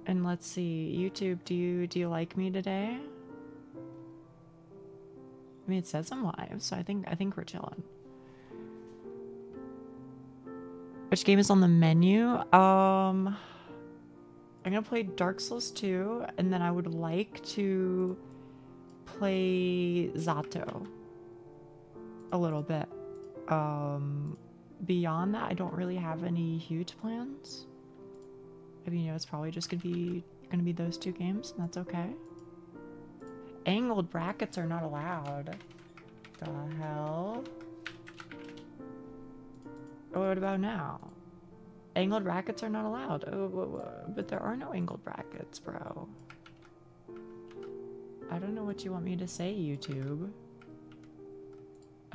And let's see, YouTube, do you like me today? I mean, it says I'm live, so I think we're chilling. Which game is on the menu? I'm gonna play Dark Souls 2, and then I would like to play Zato a little bit. Beyond that, I don't really have any huge plans. I mean, it's probably just gonna be those two games, and that's okay. Angled brackets are not allowed. The hell? What about now? Angled brackets are not allowed. Oh, but there are no angled brackets, bro. I don't know what you want me to say, YouTube.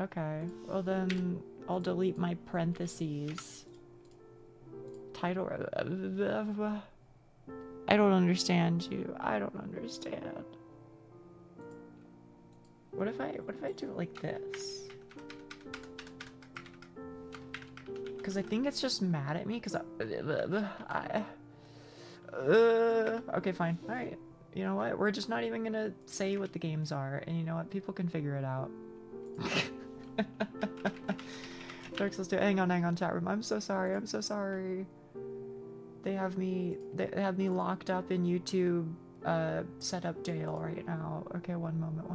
Okay, well then I'll delete my parentheses. Title. I don't understand you. I don't understand. What if I do it like this? Because I think it's just mad at me because okay, fine. All right. You know what? We're just not even gonna say what the games are, and you know what? People can figure it out. Dark Souls 2. Hang on, chat room. I'm so sorry. I'm so sorry. They have me locked up in YouTube setup jail right now. Okay, one moment.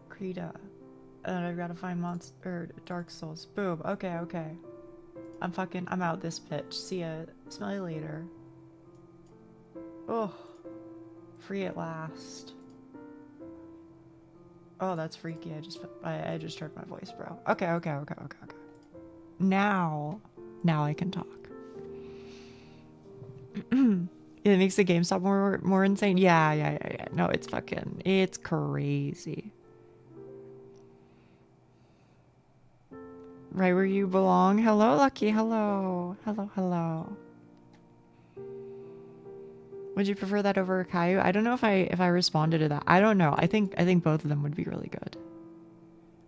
Krita. And I've got to find Dark Souls. Boom. Okay. I'm out this bitch. See ya. Smell you later. Oh. Free at last. Oh, that's freaky. I just heard my voice, bro. Okay. Now I can talk. It makes the GameStop more insane. Yeah. No, it's crazy. Right where you belong. Hello, Lucky. Hello. Would you prefer that over Caillou? I don't know if I responded to that. I don't know. I think both of them would be really good.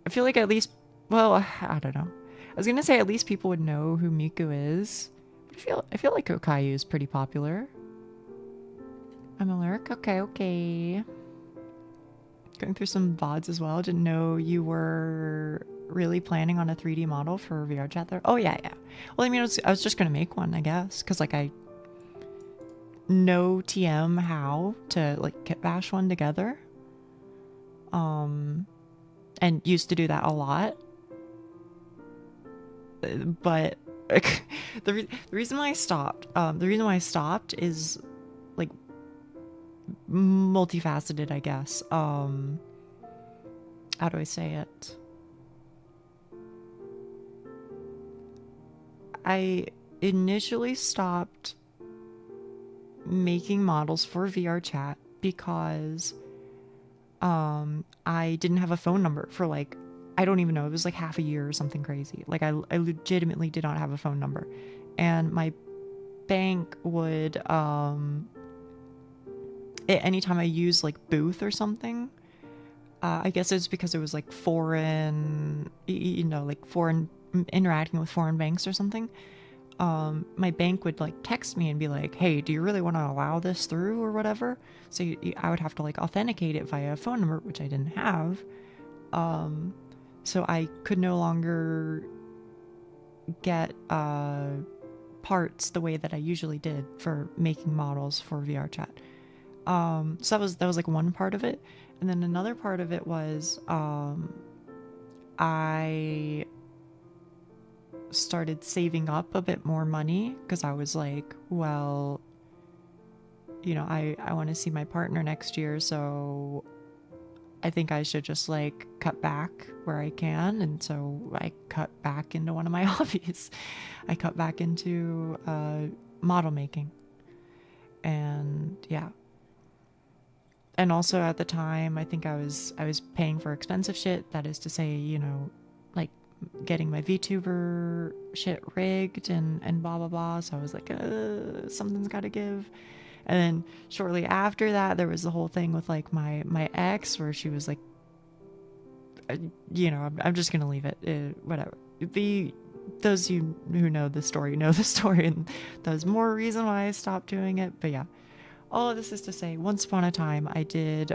I feel like at least, well, I don't know. I was gonna say at least people would know who Miku is. I feel like Caillou is pretty popular. I'm a lurk. Okay. Going through some VODs as well. Didn't know you were really planning on a 3D model for VR chat there. Oh yeah. Well, I mean, I was just gonna make one, I guess, because like I know TM how to like kit bash one together. And used to do that a lot. But the reason why I stopped is like multifaceted, I guess. How do I say it? I initially stopped making models for VR chat because I didn't have a phone number for like, I don't even know, it was like half a year or something crazy. Like I legitimately did not have a phone number, and my bank would anytime I use like Booth or something, I guess it's because it was like foreign, like foreign, interacting with foreign banks or something. My bank would like text me and be like, hey, do you really want to allow this through or whatever? So I would have to like authenticate it via a phone number, which I didn't have. So I could no longer get parts the way that I usually did for making models for VR chat. So that was like one part of it. And then another part of it was I started saving up a bit more money because I was like, well, I want to see my partner next year, so I think I should just like cut back where I can. And so I cut back into one of my hobbies. I cut back into model making. And yeah. And also at the time, I think I was paying for expensive shit. That is to say, like getting my VTuber shit rigged and blah, blah, blah. So I was like, something's got to give. And then shortly after that, there was the whole thing with like my ex where she was like, I'm just going to leave it. Whatever. those you who know the story know the story, and there's more reason why I stopped doing it. But yeah, all of this is to say, once upon a time, I did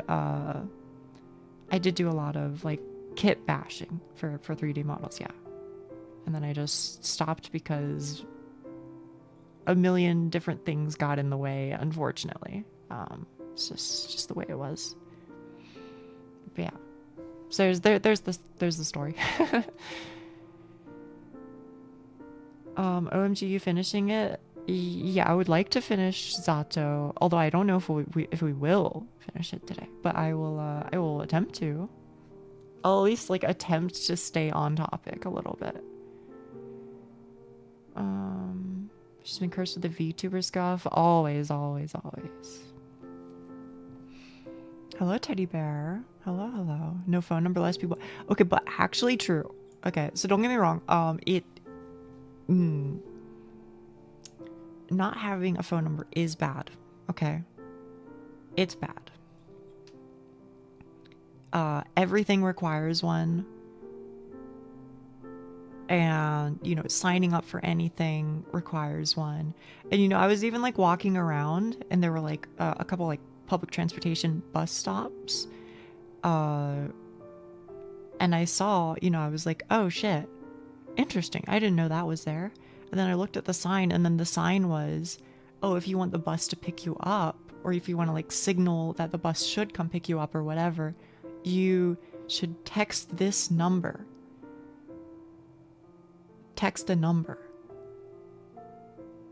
do a lot of like kit bashing for 3D models, yeah. And then I just stopped because a million different things got in the way, unfortunately. It's just the way it was. But yeah. So there's the story. OMG, you finishing it? Yeah, I would like to finish Zato, although I don't know if we will finish it today. But I will attempt to. I'll at least like attempt to stay on topic a little bit. She's been cursed with the VTuber scuff. Always. Hello, teddy bear. Hello. No phone number, less people. Okay, but actually true. Okay, so don't get me wrong. Not having a phone number is bad. Okay, it's bad. Everything requires one. And, you know, signing up for anything requires one. And, you know, I was even like walking around and there were like a couple like public transportation bus stops. And I saw, you know, I was like, oh shit, interesting. I didn't know that was there. And then I looked at the sign, and then the sign was, oh, if you want the bus to pick you up, or if you want to like signal that the bus should come pick you up or whatever, you should text this number. Text a number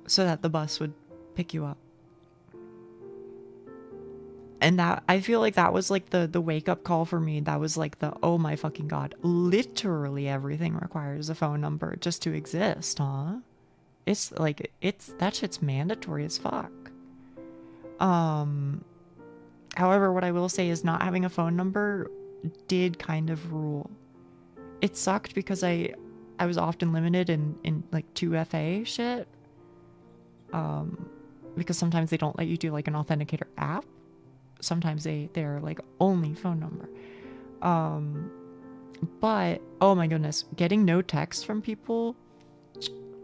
so that the bus would pick you up. And that, I feel like that was like the wake up call for me. That was like the, oh my fucking god, literally everything requires a phone number just to exist, huh? It's like, that shit's mandatory as fuck. However, what I will say is not having a phone number did kind of rule. It sucked because I was often limited in like 2FA shit. Because sometimes they don't let you do like an authenticator app. Sometimes they're like only phone number. But oh my goodness, getting no text from people,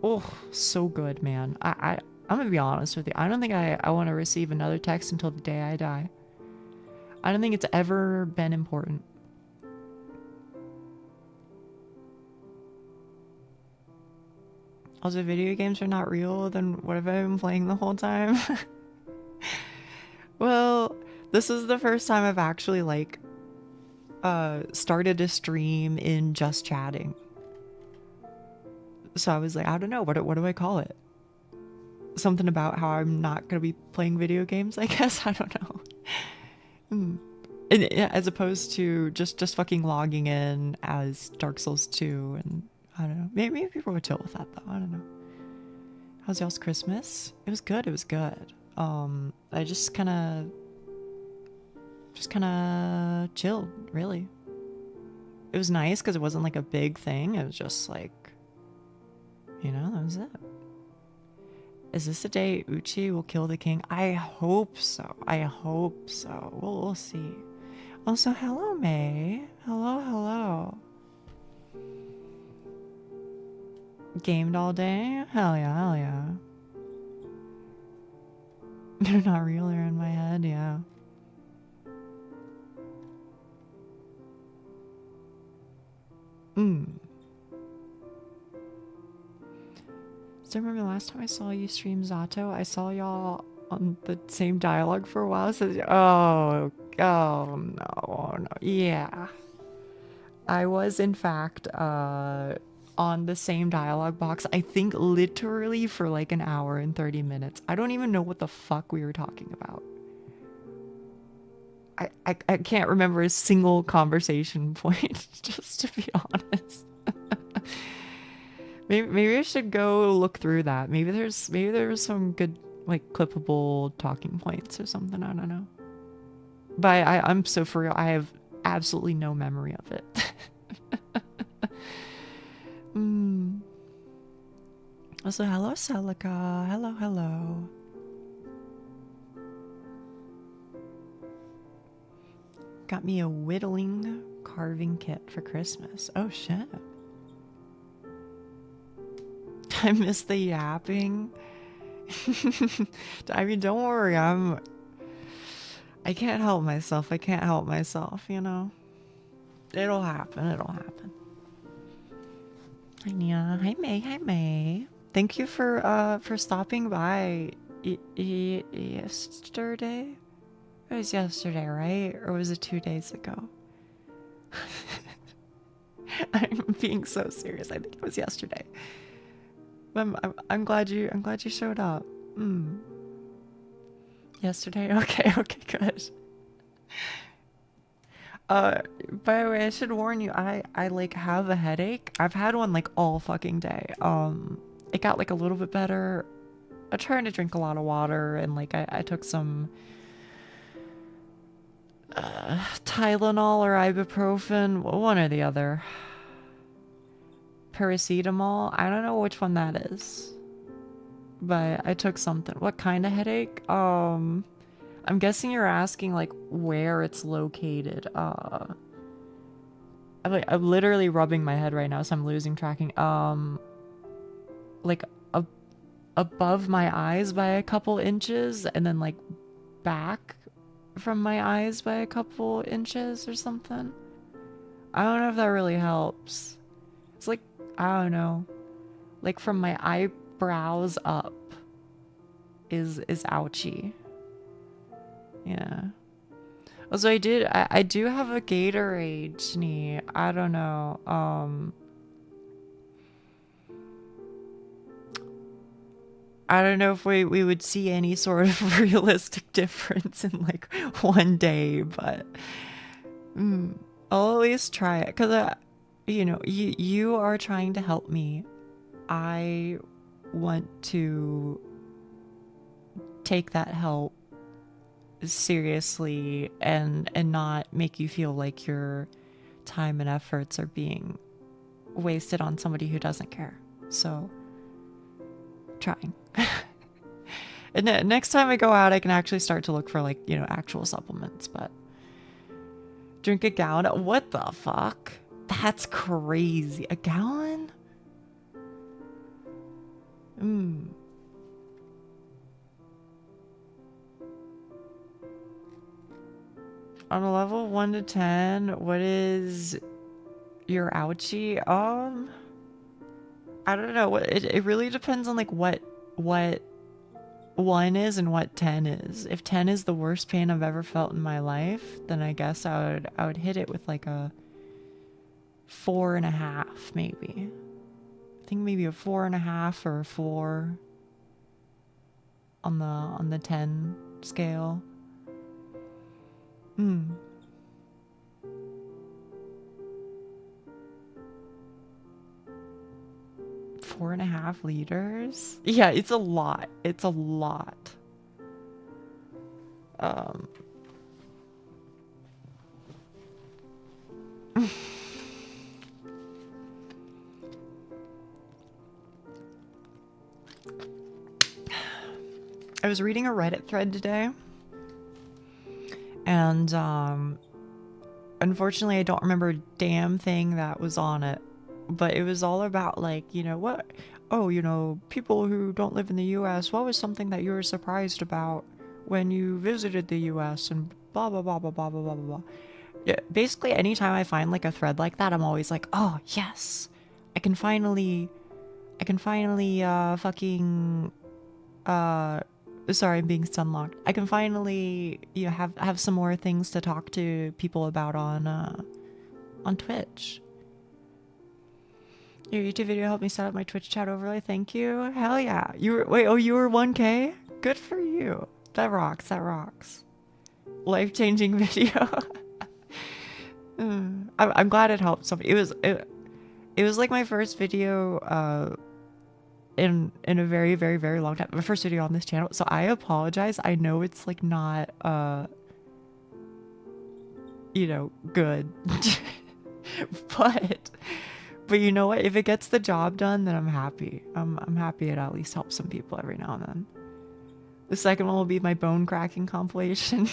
oh, so good, man. I'm gonna be honest with you. I don't think I want to receive another text until the day I die. I don't think it's ever been important. Also, video games are not real, then what have I been playing the whole time? Well, this is the first time I've actually like started a stream in just chatting. So I was like, I don't know, what do I call it? Something about how I'm not gonna be playing video games, I guess. I don't know. And as opposed to just fucking logging in as Dark Souls 2, and I don't know. Maybe people would chill with that though. I don't know. How's y'all's Christmas? It was good. I just kind of chilled, really. It was nice because it wasn't like a big thing. It was just like, you know, that was it. Is this the day Uchi will kill the king? I hope so. We'll see. Also, hello, May. Hello. Gamed all day? Hell yeah. They're not real, they're in my head, yeah. Still remember the last time I saw you stream Zato? I saw y'all on the same dialogue for a while. So, oh no. Yeah. I was, in fact, on the same dialogue box, I think literally for like an hour and 30 minutes. I don't even know what the fuck we were talking about. I can't remember a single conversation point, just to be honest. maybe I should go look through that. Maybe there's some good like clippable talking points or something. I don't know. But I'm so for real. I have absolutely no memory of it. Also, hello, Celica. Hello. Got me a whittling carving kit for Christmas. Oh, shit. I miss the yapping. I mean, don't worry. I can't help myself. I can't help myself, you know? It'll happen. It'll happen. Hi, Nia. Hi, May. Hi, May. Thank you for stopping by yesterday? It was yesterday, right? Or was it 2 days ago? I'm being so serious. I think it was yesterday. I'm glad you showed up. Yesterday? Okay, good. By the way, I should warn you, I like have a headache. I've had one like all fucking day. It got like a little bit better. I'm trying to drink a lot of water, and like I took some Tylenol or ibuprofen, one or the other. Paracetamol, I don't know which one that is, but I took something. What kind of headache? I'm guessing you're asking like where it's located. I'm literally rubbing my head right now, so I'm losing tracking. Like above my eyes by a couple inches, and then like back from my eyes by a couple inches or something. I don't know if that really helps. It's like, I don't know, like from my eyebrows up is ouchy. Yeah. Also, I do have a Gatorade, Schnee. I don't know. I don't know if we would see any sort of realistic difference in like one day, but I'll at least try it, because you know, you are trying to help me. I want to take that help seriously and not make you feel like your time and efforts are being wasted on somebody who doesn't care. So trying. And next time I go out, I can actually start to look for like, you know, actual supplements. But drink a gallon? What the fuck? That's crazy. A gallon? On a level 1 to 10, what is your ouchie? I don't know. It really depends on like what 1 is and what 10 is. If 10 is the worst pain I've ever felt in my life, then I guess I would hit it with like a 4.5 maybe. I think maybe a 4.5 or a 4 on the 10 scale. 4.5 liters? Yeah, it's a lot. It's a lot. I was reading a Reddit thread today, and unfortunately I don't remember a damn thing that was on it, but it was all about like, you know, what, oh, you know, people who don't live in the US, what was something that you were surprised about when you visited the US, and blah blah blah blah blah blah blah blah. Yeah, basically anytime I find like a thread like that, I'm always like, oh yes, I can finally fucking sorry, I'm being stunlocked. I can finally, you know, have some more things to talk to people about on Twitch. Your YouTube video helped me set up my Twitch chat overlay. Thank you. Hell yeah. You were, you were 1K? Good for you. That rocks. That rocks. Life-changing video. I'm glad it helped somebody. It was like my first video in a very, very, very long time. My first video on this channel. So I apologize. I know it's like not you know, good. But you know what? If it gets the job done, then I'm happy. I'm happy it at least helps some people every now and then. The second one will be my bone cracking compilation.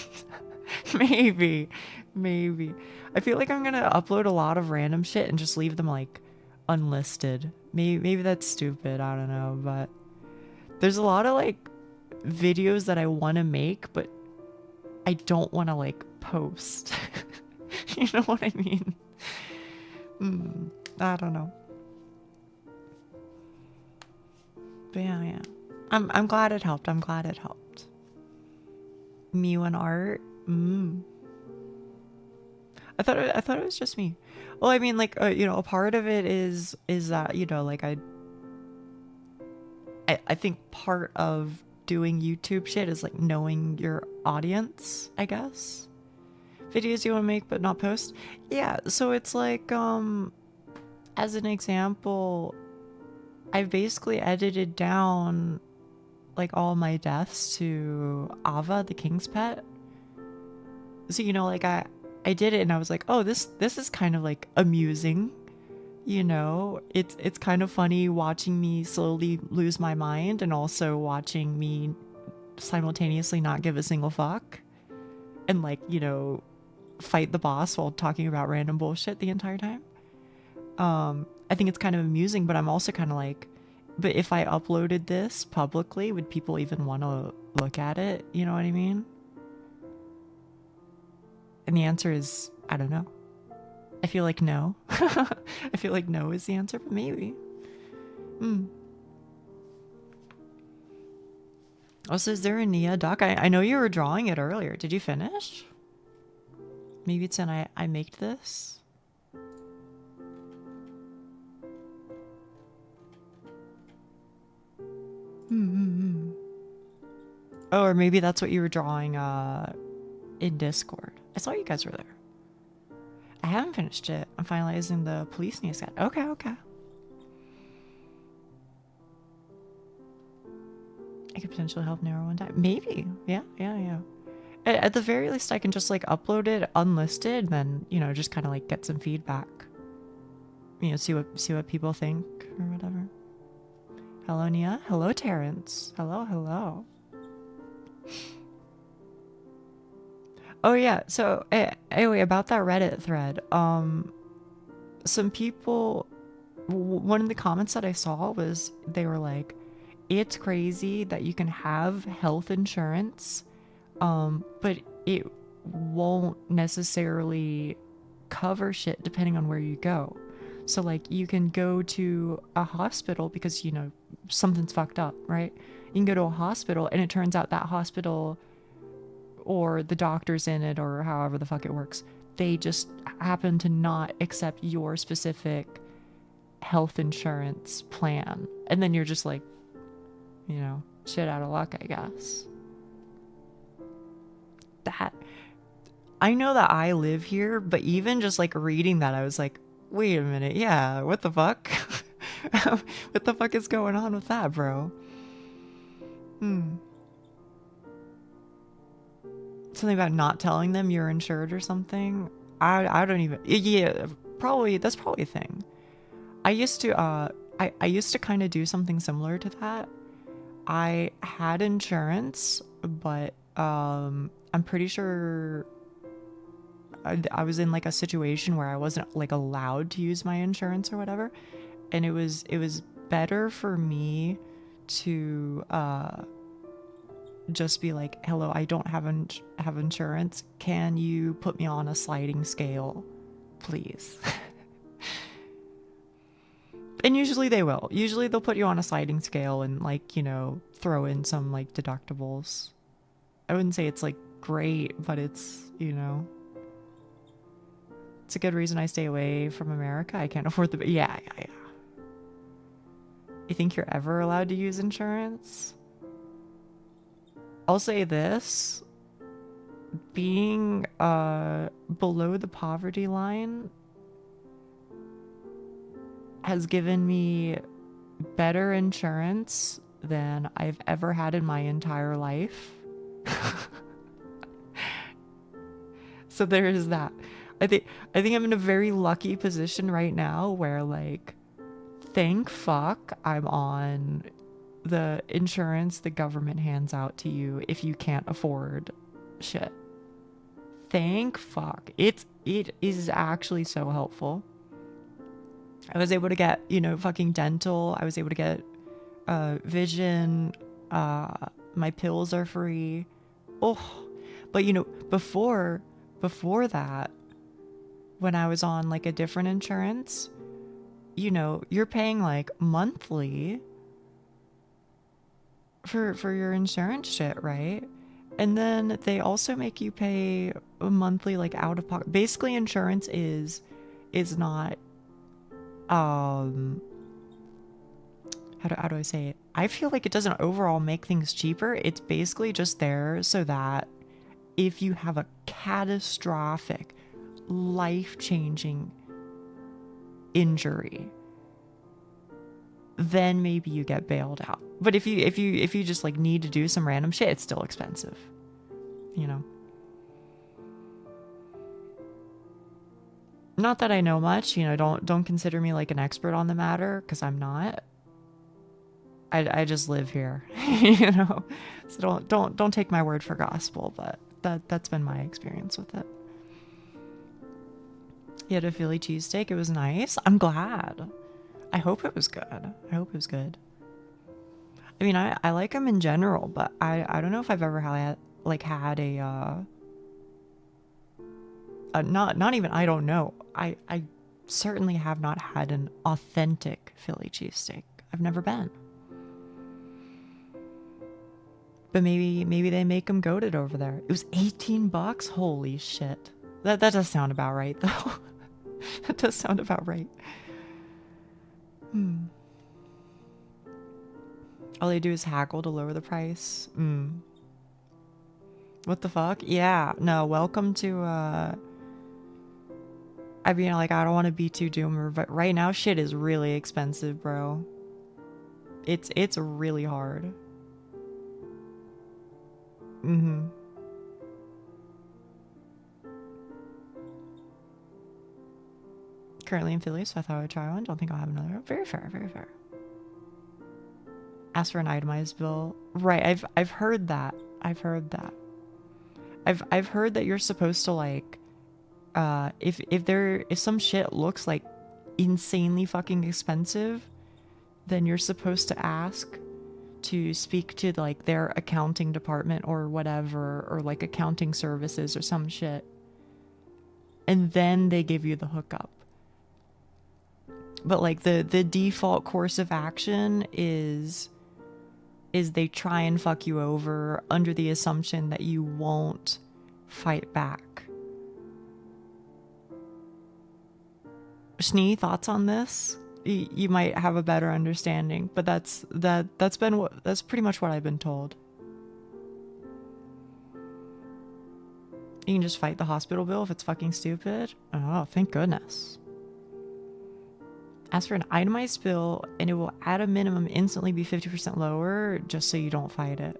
Maybe. I feel like I'm gonna upload a lot of random shit and just leave them like unlisted maybe that's stupid, I don't know, but there's a lot of like videos that I want to make, but I don't want to like post. You know what I mean? I don't know. But yeah. I'm glad it helped. I'm glad it helped. Mew and art. I thought it was just me. Well, I mean, like, you know, a part of it is that, you know, like I think part of doing YouTube shit is like knowing your audience, I guess. Videos you want to make but not post. Yeah, so it's like, as an example, I've basically edited down like all my deaths to Ava, the king's pet. So, you know, like I did it and I was like, oh, this is kind of like amusing. You know, it's kind of funny watching me slowly lose my mind and also watching me simultaneously not give a single fuck and like, you know, fight the boss while talking about random bullshit the entire time. I think it's kind of amusing, but I'm also kind of like, but if I uploaded this publicly, would people even want to look at it? You know what I mean? And the answer is, I don't know. I feel like no. I feel like no is the answer, but maybe. Also, is there a Nia duck? I know you were drawing it earlier. Did you finish? Maybe it's an I made this. Oh, or maybe that's what you were drawing in Discord. I saw you guys were there. I haven't finished it. I'm finalizing the police news set. Okay. I could potentially help narrow one time. Maybe. Yeah. At the very least, I can just like upload it unlisted, then, you know, just kind of like get some feedback. You know, see what people think or whatever. Hello, Nia. Hello, Terrence. Hello. Oh yeah, so anyway, about that Reddit thread, some people, one of the comments that I saw was, they were like, it's crazy that you can have health insurance, but it won't necessarily cover shit depending on where you go. So like you can go to a hospital because, you know, something's fucked up, right? You can go to a hospital and it turns out that hospital or the doctors in it or however the fuck it works, they just happen to not accept your specific health insurance plan. And then you're just like, you know, shit out of luck, I guess. That, I know that I live here, but even just like reading that, I was like, wait a minute, yeah, what the fuck? What the fuck is going on with that, bro? Something about not telling them you're insured or something. I don't even, yeah, probably, that's probably a thing. I used to I used to kind of do something similar to that. I had insurance, but I'm pretty sure I was in like a situation where I wasn't like allowed to use my insurance or whatever, and it was better for me to just be like, hello, I don't have insurance, can you put me on a sliding scale, please? And usually they will. Usually they'll put you on a sliding scale and like, you know, throw in some like deductibles. I wouldn't say it's like great, but it's, you know, it's a good reason I stay away from America. I can't afford the, yeah. You think you're ever allowed to use insurance? I'll say this, being below the poverty line has given me better insurance than I've ever had in my entire life. So there is that. I think I'm in a very lucky position right now where like, thank fuck I'm on the insurance the government hands out to you if you can't afford shit. Thank fuck. It is actually so helpful. I was able to get, you know, fucking dental. I was able to get vision. My pills are free. Oh, but you know, before that, when I was on like a different insurance, you know, you're paying like monthly for your insurance shit, right? And then they also make you pay a monthly like out of pocket. Basically, insurance is not how do I say it? I feel like it doesn't overall make things cheaper. It's basically just there so that if you have a catastrophic, life-changing injury, then maybe you get bailed out. But if you just like need to do some random shit, it's still expensive, you know. Not that I know much, you know, don't consider me like an expert on the matter, because I'm not. I just live here, you know. So don't take my word for gospel, but that's been my experience with it. He had a Philly cheesesteak. It was nice. I'm glad. I hope it was good. I hope it was good. I mean, I like them in general, but I don't know if I've ever had a not even, I don't know. I certainly have not had an authentic Philly cheesesteak. I've never been. But maybe they make them goated over there. It was $18. Holy shit. That does sound about right, though. That does sound about right. All they do is haggle to lower the price. What the fuck? Yeah. No, welcome to, I mean, like, I don't want to be too doomer, but right now shit is really expensive, bro. It's really hard. Currently in Philly, so I thought I would try one. Don't think I'll have another. Very fair, very fair. Ask for an itemized bill. Right, I've heard that. I've heard that. I've heard that you're supposed to like if some shit looks like insanely fucking expensive, then you're supposed to ask to speak to like their accounting department or whatever, or like accounting services or some shit. And then they give you the hookup. But like the default course of action is they try and fuck you over under the assumption that you won't fight back. Schnee, thoughts on this? You might have a better understanding, but that's pretty much what I've been told. You can just fight the hospital bill if it's fucking stupid. Oh, thank goodness. Ask for an itemized bill, and it will at a minimum instantly be 50% lower, just so you don't fight it.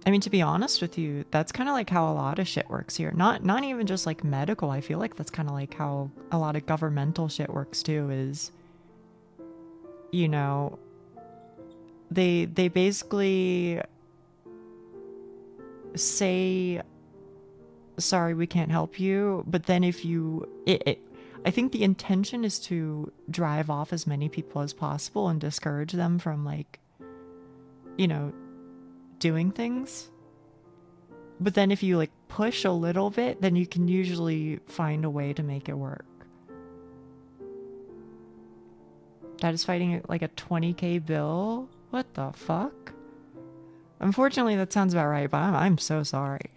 I mean, to be honest with you, that's kind of like how a lot of shit works here. Not even just like medical. I feel like that's kind of like how a lot of governmental shit works too, is, you know, they basically say, sorry, we can't help you. But then if you, I think the intention is to drive off as many people as possible and discourage them from like, you know, doing things. But then if you like push a little bit, then you can usually find a way to make it work. Dad is fighting like a 20K bill? What the fuck? Unfortunately, that sounds about right, but I'm so sorry.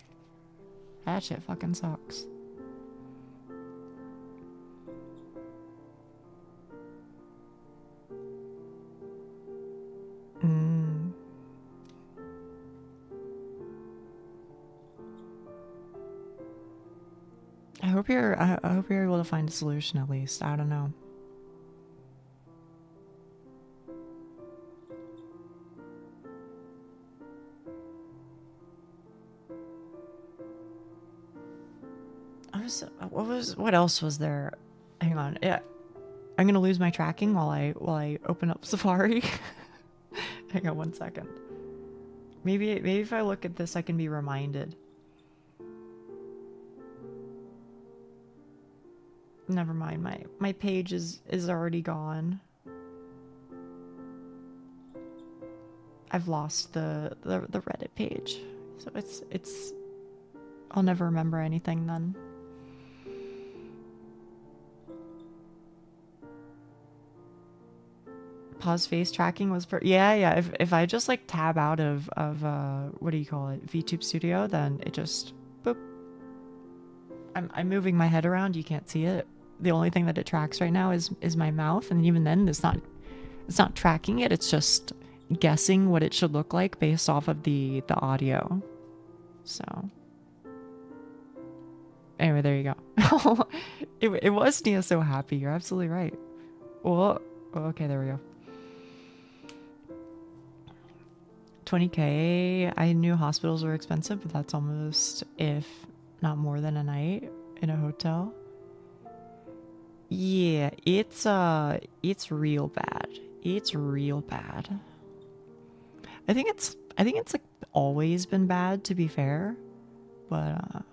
That shit fucking sucks. I hope you're able to find a solution at least. I don't know. What else was there? Hang on. Yeah. I'm gonna lose my tracking while I open up Safari. Hang on 1 second. Maybe if I look at this, I can be reminded. Never mind, my page is already gone. I've lost the Reddit page. So it's I'll never remember anything then. Pause face tracking was yeah. If I just like tab out of what do you call it, VTube Studio, then it just boop. I'm moving my head around. You can't see it. The only thing that it tracks right now is my mouth, and even then it's not tracking it. It's just guessing what it should look like based off of the audio. So anyway, there you go. it was Nia so happy. You're absolutely right. Well, okay, there we go. 20K. I knew hospitals were expensive, but that's almost, if not more than, a night in a hotel. Yeah, it's real bad. It's real bad. I think it's like always been bad, to be fair, but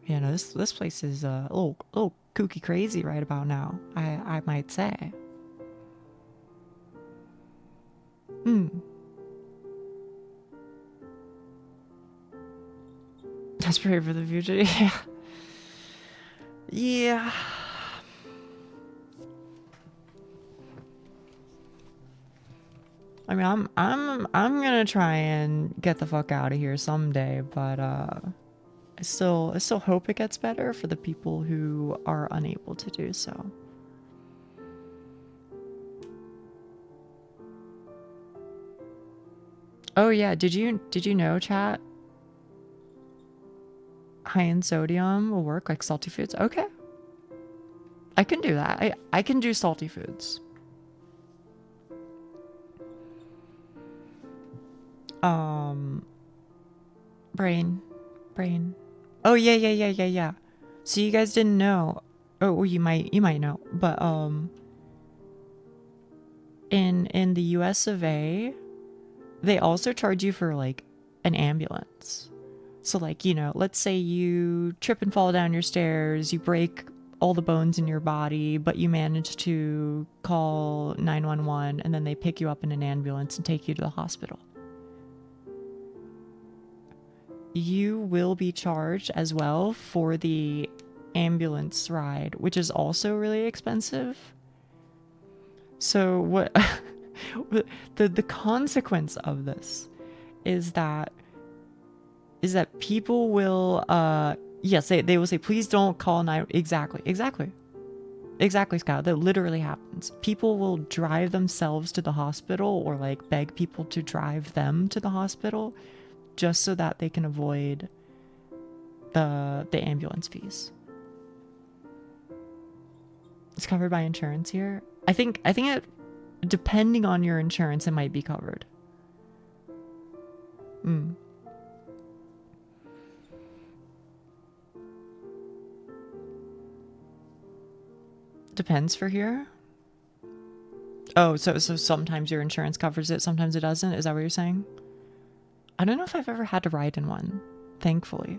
you know, this place is a little kooky crazy right about now. I might say. That's pretty for the future. Yeah. Yeah. I mean, I'm gonna try and get the fuck out of here someday, but I still hope it gets better for the people who are unable to do so. Oh yeah, did you know, chat? High in sodium will work, like salty foods. Okay, I can do that. I can do salty foods. Brain. Oh yeah. So you guys didn't know. Oh, well, you might know, but in the US of A, they also charge you for like an ambulance. So like, you know, let's say you trip and fall down your stairs, you break all the bones in your body, but you manage to call 911, and then they pick you up in an ambulance and take you to the hospital. You will be charged as well for the ambulance ride, which is also really expensive. So what the consequence of this is that people will yes, they will say, please don't call 9. Exactly, Scott. That literally happens. People will drive themselves to the hospital, or like beg people to drive them to the hospital, just so that they can avoid the ambulance fees. It's covered by insurance here. I think it, depending on your insurance, it might be covered. Depends for here. Oh, so sometimes your insurance covers it, sometimes it doesn't. Is that what you're saying? I don't know if I've ever had to ride in one, thankfully.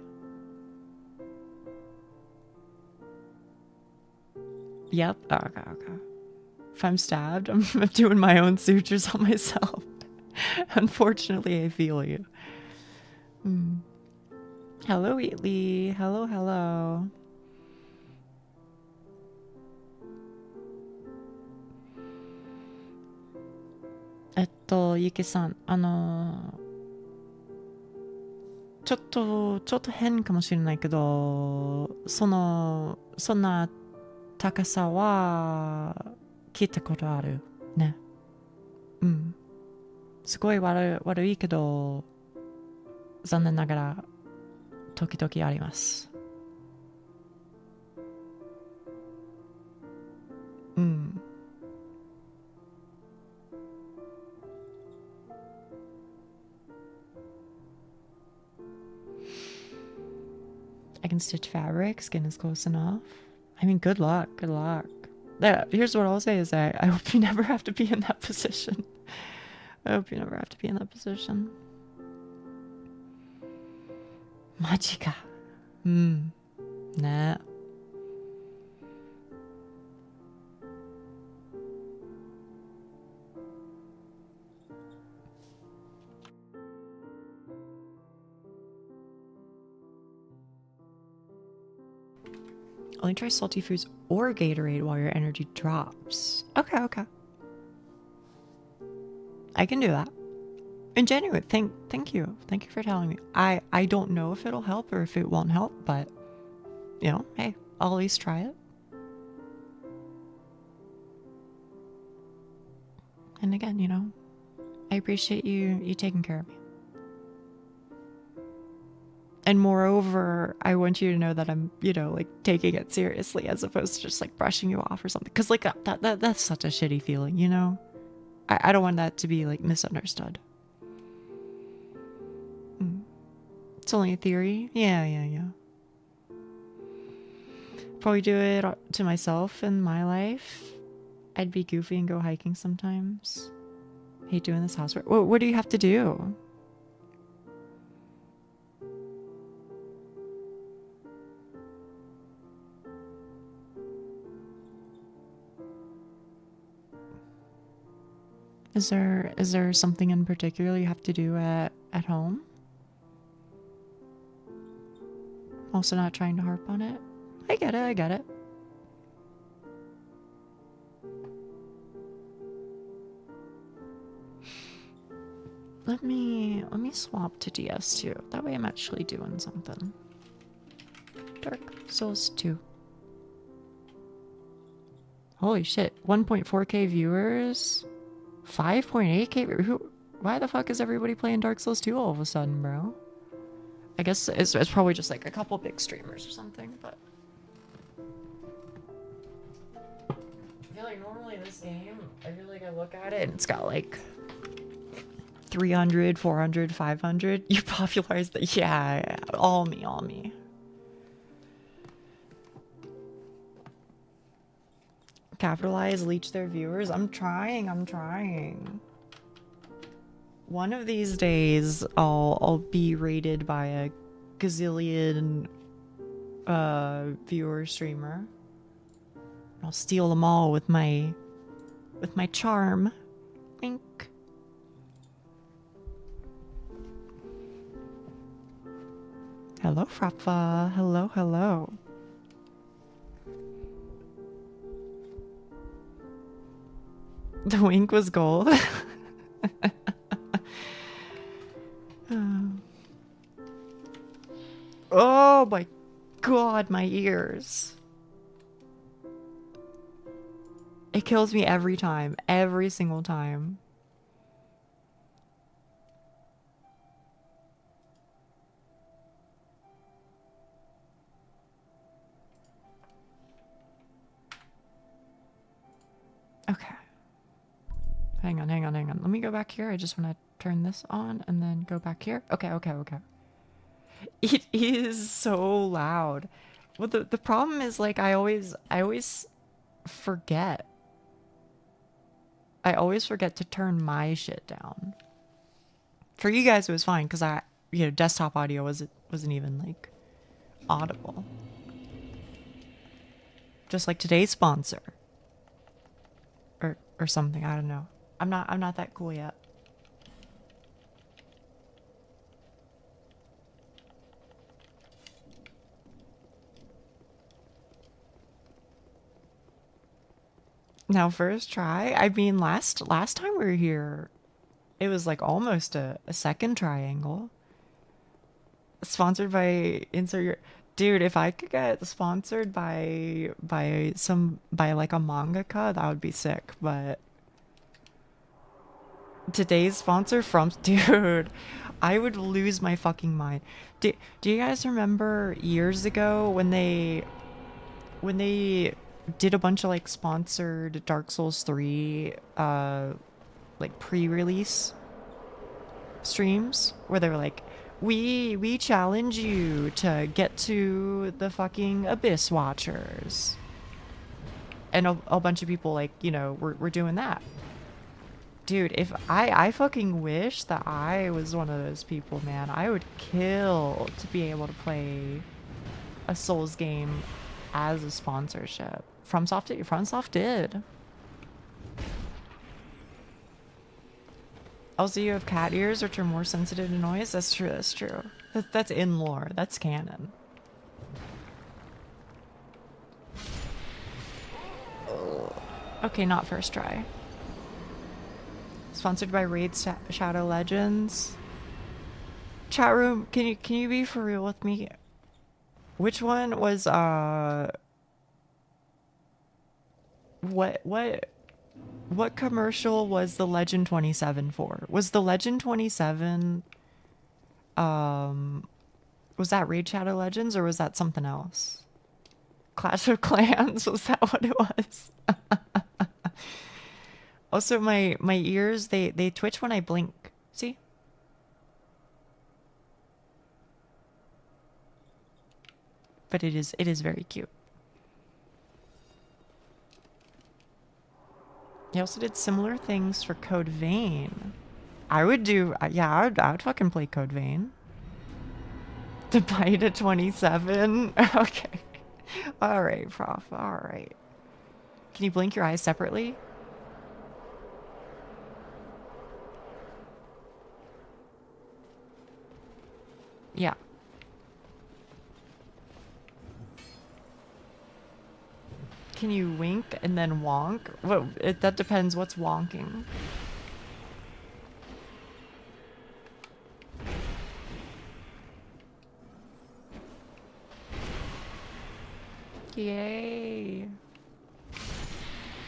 Yep. Oh, okay. If I'm stabbed, I'm doing my own sutures on myself. Unfortunately, I feel you. Hello, Wheatley. Hello. Yuki-san, ちょっと変かもしれないけど、そんな高さは聞いたことあるね。すごい悪いけど、残念ながら時々あります。I can stitch fabric. Skin is close enough. I mean, good luck. Yeah, here's what I'll say is I hope you never have to be in that position. I hope you never have to be in that position. マジか。うん。ね。Only try salty foods or Gatorade while your energy drops. Okay, okay. I can do that. And genuine, thank you. Thank you for telling me. I don't know if it'll help or if it won't help, but you know, hey, I'll at least try it. And again, you know, I appreciate you taking care of me. And moreover, I want you to know that I'm, you know, like taking it seriously as opposed to just like brushing you off or something. Cause like that's such a shitty feeling, you know? I don't want that to be like misunderstood. It's only a theory. Yeah. Probably do it to myself in my life. I'd be goofy and go hiking sometimes. Hate doing this housework. What do you have to do? Is there something in particular you have to do at home? Also not trying to harp on it. I get it. Let me swap to DS2. That way I'm actually doing something. Dark Souls 2. Holy shit. 1.4k viewers? 5.8k? Why the fuck is everybody playing Dark Souls 2 all of a sudden, bro? I guess it's probably just like a couple big streamers or something, but I feel like normally this game, I feel like I look at it and it's got like 300, 400, 500. You popularized the, yeah, all me. Capitalize, leech their viewers. I'm trying. One of these days, I'll be rated by a gazillion viewer streamer. I'll steal them all with my charm. Wink. Hello, Frappa. Hello. The wink was gold. Oh my god, my ears. It kills me every time. Every single time. Okay. Hang on. Let me go back here. I just want to turn this on and then go back here. Okay. It is so loud. Well, the problem is like I always forget. I always forget to turn my shit down. For you guys, it was fine because desktop audio wasn't even like audible. Just like today's sponsor. Or something, I don't know. I'm not that cool yet. Now first try. I mean last time we were here, it was like almost a second triangle. Sponsored by insert your dude, if I could get sponsored by like a mangaka, that would be sick, but today's sponsor from dude, I would lose my fucking mind. Do you guys remember years ago when they did a bunch of like sponsored Dark Souls 3 like pre-release streams where they were like, we challenge you to get to the fucking Abyss Watchers, and a bunch of people like, you know, we're doing that. Dude, if I fucking wish that I was one of those people, man. I would kill to be able to play a Souls game as a sponsorship. FromSoft did. Also, you have cat ears, which are more sensitive to noise. That's true. That's true. That's in lore. That's canon. Okay, not first try. Sponsored by Raid Shadow Legends. Chat room, can you be for real with me? Which one was what commercial was the Legend 27 for? Was the Legend 27 was that Raid Shadow Legends or was that something else? Clash of Clans, was that what it was? Also, my ears, they twitch when I blink. See? But it is very cute. He also did similar things for Code Vein. I would do, yeah, I would fucking play Code Vein. To bite a 27? Okay. Alright, prof, alright. Can you blink your eyes separately? Yeah. Can you wink and then wonk? Well, that depends. What's wonking? Yay.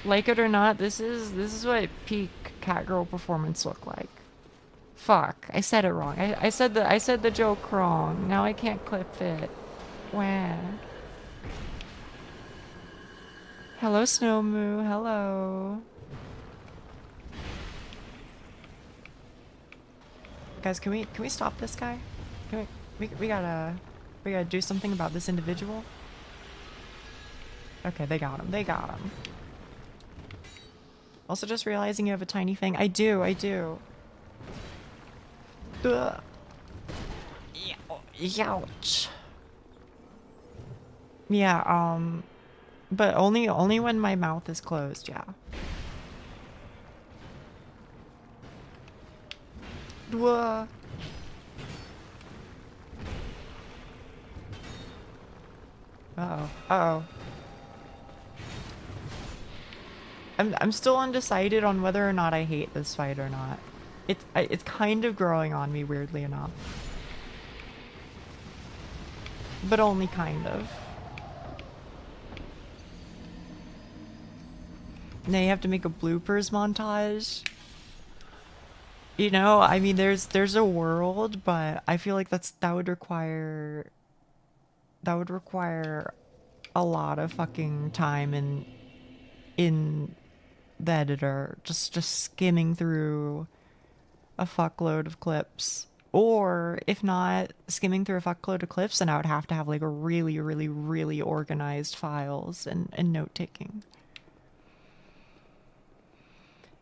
Like it or not, this is what peak catgirl performance look like. Fuck, I said it wrong. I said the joke wrong. Now I can't clip it. Wah. Hello, Snowmoo. Hello. Guys, can we stop this guy? Can we gotta do something about this individual? Okay, they got him. They got him. Also, just realizing you have a tiny thing. I do. Ugh. Ouch. Yeah, but only when my mouth is closed, yeah. Whoa. Uh-oh. Uh-oh. I'm still undecided on whether or not I hate this fight or not. It's kind of growing on me, weirdly enough. But only kind of. Now you have to make a bloopers montage. You know, I mean, there's a world, but I feel like that would require a lot of fucking time in the editor, just skimming through a fuckload of clips. Or if not skimming through a fuckload of clips, then I would have to have like a really organized files and note taking.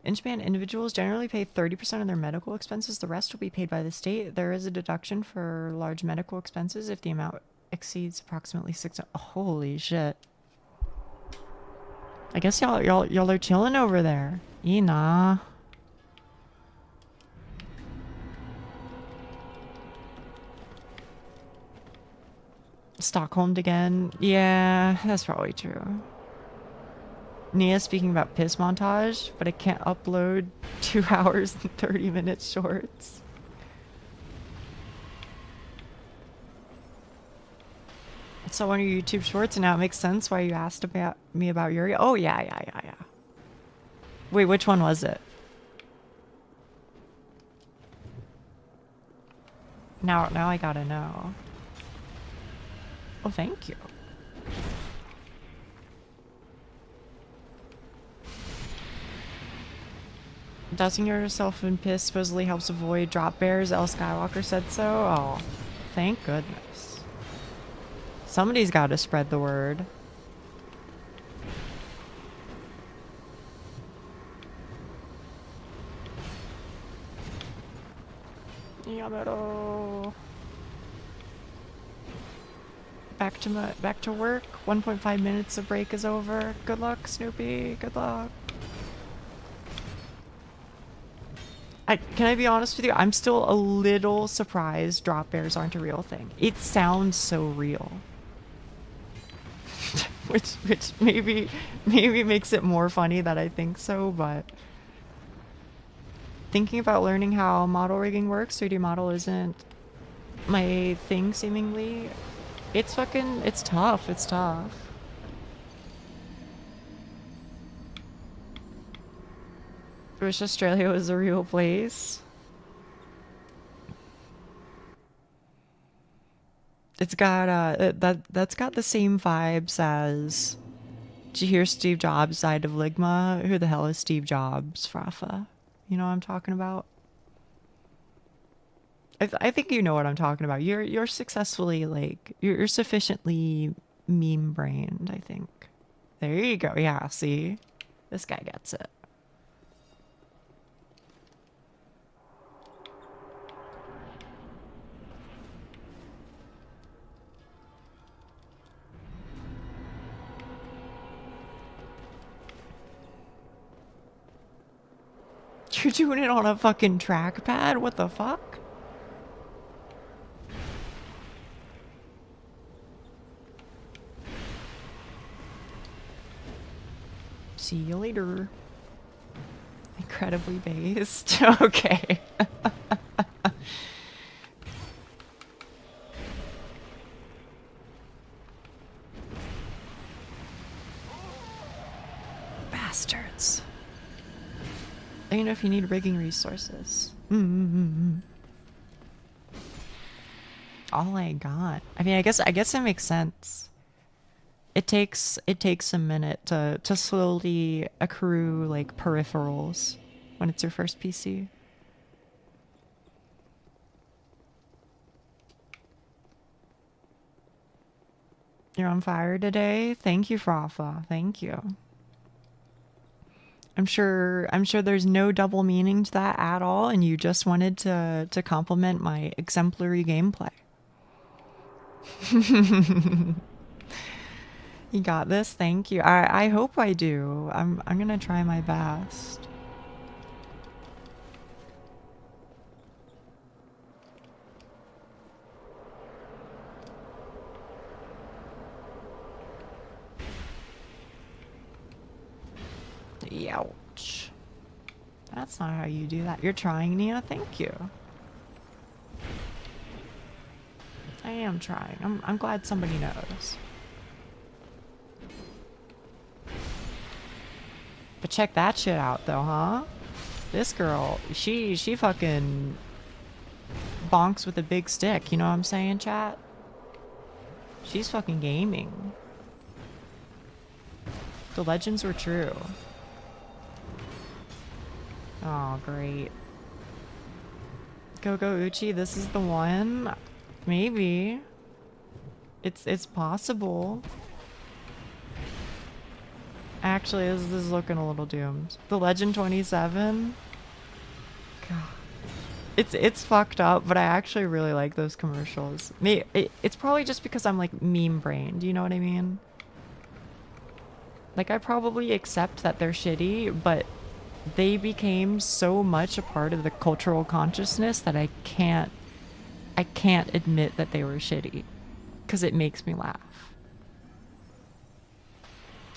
In Japan, individuals generally pay 30% of their medical expenses. The rest will be paid by the state. There is a deduction for large medical expenses if the amount exceeds approximately holy shit. I guess y'all are chilling over there. Ina. Stockholmed again. Yeah, that's probably true. Nia speaking about piss montage, but I can't upload 2 hours and 30 minute shorts. So one of your YouTube shorts, and now it makes sense why you asked me about Yuri. Oh yeah. Wait, which one was it? Now I gotta know. Oh, thank you. Dousing yourself in piss supposedly helps avoid drop bears. L. Skywalker said so. Oh, thank goodness. Somebody's got to spread the word. Damn. Back to work. 1.5 minutes of break is over. Good luck, Snoopy. Good luck. Can I be honest with you? I'm still a little surprised drop bears aren't a real thing. It sounds so real. which maybe makes it more funny that I think so, but thinking about learning how model rigging works, 3D model isn't my thing seemingly. It's tough. It's tough. I wish Australia was a real place. It's got that's got the same vibes as. Did you hear Steve Jobs died of ligma? Who the hell is Steve Jobs, Frafa? You know what I'm talking about? I think you know what I'm talking about. You're successfully, like, you're sufficiently meme brained, I think. There you go. Yeah, see? This guy gets it. You're doing it on a fucking trackpad? What the fuck? See you later. Incredibly based. Okay. Bastards. Let me know if you need rigging resources. All I got. I mean, I guess it makes sense. It takes a minute to slowly accrue, like, peripherals when it's your first PC. You're on fire today? Thank you, Frafa. Thank you. I'm sure there's no double meaning to that at all, and you just wanted to compliment my exemplary gameplay. You got this. Thank you. I hope I do. I'm gonna try my best. Ouch. That's not how you do that. You're trying, Nia. Thank you. I am trying. I'm glad somebody knows. But check that shit out though, huh? This girl, she fucking bonks with a big stick, you know what I'm saying, chat? She's fucking gaming. The legends were true. Oh, great. Go Uchi, this is the one? Maybe. It's possible. Actually, this is looking a little doomed. The Legend 27? God. It's fucked up, but I actually really like those commercials. It's probably just because I'm, like, meme brained, you know what I mean? Like, I probably accept that they're shitty, but they became so much a part of the cultural consciousness that I can't admit that they were shitty, because it makes me laugh.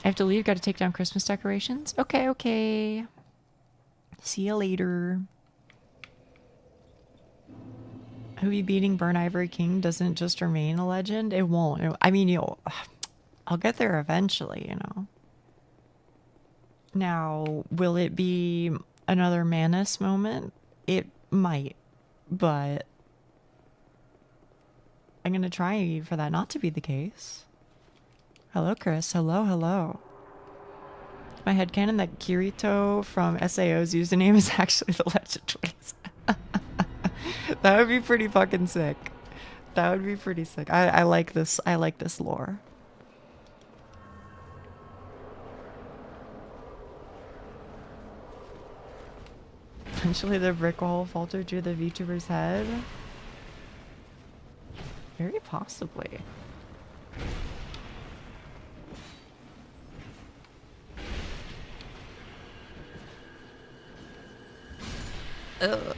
I have to leave. Got to take down Christmas decorations. Okay. See you later. Who be beating Burn Ivory King doesn't just remain a legend. It won't. I mean, I'll get there eventually, you know. Now, will it be another Manus moment? It might, but I'm gonna try for that not to be the case. Hello, Chris. Hello. My headcanon that Kirito from SAO's username is actually the Legend Twins. That would be pretty fucking sick. That would be pretty sick. I like this. I like this lore. Eventually the brick wall faltered through the VTuber's head. Very possibly. Ugh.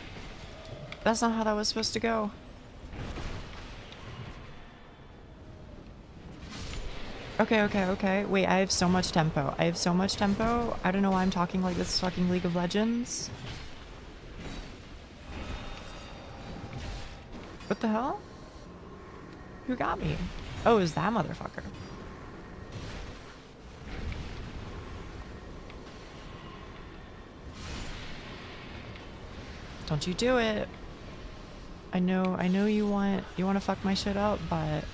That's not how that was supposed to go. Okay. Wait, I have so much tempo. I don't know why I'm talking like this is fucking League of Legends. What the hell? Who got me? Oh, it was that motherfucker. Don't you do it. I know you want to fuck my shit up, but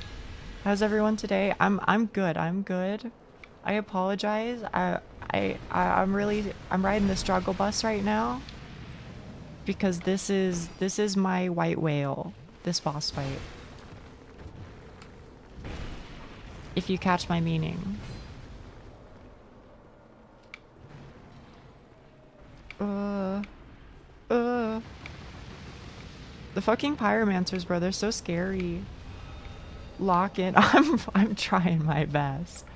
how's everyone today? I'm good. I apologize. I'm riding the struggle bus right now because this is my white whale, this boss fight. If you catch my meaning. The fucking pyromancers, bro, they're so scary. Lock in. I'm trying my best.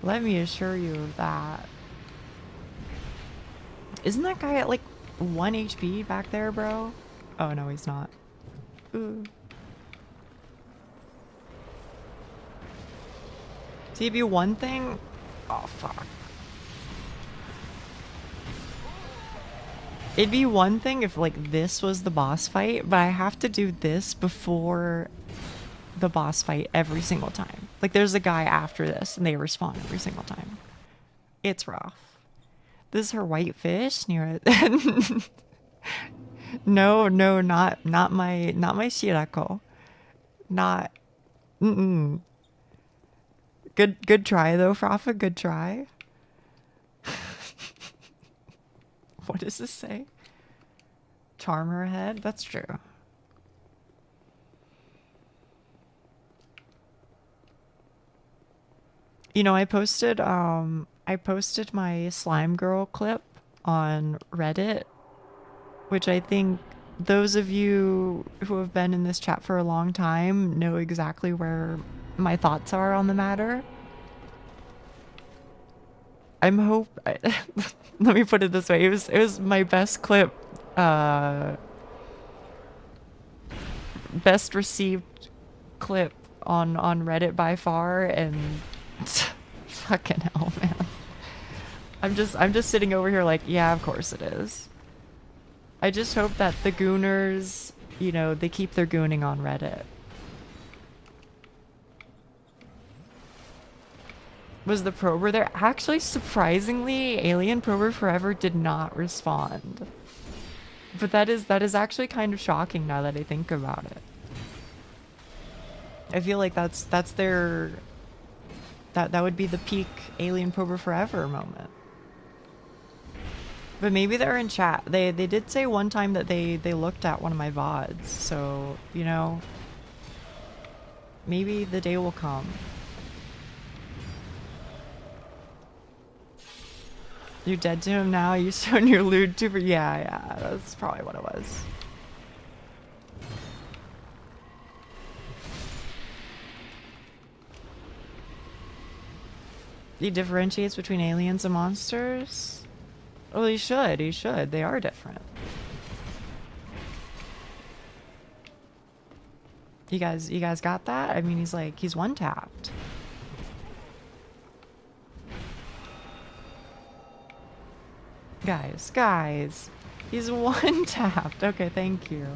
Let me assure you of that. Isn't that guy at like 1 HP back there, bro? Oh no, he's not. Ooh. See, it'd be one thing. Oh fuck. It'd be one thing if like this was the boss fight, but I have to do this before the boss fight every single time. Like there's a guy after this and they respawn every single time. It's rough. This is her white fish near it. No, not my Shirako. Not Good try though, Frafa, good try. What does this say? Charm her head? That's true. You know, I posted my slime girl clip on Reddit, which I think those of you who have been in this chat for a long time know exactly where my thoughts are on the matter. Let me put it this way. It was my best clip, best received clip on Reddit by far, and fucking hell, man. I'm just sitting over here like, yeah, of course it is. I just hope that the gooners, you know, they keep their gooning on Reddit. Was the prober there? Actually, surprisingly, Alien Prober Forever did not respond. But that is actually kind of shocking now that I think about it. I feel like that's their that would be the peak Alien Prober Forever moment. But maybe they're in chat. They did say one time that they looked at one of my VODs, so you know, maybe the day will come. You're dead to him now? You showing your lewd tuber? Yeah, that's probably what it was. He differentiates between aliens and monsters? Well, he should. They are different. You guys got that? I mean, he's one-tapped. Guys, he's one-tapped. Okay, thank you.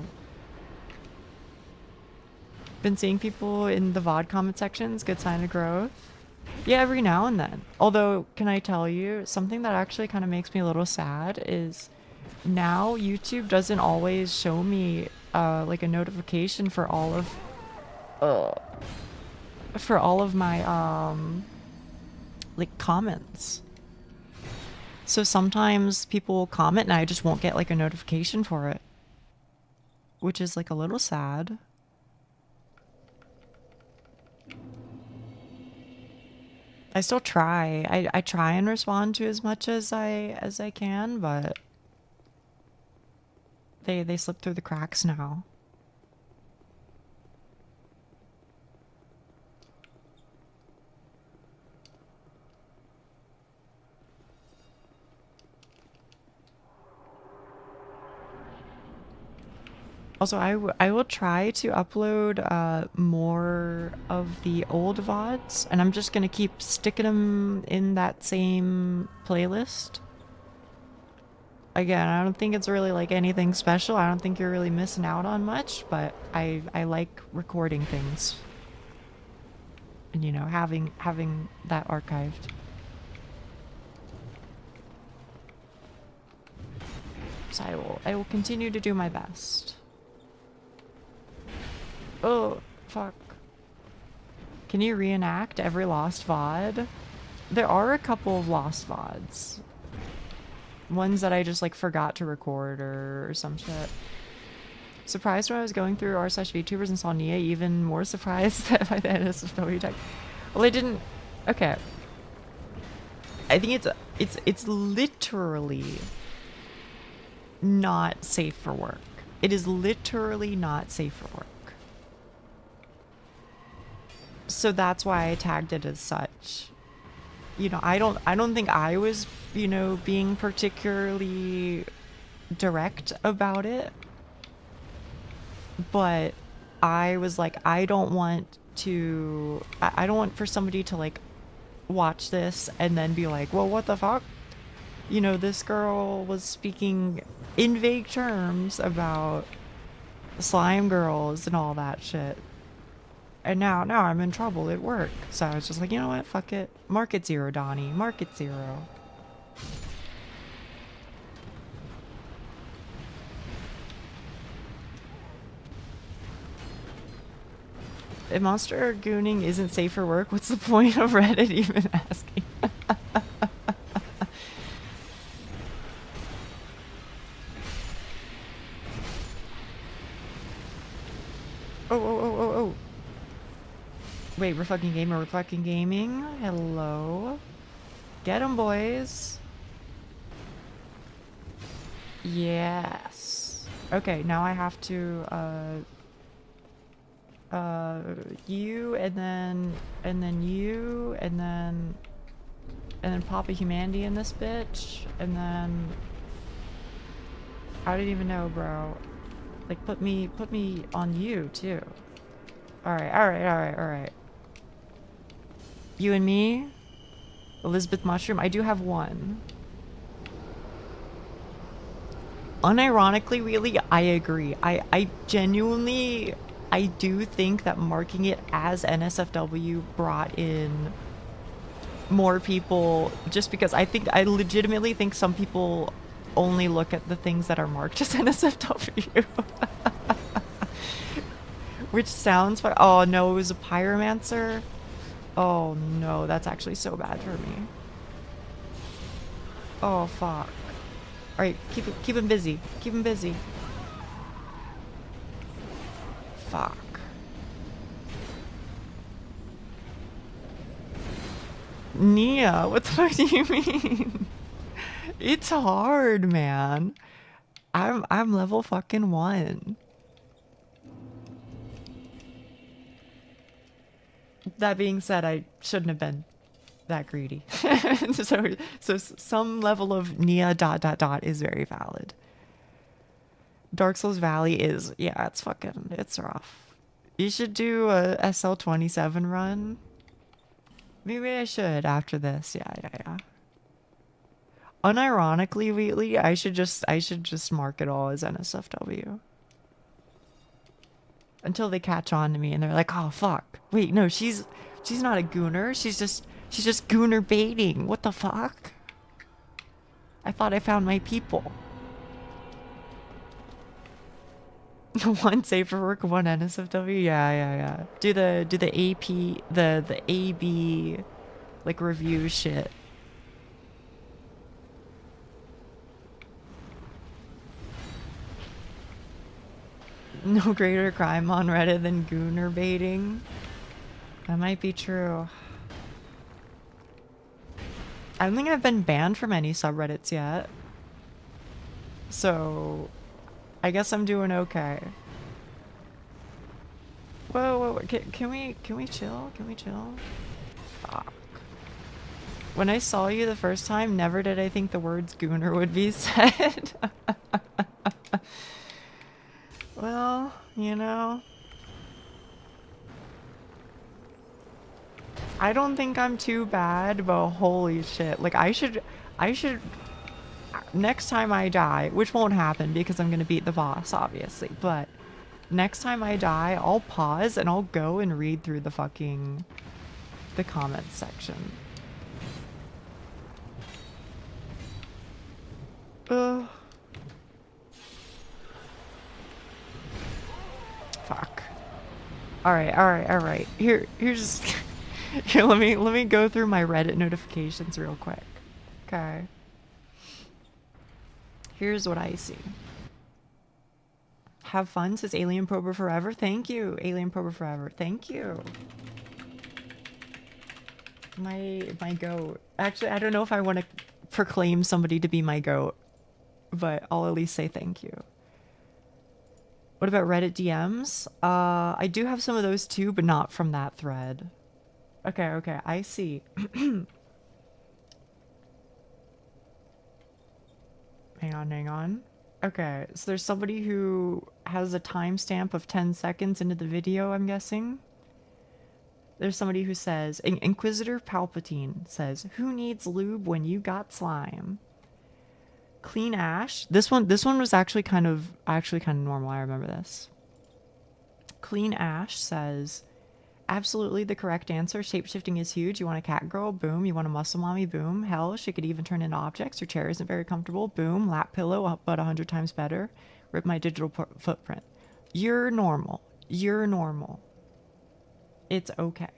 Been seeing people in the VOD comment sections, good sign of growth. Yeah, every now and then. Although, can I tell you, something that actually kind of makes me a little sad is now YouTube doesn't always show me like a notification for all of my like comments. So sometimes people will comment and I just won't get like a notification for it, which is like a little sad. I still try. I try and respond to as much as I can, but they slip through the cracks now. Also, I will try to upload more of the old VODs, and I'm just gonna keep sticking them in that same playlist. Again, I don't think it's really like anything special. I don't think you're really missing out on much, but I like recording things. And you know, having that archived. So I will continue to do my best. Oh, fuck. Can you reenact every lost VOD? There are a couple of lost VODs. Ones that I just like forgot to record or some shit. Surprised when I was going through r/VTubers and saw Nia, even more surprised by the NSFW tag. Well, I didn't. Okay. I think it's literally not safe for work. It is literally not safe for work. So that's why I tagged it as such. You know, I don't think I was, you know, being particularly direct about it. But I was like, I don't want for somebody to like watch this and then be like, well, what the fuck? You know, this girl was speaking in vague terms about slime girls and all that shit. And now I'm in trouble at work. So I was just like, you know what? Fuck it. Market zero, Donnie. Market zero. If monster gooning isn't safe for work, what's the point of Reddit even asking? Oh. Wait, we're fucking gaming. We're fucking gaming. Hello. Get 'em, boys. Yes. Okay, now I have to, you, and then you, and then Papa Humanity in this bitch, and then I didn't even know, bro. Like, put me on you too. Alright. You and me? Elizabeth Mushroom? I do have one. Unironically, really, I agree. I genuinely, I do think that marking it as NSFW brought in more people, just because I legitimately think some people only look at the things that are marked as NSFW. Which sounds fun. Oh no, it was a pyromancer. Oh no, that's actually so bad for me. Oh fuck. Alright, keep him busy. Keep him busy. Fuck. Nia, what the fuck do you mean? It's hard, man. I'm level fucking 1. That being said, I shouldn't have been that greedy. so some level of Nia ... is very valid. Dark Souls Valley is, yeah, it's rough. You should do a SL27 run. Maybe I should after this. Yeah. Unironically, Wheatley, I should just mark it all as NSFW. Until they catch on to me and they're like, oh fuck. Wait, no, she's not a gooner. She's just gooner baiting. What the fuck? I thought I found my people. One safe for work, one NSFW. Yeah. Do the AP the AB like review shit. No greater crime on Reddit than gooner baiting. That might be true. I don't think I've been banned from any subreddits yet. So I guess I'm doing okay. Whoa. Can we chill? Can we chill? Fuck. When I saw you the first time, never did I think the words gooner would be said. Well, you know, I don't think I'm too bad, but holy shit. Like, I should, next time I die, which won't happen because I'm gonna beat the boss, obviously, but next time I die, I'll pause and I'll go and read through the comments section. Ugh. Fuck. Alright. Here's here, let me go through my Reddit notifications real quick. Okay. Here's what I see. Have fun, says Alien Prober Forever. Thank you, Alien Prober Forever. Thank you. My goat. Actually, I don't know if I want to proclaim somebody to be my goat, but I'll at least say thank you. What about Reddit DMs? I do have some of those too, but not from that thread. Okay, I see. Hang on. Okay, so there's somebody who has a timestamp of 10 seconds into the video, I'm guessing. There's somebody who says, Inquisitor Palpatine says, who needs lube when you got slime? Clean Ash. This one was actually kind of normal. I remember this. Clean Ash says, absolutely the correct answer. Shapeshifting is huge. You want a cat girl? Boom. You want a muscle mommy? Boom. Hell, she could even turn into objects. Your chair isn't very comfortable. Boom. Lap pillow, but 100 times better. Rip my digital footprint. You're normal. You're normal. It's okay.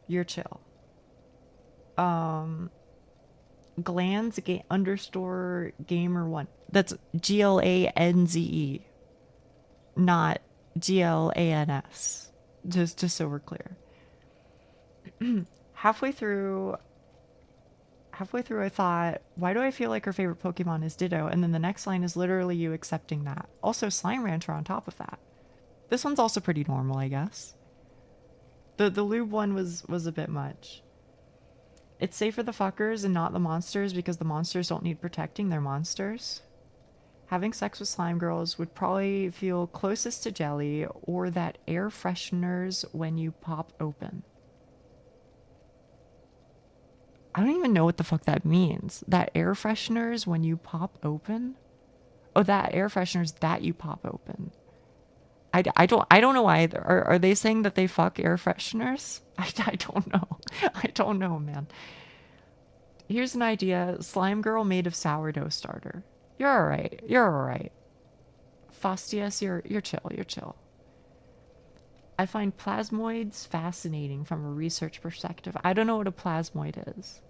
You're chill. Glands underscore gamer one. That's GLANZE, not GLANS. Just so we're clear. halfway through, I thought, why do I feel like her favorite Pokemon is Ditto? And then the next line is literally you accepting that. Also, Slime Rancher on top of that. This one's also pretty normal, I guess. The lube one was a bit much. It's safe for the fuckers and not the monsters because the monsters don't need protecting. They're monsters. Having sex with slime girls would probably feel closest to jelly or that air fresheners when you pop open. I don't even know what the fuck that means. That air fresheners when you pop open? Oh, that air fresheners that you pop open. I don't know either. Are they saying that they fuck air fresheners? I don't know. I don't know, man. Here's an idea. Slime girl made of sourdough starter. You're alright. You're alright. Fastius, you're chill. You're chill. I find plasmoids fascinating from a research perspective. I don't know what a plasmoid is.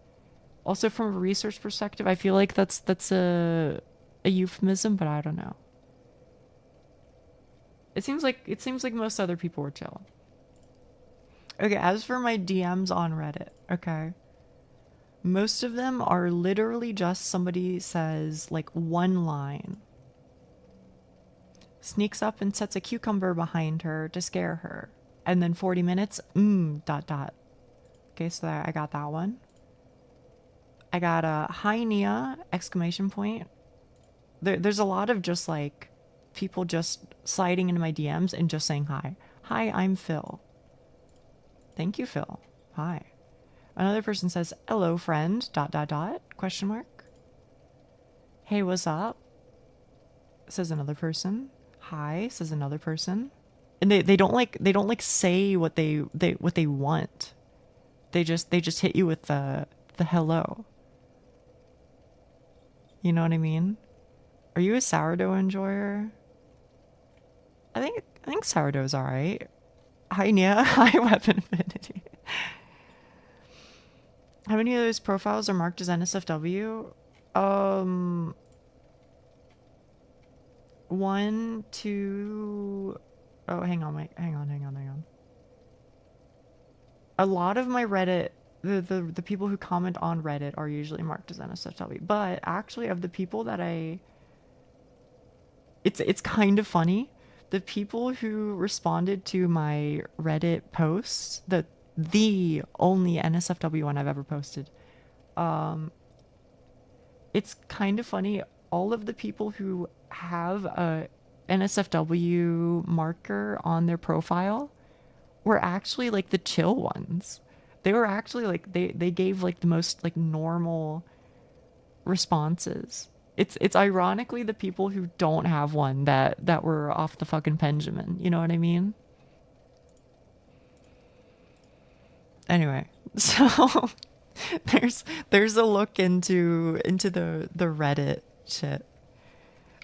Also, from a research perspective, I feel like that's a euphemism, but I don't know. It seems like most other people were chill. Okay, as for my DMs on Reddit, okay. Most of them are literally just somebody says like one line. Sneaks up and sets a cucumber behind her to scare her. And then 40 minutes, Okay, so I got that one. I got a hi Nia, exclamation point. There's a lot of just like people just sliding into my DMs and just saying hi. Hi, I'm Phil. Thank you, Phil. Hi. Another person says, hello, friend, ... question mark. Hey, what's up? Says another person. Hi, says another person. And they don't like say what they want. They just hit you with the hello. You know what I mean? Are you a sourdough enjoyer? I think sourdough's alright. Hi Nia, hi Weapon Affinity. How many of those profiles are marked as NSFW? 1, 2. Oh, hang on. A lot of my Reddit, the people who comment on Reddit are usually marked as NSFW. But actually, of the people that it's kind of funny. The people who responded to my Reddit posts, the only NSFW one I've ever posted, it's kind of funny. All of the people who have a NSFW marker on their profile were actually like the chill ones. They were actually like they gave like the most like normal responses. It's ironically the people who don't have one that were off the fucking Benjamin. You know what I mean? Anyway, so there's a look into the Reddit shit.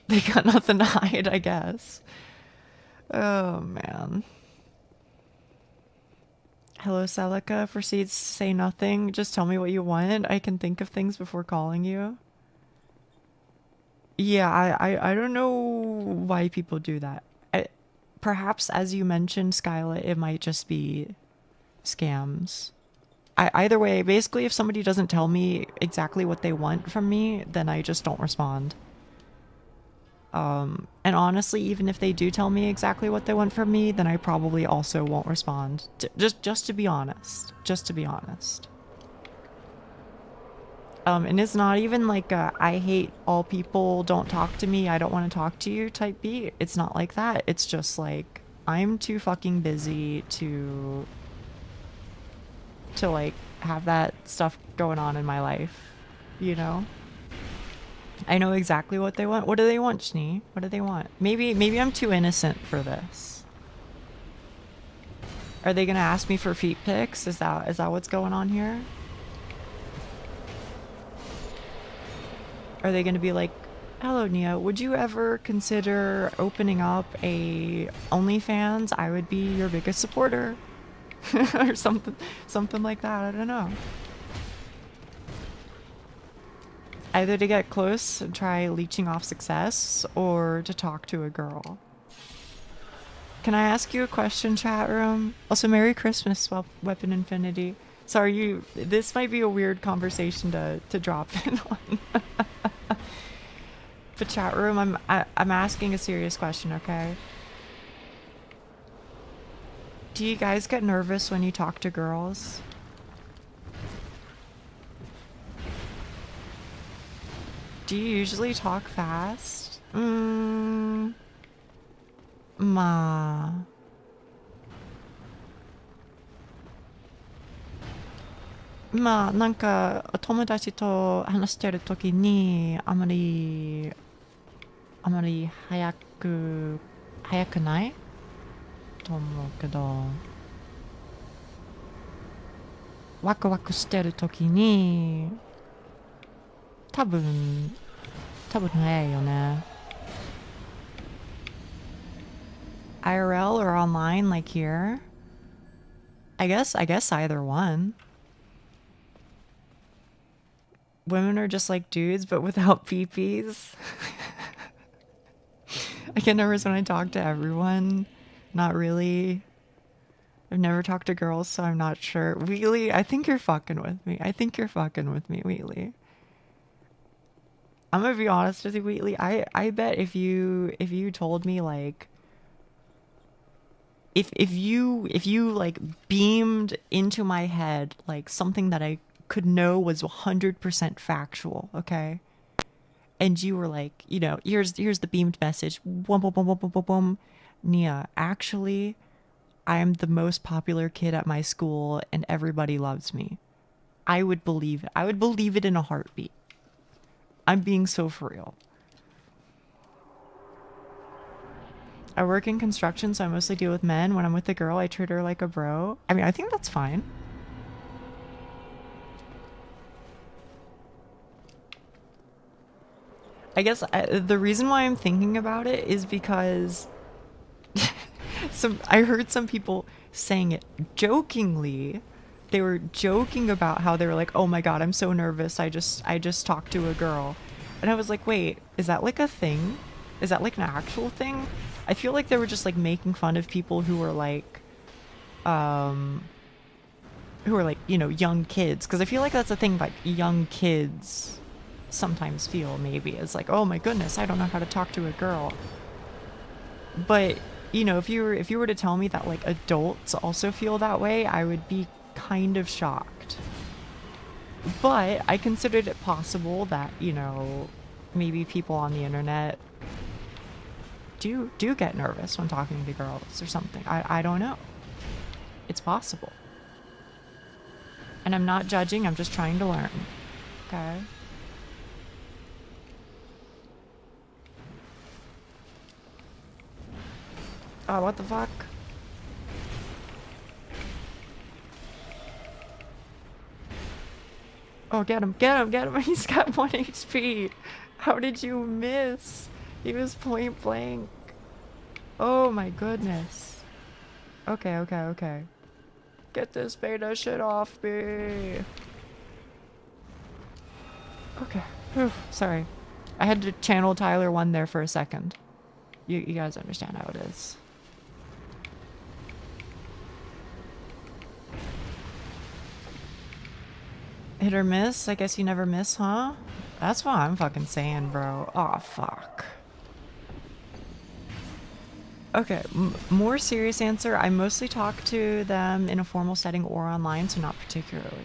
They got nothing to hide, I guess. Oh man. Hello, Celica. Proceeds to say nothing. Just tell me what you want. I can think of things before calling you. Yeah, I don't know why people do that. Perhaps, as you mentioned, Skyla, it might just be scams. Either way, basically, if somebody doesn't tell me exactly what they want from me, then I just don't respond. And honestly, even if they do tell me exactly what they want from me, then I probably also won't respond. Just to be honest. Just to be honest. And it's not even like a, I hate all people, don't talk to me, I don't want to talk to you type beat. It's not like that. It's just like, I'm too fucking busy to like have that stuff going on in my life, you know? I know exactly what they want. What do they want, Schnee? What do they want? Maybe I'm too innocent for this. Are they gonna ask me for feet pics? Is that what's going on here? Are they gonna be like, hello Nia, would you ever consider opening up a OnlyFans? I would be your biggest supporter. Or something like that, I don't know. Either to get close and try leeching off success, or to talk to a girl. Can I ask you a question, chat room? Also, Merry Christmas, Weapon Infinity. Sorry, this might be a weird conversation to drop in on. But chat room, I'm asking a serious question, okay? Do you guys get nervous when you talk to girls? Do you usually talk fast? Ma. まあなんか友達と話してる時にあまり早くないと思うけど、ワクワクしてる時に多分早いよね。IRL or online like here? I guess either one. Women are just like dudes, but without peepees. I get nervous when I talk to everyone. Not really. I've never talked to girls, so I'm not sure. Wheatley, I think you're fucking with me. Wheatley. I'm gonna be honest with you, Wheatley. I bet if you told me like if you like beamed into my head like something that I could know was 100% factual, okay? And you were like, you know, here's the beamed message. Boom, boom, boom, boom, boom, boom, boom. Nia, actually, I'm the most popular kid at my school and everybody loves me. I would believe it. I would believe it in a heartbeat. I'm being so for real. I work in construction, so I mostly deal with men. When I'm with a girl, I treat her like a bro. I mean, I think that's fine. I guess the reason why I'm thinking about it is because I heard some people saying it jokingly. They were joking about how they were like, oh my god, I'm so nervous. I just talked to a girl. And I was like, wait, is that like a thing? Is that like an actual thing? I feel like they were just like making fun of people who were like, you know, young kids. Because I feel like that's a thing like young kids sometimes feel, maybe. It's like, oh my goodness, I don't know how to talk to a girl. But, you know, if you were to tell me that like adults also feel that way, I would be kind of shocked. But I considered it possible that, you know, maybe people on the internet do get nervous when talking to girls or something. I don't know. It's possible. And I'm not judging, I'm just trying to learn. Okay? Oh, what the fuck? Oh, get him, get him, get him. He's got 1 HP. How did you miss? He was point blank. Oh my goodness. Okay, okay, okay. Get this beta shit off me. Okay. Whew, sorry. I had to channel Tyler 1 there for a second. You guys understand how it is. Hit or miss? I guess you never miss, huh? That's what I'm fucking saying, bro. Oh, fuck. Okay, more serious answer. I mostly talk to them in a formal setting or online, so not particularly.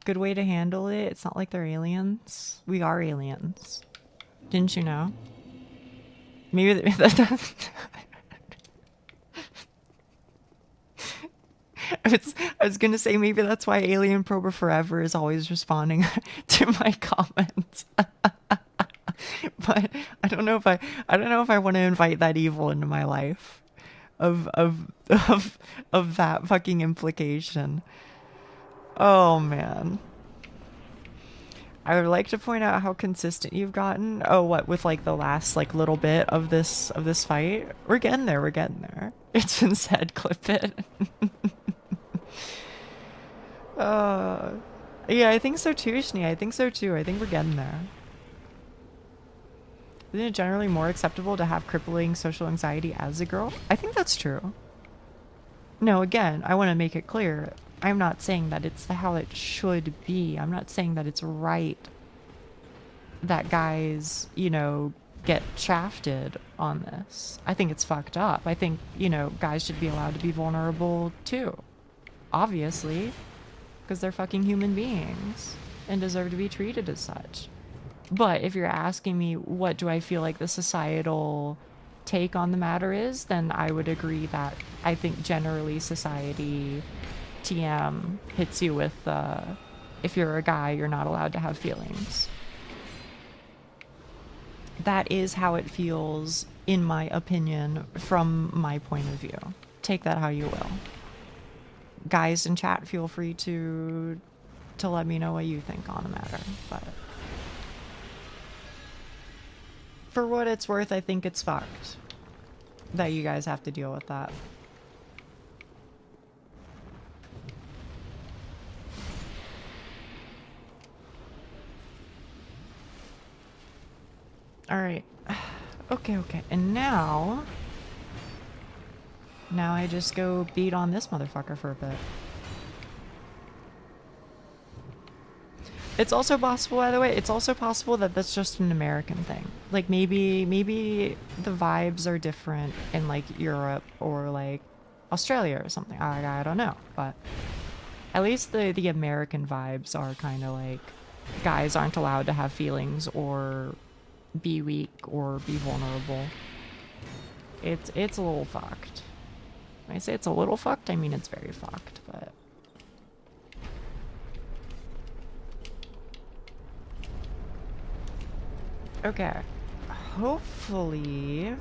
Good way to handle it. It's not like they're aliens. We are aliens. Didn't you know? Maybe that I was gonna say maybe that's why Alien Prober Forever is always responding to my comments. But I don't know if I want to invite that evil into my life of that fucking implication. Oh man. I would like to point out how consistent you've gotten. Oh, what with like the last like little bit of this fight? We're getting there, we're getting there. It's been said, clip it. Yeah, I think so too, Shni. I think so too. I think we're getting there. Isn't it generally more acceptable to have crippling social anxiety as a girl? I think that's true. No, again, I want to make it clear. I'm not saying that it's how it should be. I'm not saying that it's right that guys, you know, get shafted on this. I think it's fucked up. I think, you know, guys should be allowed to be vulnerable too. Obviously. Because they're fucking human beings and deserve to be treated as such. But if you're asking me what do I feel like the societal take on the matter is, then I would agree that I think generally society TM hits you with if you're a guy, you're not allowed to have feelings. That is how it feels, in my opinion, from my point of view. Take that how you will. Guys in chat, feel free to let me know what you think on the matter. But for what it's worth, I think it's fucked that you guys have to deal with that. Alright. Okay, okay. And now I just go beat on this motherfucker for a bit. It's also possible, by the way, it's also possible that that's just an American thing. Like maybe the vibes are different in like Europe or like Australia or something. I don't know, but at least the American vibes are kind of like guys aren't allowed to have feelings or be weak or be vulnerable. It's a little fucked. When I say it's a little fucked, I mean it's very fucked, but okay. Hopefully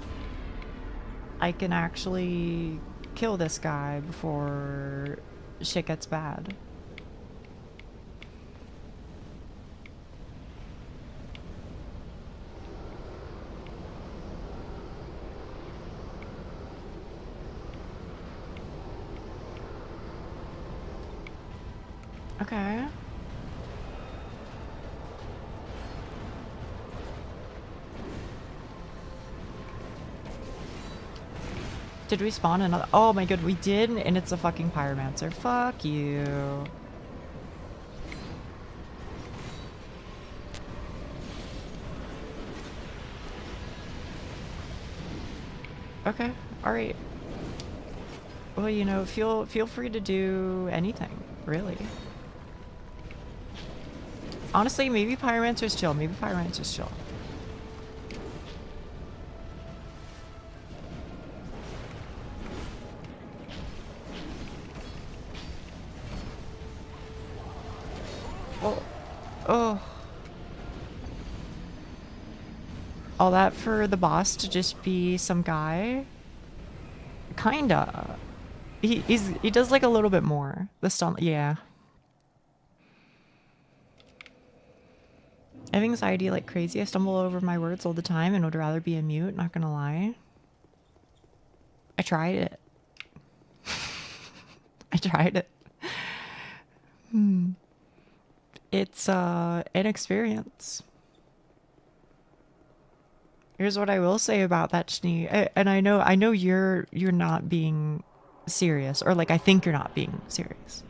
I can actually kill this guy before shit gets bad. Okay. Did we spawn another? Oh my god, we did, and it's a fucking pyromancer. Fuck you. Okay, alright. Well, you know, feel free to do anything, really. Honestly, maybe pyromancer's chill. Maybe pyromancer's chill. Oh. Oh. All that for the boss to just be some guy? Kinda. He does like a little bit more. The stun, yeah. I have anxiety like crazy. I stumble over my words all the time and would rather be a mute, not gonna lie. I tried it. I tried it. It's an experience. Here's what I will say about that, Schnee. And I know you're not being serious, or like I think you're not being serious.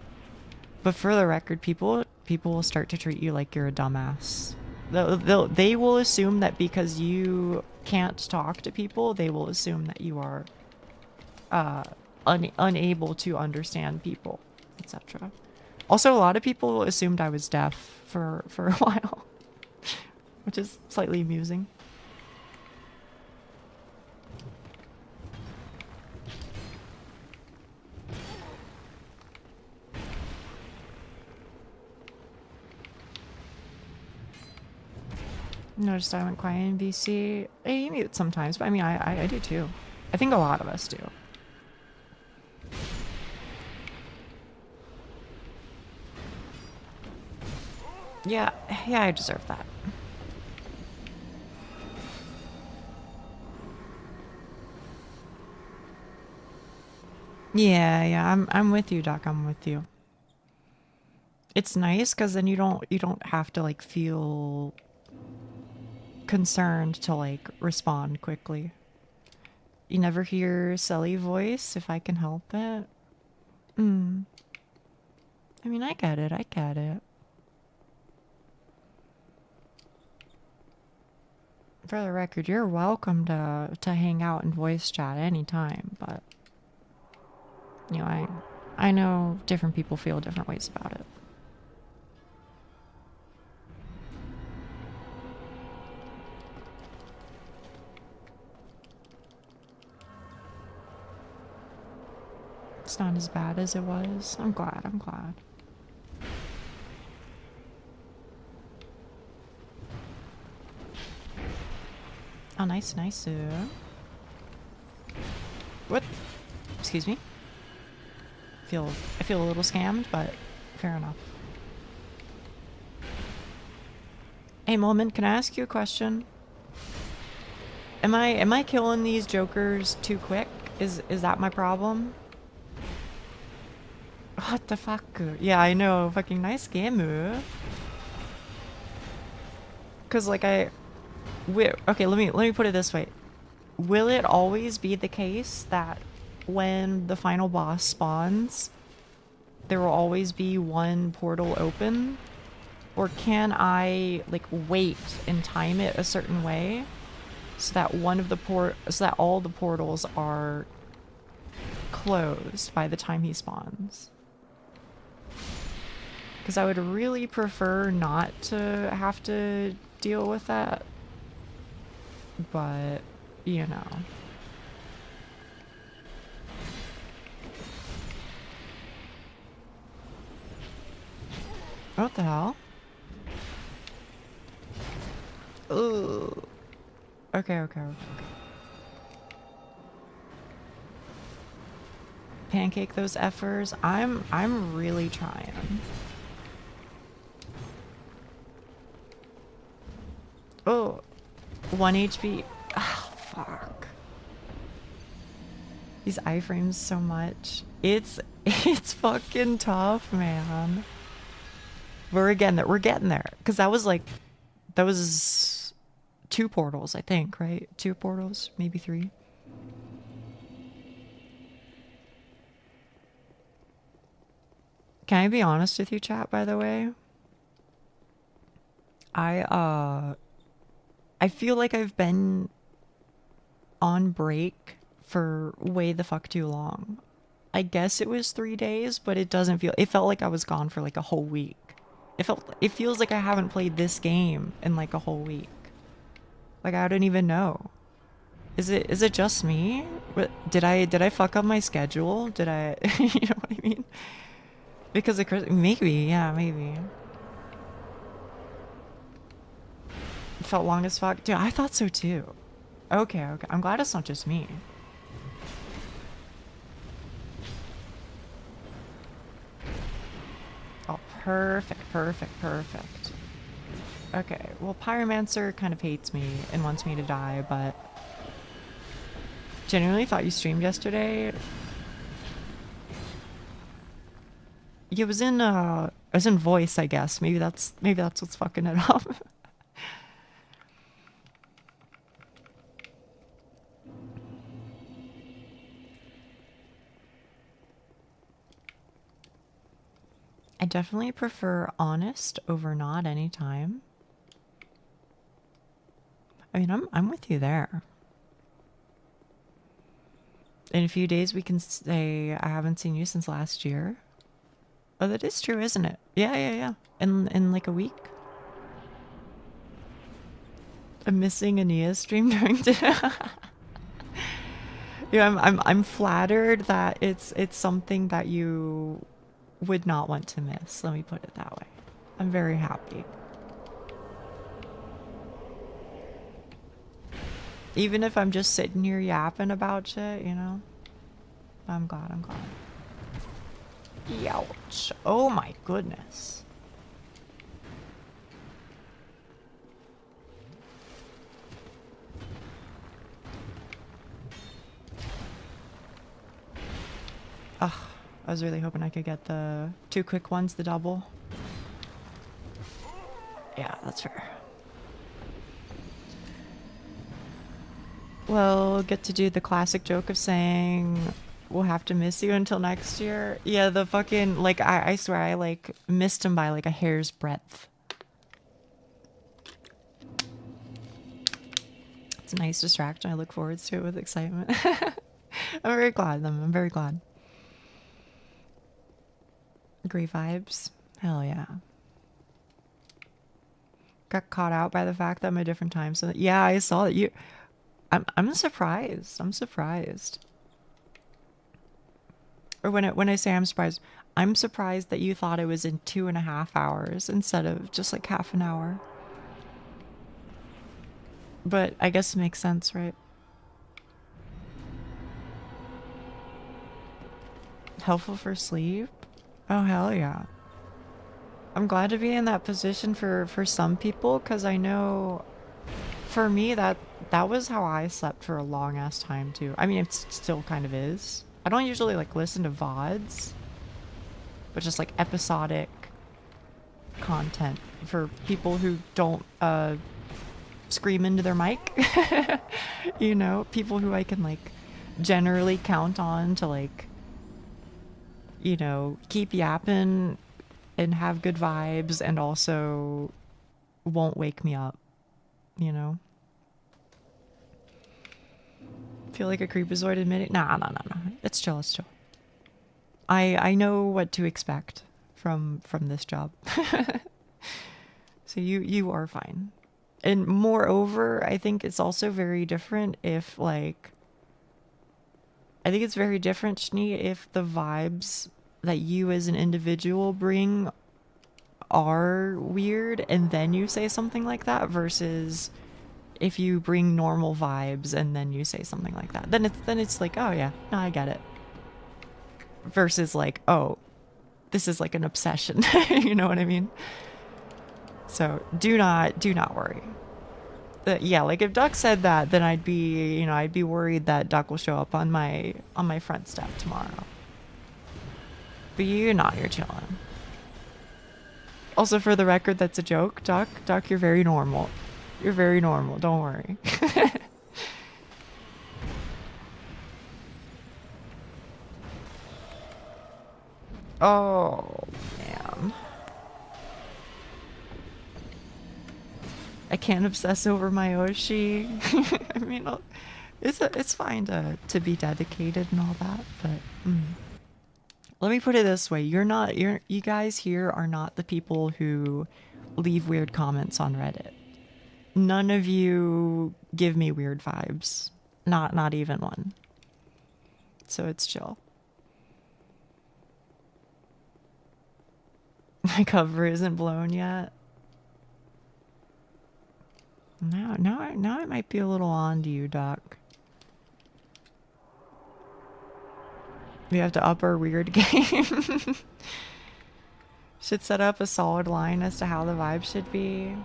But for the record, people will start to treat you like you're a dumbass. They will assume that because you can't talk to people, they will assume that you are unable to understand people, etc. Also, a lot of people assumed I was deaf for a while, which is slightly amusing. Noticed I went quiet in VC. Hey, you mute sometimes, but I mean, I do too. I think a lot of us do. Yeah, I deserve that. Yeah, I'm with you, Doc. I'm with you. It's nice because then you don't have to like feel concerned to like respond quickly. You never hear Sully voice if I can help it. I mean, I get it. For the record, you're welcome to hang out and voice chat anytime, but you know, I know different people feel different ways about it. It's not as bad as it was. I'm glad. Oh, nice. What? Excuse me? I feel a little scammed, but fair enough. Hey, Moment, can I ask you a question? Am I killing these jokers too quick? Is that my problem? What the fuck? Yeah, I know. Fucking nice game move. Cause like okay, let me put it this way. Will it always be the case that when the final boss spawns, there will always be one portal open? Or can I like wait and time it a certain way so that so that all the portals are closed by the time he spawns? Because I would really prefer not to have to deal with that. But, you know. What the hell? Ooh. Okay. Pancake those effers. I'm really trying. Oh, 1 HP. Oh, fuck. These iframes so much. It's fucking tough, man. We're getting there. Cause that was 2 portals, I think, right? 2 portals, maybe 3. Can I be honest with you, chat, by the way? I feel like I've been on break for way the fuck too long. I guess it was 3 days, but it felt like I was gone for like a whole week. It feels like I haven't played this game in like a whole week. Like I don't even know. Is it just me? Did I fuck up my schedule? Did I, you know what I mean? Because maybe, yeah, maybe. It felt long as fuck. Dude, I thought so too. Okay, okay. I'm glad it's not just me. Oh, perfect, perfect, perfect. Okay, well, Pyromancer kind of hates me and wants me to die, but genuinely thought you streamed yesterday. It was in voice, I guess. Maybe that's what's fucking it up. I definitely prefer honest over not anytime. I mean, I'm with you there. In a few days, we can say I haven't seen you since last year. Oh, that is true, isn't it? Yeah, yeah, yeah. In like a week. I'm missing Ania's stream during today. Yeah, I'm flattered that it's something that you would not want to miss. Let me put it that way. I'm very happy. Even if I'm just sitting here yapping about shit, you know? I'm glad, I'm glad. Ouch. Oh my goodness. Ugh, I was really hoping I could get the 2 quick ones, the double. Yeah, that's fair. Well, get to do the classic joke of saying we'll have to miss you until next year. Yeah, the fucking, like, I swear I, like, missed him by, like, a hair's breadth. It's a nice distraction. I look forward to it with excitement. I'm very glad. I'm very glad. Great vibes. Hell yeah. Got caught out by the fact that I'm a different time. So yeah, I saw that you... I'm surprised. I'm surprised. Or when I say I'm surprised that you thought it was in 2.5 hours instead of just like half an hour. But I guess it makes sense, right? Helpful for sleep? Oh, hell yeah. I'm glad to be in that position for some people, because I know for me that was how I slept for a long ass time too. I mean, it still kind of is. I don't usually like listen to VODs, but just like episodic content for people who don't scream into their mic. You know, people who I can like generally count on to like, you know, keep yapping and have good vibes and also won't wake me up, you know? Feel like a creepazoid admitting? Nah. It's chill, it's chill. I know what to expect from this job. So you are fine. And moreover, I think it's also very different if like... I think it's very different, Shni, if the vibes that you as an individual bring are weird and then you say something like that versus if you bring normal vibes and then you say something like that. Then it's like, oh yeah, no, I get it. Versus like, oh, this is like an obsession. You know what I mean? So do not worry. Yeah, like if Duck said that, then I'd be worried that Duck will show up on my front step tomorrow. But you're not, you're chilling. Also, for the record, that's a joke. Duck, you're very normal. You're very normal, don't worry. Oh, man. I can't obsess over my Oshi. I mean, it's fine to be dedicated and all that, but let me put it this way: you guys here are not the people who leave weird comments on Reddit. None of you give me weird vibes. Not even one. So it's chill. My cover isn't blown yet. Now it might be a little on to you, Doc. We have to up our weird game. Should set up a solid line as to how the vibe should be.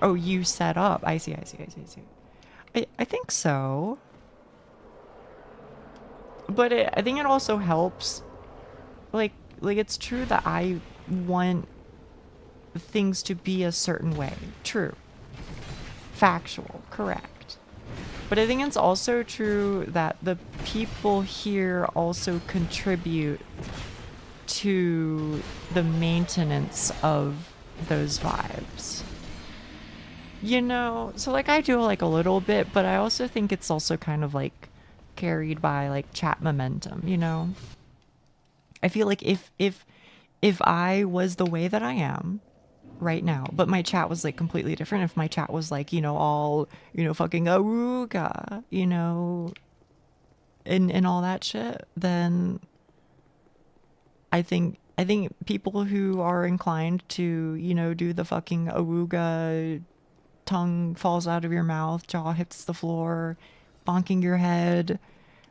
Oh, you set up. I see. I think so. But I think it also helps. Like it's true that I want things to be a certain way. True. Factual. Correct. But I think it's also true that the people here also contribute to the maintenance of those vibes. You know, so like I do like a little bit, but I also think it's also kind of like carried by like chat momentum, you know? I feel like if I was the way that I am right now, but my chat was like completely different, if my chat was like, you know, all, you know, fucking awooga, you know, and all that shit, then I think people who are inclined to, you know, do the fucking awooga, tongue falls out of your mouth, jaw hits the floor, bonking your head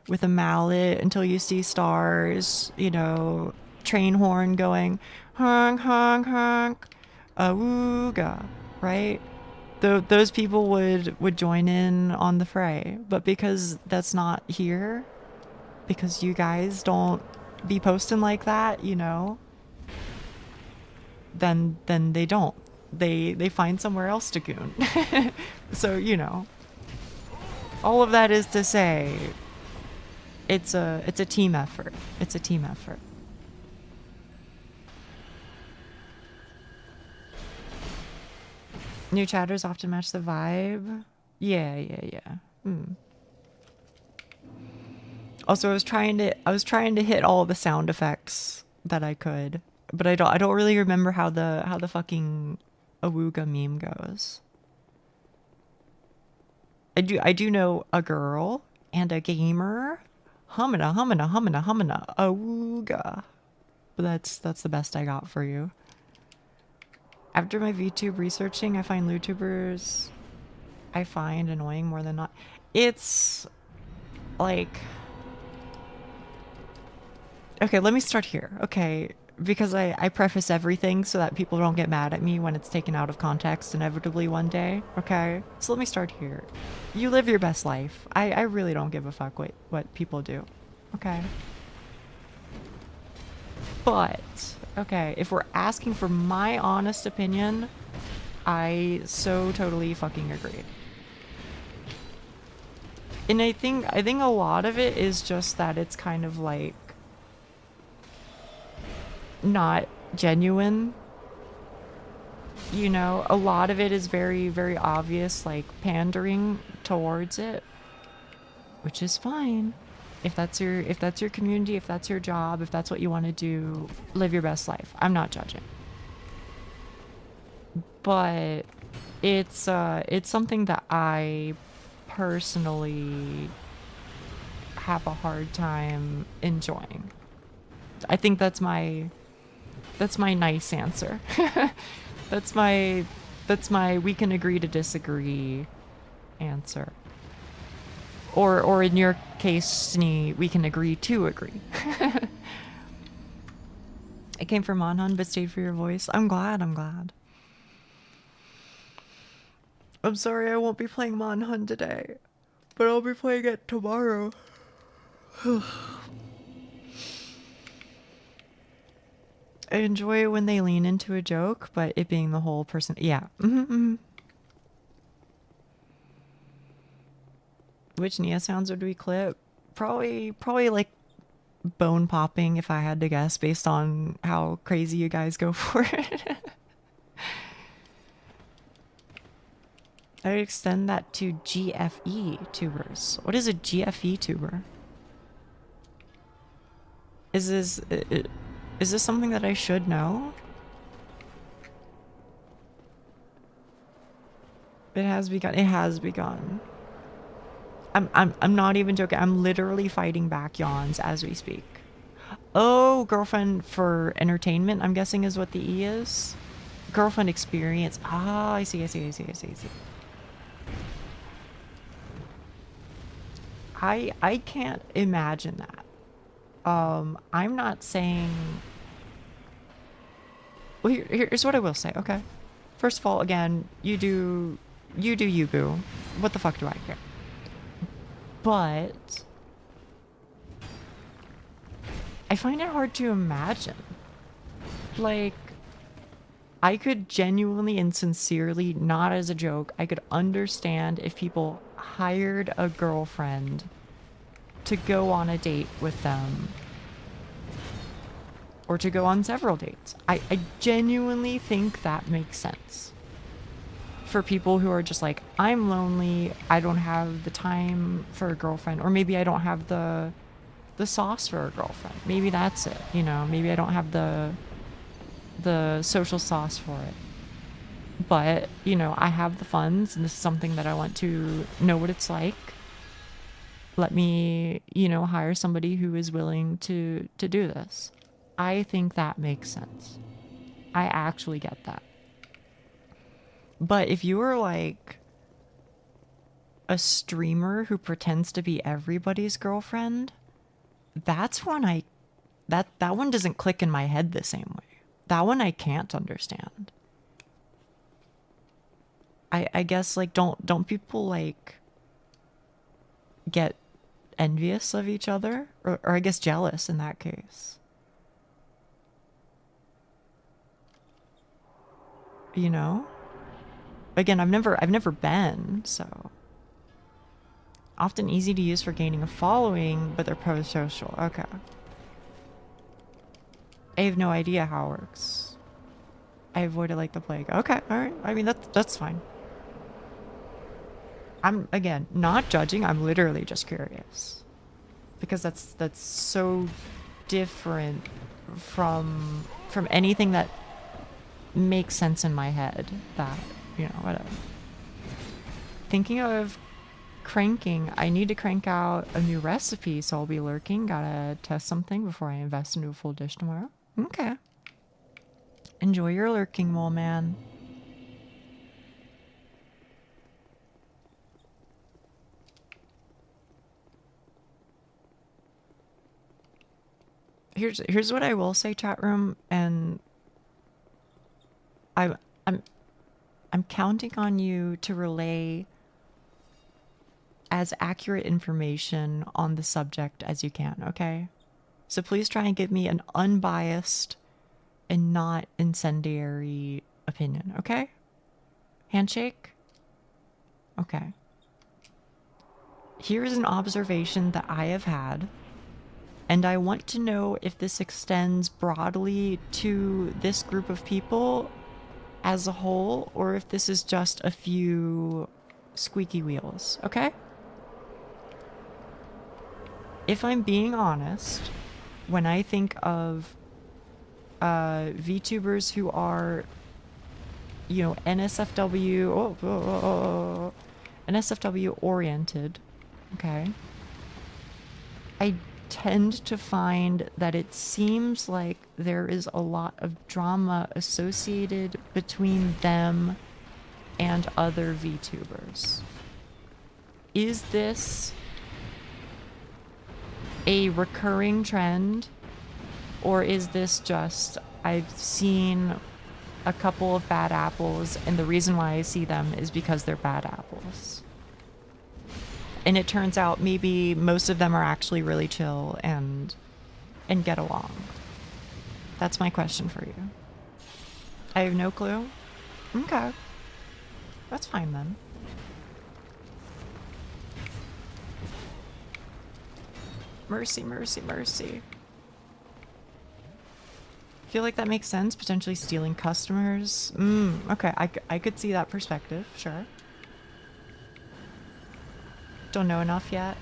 with a mallet until you see stars, you know, train horn going honk honk honk, awooga, right? Those people would join in on the fray, but because that's not here, because you guys don't be posting like that, you know, then they don't. They find somewhere else to goon. So, you know, all of that is to say, it's a team effort. It's a team effort. New chatters often match the vibe. Yeah. Also, I was trying to hit all the sound effects that I could, but I don't really remember how the fucking awooga meme goes. I do know a girl and a gamer. Humana, awooga. But that's the best I got for you. After my VTube researching, I find LootTubers I find annoying more than not. It's like, okay, let me start here. Okay, because I preface everything so that people don't get mad at me when it's taken out of context inevitably one day. Okay, so let me start here. You live your best life. I really don't give a fuck what people do. Okay. But, okay, if we're asking for my honest opinion, I so totally fucking agree. And I think a lot of it is just that it's kind of like not genuine. You know, a lot of it is very, very obvious, like pandering towards it, which is fine. If that's your community, if that's your job, if that's what you want to do, live your best life. I'm not judging. But it's something that I personally have a hard time enjoying. I think that's my nice answer. That's my we can agree to disagree answer. Or in your case, Snee, we can agree to agree. I came from Monhun but stayed for your voice. I'm glad. I'm sorry I won't be playing Monhun today, but I'll be playing it tomorrow. I enjoy it when they lean into a joke, but it being the whole person. Yeah. Which Nia sounds would we clip? Probably like bone popping if I had to guess based on how crazy you guys go for it. I would extend that to GFE tubers. What is a GFE tuber? Is this something that I should know? It has begun. I'm not even joking. I'm literally fighting back yawns as we speak. Oh, girlfriend for entertainment, I'm guessing is what the E is. Girlfriend experience. Ah, I see. I can't imagine that. I'm not saying... Well, here's what I will say, okay? First of all, again, you do you, boo. What the fuck do I care? But I find it hard to imagine. Like, I could genuinely and sincerely, not as a joke, I could understand if people hired a girlfriend to go on a date with them. Or to go on several dates. I genuinely think that makes sense. For people who are just like, I'm lonely, I don't have the time for a girlfriend, or maybe I don't have the sauce for a girlfriend. Maybe that's it, you know? Maybe I don't have the social sauce for it. But, you know, I have the funds, and this is something that I want to know what it's like. Let me, you know, hire somebody who is willing to do this. I think that makes sense. I actually get that. But if you were like a streamer who pretends to be everybody's girlfriend, that's when that one doesn't click in my head the same way. That one I can't understand. I guess, like, don't people like get envious of each other, or I guess jealous in that case? You know? Again, I've never been, so. Often easy to use for gaining a following, but they're pro-social. Okay. I have no idea how it works. I avoid it like the plague. Okay, alright. I mean, that's fine. I'm, again, not judging. I'm literally just curious. Because that's so different from anything that makes sense in my head, that, you know, whatever. Thinking of cranking, I need to crank out a new recipe, so I'll be lurking. Gotta test something before I invest into a full dish tomorrow. Okay. Enjoy your lurking, mole man. Here's what I will say, chat room, and I'm counting on you to relay as accurate information on the subject as you can, okay? So please try and give me an unbiased and not incendiary opinion, okay? Handshake? Okay. Here's an observation that I have had, and I want to know if this extends broadly to this group of people as a whole, or if this is just a few squeaky wheels, okay? If I'm being honest, when I think of VTubers who are, you know, NSFW oriented, okay, I tend to find that it seems like there is a lot of drama associated between them and other VTubers. Is this a recurring trend, or is this just, I've seen a couple of bad apples, and the reason why I see them is because they're bad apples? And it turns out maybe most of them are actually really chill and get along. That's my question for you. I have no clue. Okay. That's fine then. Mercy, mercy, mercy. I feel like that makes sense, potentially stealing customers. Okay, I could see that perspective, sure. Don't know enough yet.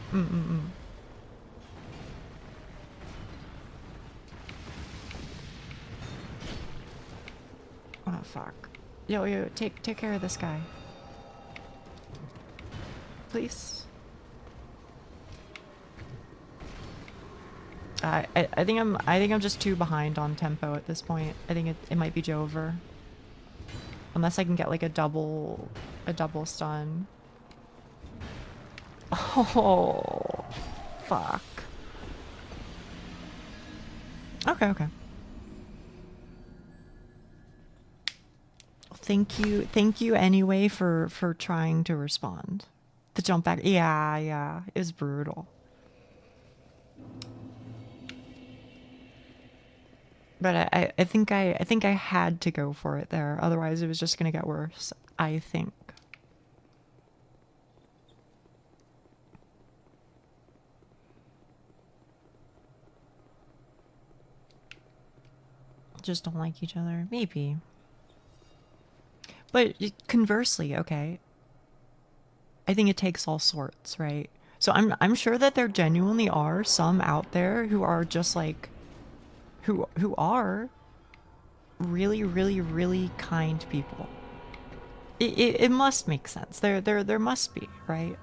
Oh fuck. Yo, take care of this guy. Please. I think I'm just too behind on tempo at this point. I think it might be Jover. Unless I can get like a double stun. Oh, Fuck. Okay, okay. Thank you anyway for trying to respond. The jump back, yeah, it was brutal. But I think I had to go for it there. Otherwise, it was just gonna get worse. I think. Just don't like each other, maybe. But conversely, okay. I think it takes all sorts, right? So I'm sure that there genuinely are some out there who are just like who are really, really, really kind people. It must make sense. There must be, right?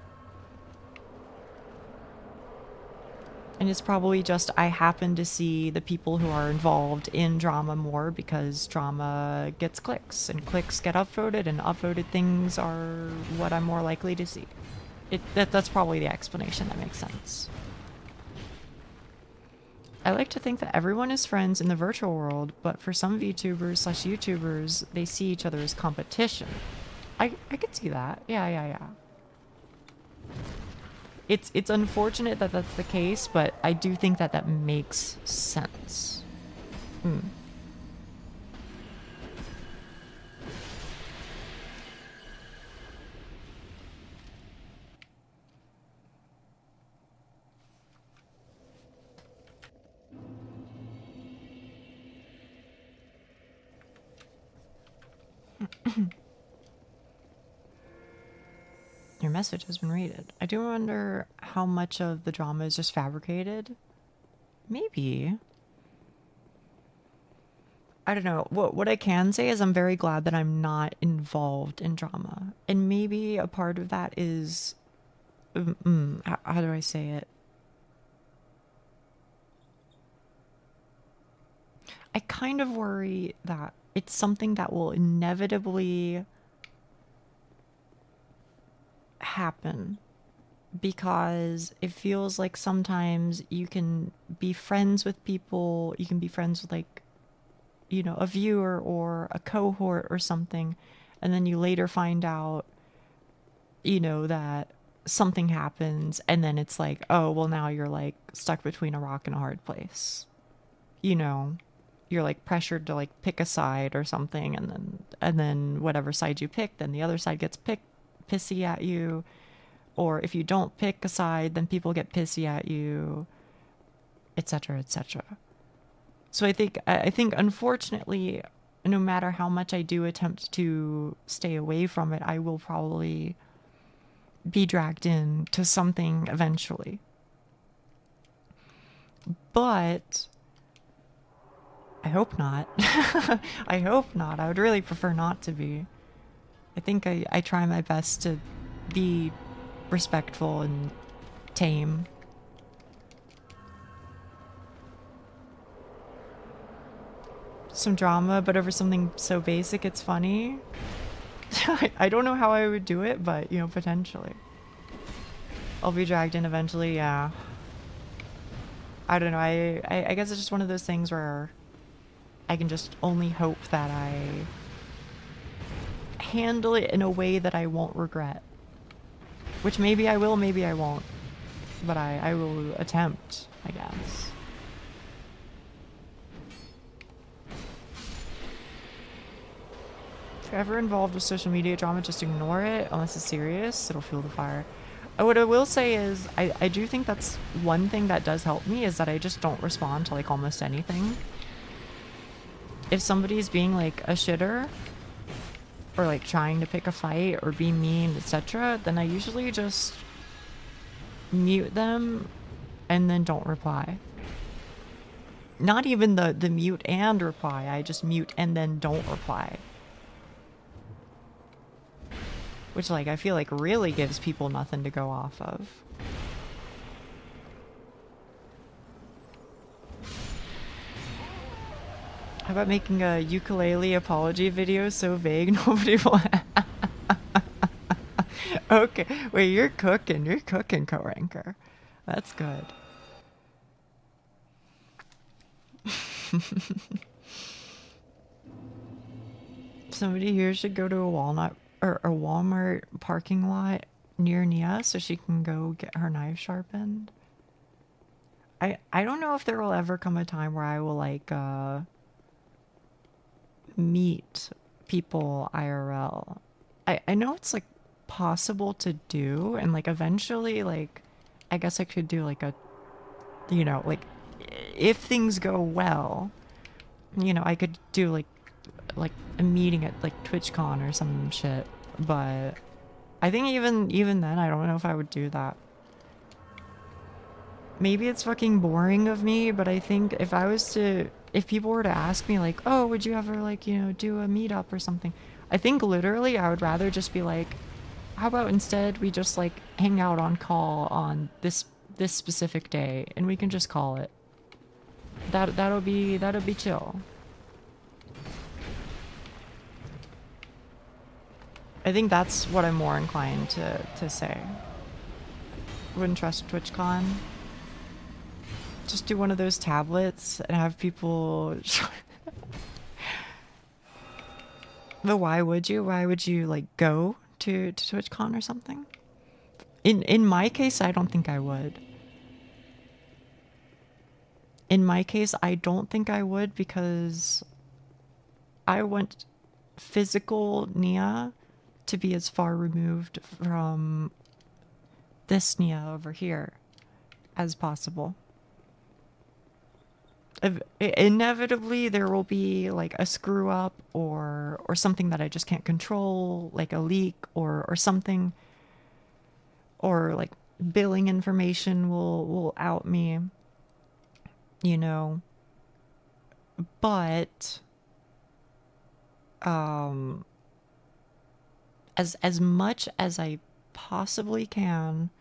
And it's probably just I happen to see the people who are involved in drama more because drama gets clicks and clicks get upvoted and upvoted things are what I'm more likely to see. That's probably the explanation that makes sense. I like to think that everyone is friends in the virtual world, but for some VTubers/YouTubers, they see each other as competition. I could see that. Yeah. It's unfortunate that that's the case, but I do think that that makes sense. Your message has been read. I do wonder how much of the drama is just fabricated. Maybe. I don't know. What I can say is I'm very glad that I'm not involved in drama. And maybe a part of that is... how do I say it? I kind of worry that it's something that will inevitably happen because it feels like sometimes you can be friends with people, you can be friends with like, you know, a viewer or a cohort or something, and then you later find out, you know, that something happens and then it's like, oh, well now you're like stuck between a rock and a hard place. You know, you're like pressured to like pick a side or something, and then whatever side you pick, then the other side gets pissy at you, or if you don't pick a side then people get pissy at you, etc., etc. So I think unfortunately, no matter how much I do attempt to stay away from it, I will probably be dragged into something eventually. But I hope not. I hope not. I would really prefer not to be. I think I try my best to be respectful and tame. Some drama, but over something so basic it's funny. I don't know how I would do it, but, you know, potentially. I'll be dragged in eventually, yeah. I don't know, I guess it's just one of those things where I can just only hope that I handle it in a way that I won't regret. Which maybe I will, maybe I won't. But I will attempt, I guess. If you're ever involved with social media drama, just ignore it. Unless it's serious, it'll fuel the fire. What I will say is, I do think that's one thing that does help me, is that I just don't respond to like almost anything. If somebody's being like a shitter, or like trying to pick a fight or be mean, etc., then I usually just mute them and then don't reply. Not even the mute and reply, I just mute and then don't reply. Which, like, I feel like really gives people nothing to go off of. How about making a ukulele apology video so vague nobody will... Okay, wait, you're cooking, co-ranker. That's good. Somebody here should go to a Walmart parking lot near Nia so she can go get her knife sharpened. I don't know if there will ever come a time where I will like meet people IRL. I know it's like possible to do, and like eventually like I guess I could do like a, you know, like if things go well, you know, I could do like a meeting at like TwitchCon or some shit. But I think even then I don't know if I would do that. Maybe it's fucking boring of me, but I think if people were to ask me like, oh, would you ever like, you know, do a meetup or something? I think literally I would rather just be like, how about instead we just like hang out on call on this specific day and we can just call it. That'll be chill. I think that's what I'm more inclined to say. Wouldn't trust TwitchCon. Just do one of those tablets and have people. But why would you? Why would you like go to TwitchCon or something? In my case, I don't think I would. In my case, I don't think I would because I want physical Nia to be as far removed from this Nia over here as possible. Inevitably there will be like a screw up or something that I just can't control, like a leak or something, or like billing information will out me, you know. But as much as I possibly can,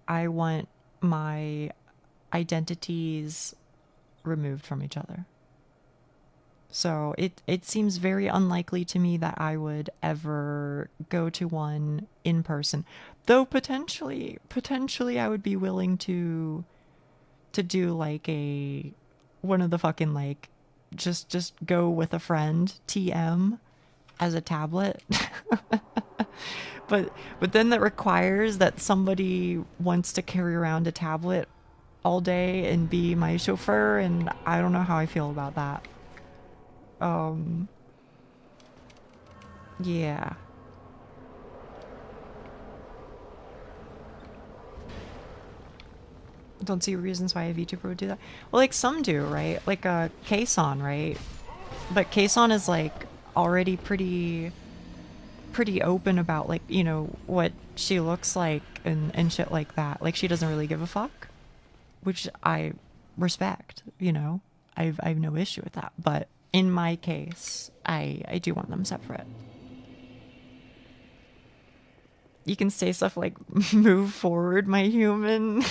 I want my identities removed from each other. So it seems very unlikely to me that I would ever go to one in person. Though potentially I would be willing to do like one of the fucking like just go with a friend TM as a tablet. but then that requires that somebody wants to carry around a tablet all day and be my chauffeur, and I don't know how I feel about that. Yeah. Don't see reasons why a VTuber would do that. Well, like some do, right? Like Kason, right? But Kason is like already pretty open about like, you know, what she looks like and shit like that. Like she doesn't really give a fuck, which I respect, you know. I've no issue with that. But in my case, I do want them separate. You can say stuff like move forward, my human.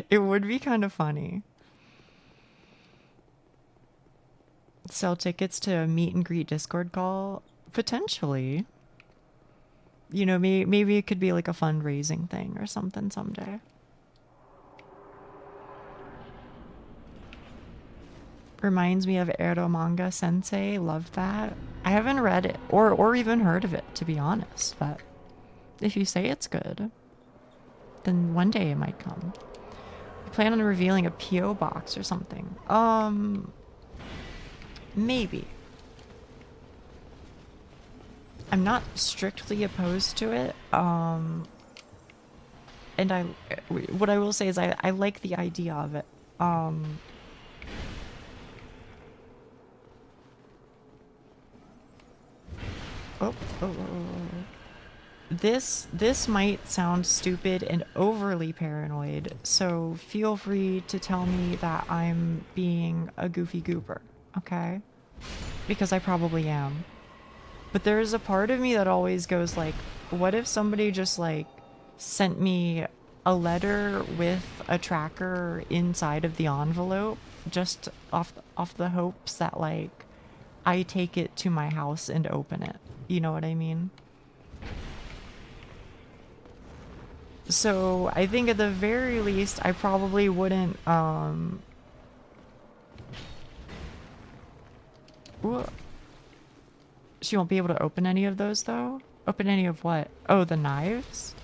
It would be kind of funny. Sell tickets to a meet and greet Discord call? Potentially. You know, maybe it could be like a fundraising thing or something someday. Reminds me of Ero Manga Sensei. Love that. I haven't read it or even heard of it, to be honest. But if you say it's good, then one day it might come. I plan on revealing a P.O. box or something. Maybe. I'm not strictly opposed to it. And what I will say is I like the idea of it. This might sound stupid and overly paranoid, so feel free to tell me that I'm being a goofy goober, okay? Because I probably am. But there is a part of me that always goes like, what if somebody just like sent me a letter with a tracker inside of the envelope, just off the hopes that like I take it to my house and open it. You know what I mean? So I think at the very least, I probably wouldn't, Ooh. She won't be able to open any of those, though? Open any of what? Oh, the knives?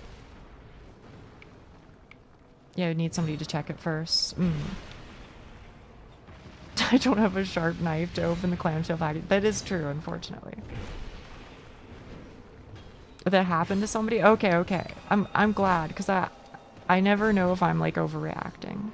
Yeah, I need somebody to check it first. I don't have a sharp knife to open the clamshell package. That is true, unfortunately. That happened to somebody? Okay, okay. I'm glad, because I never know if I'm, like, overreacting.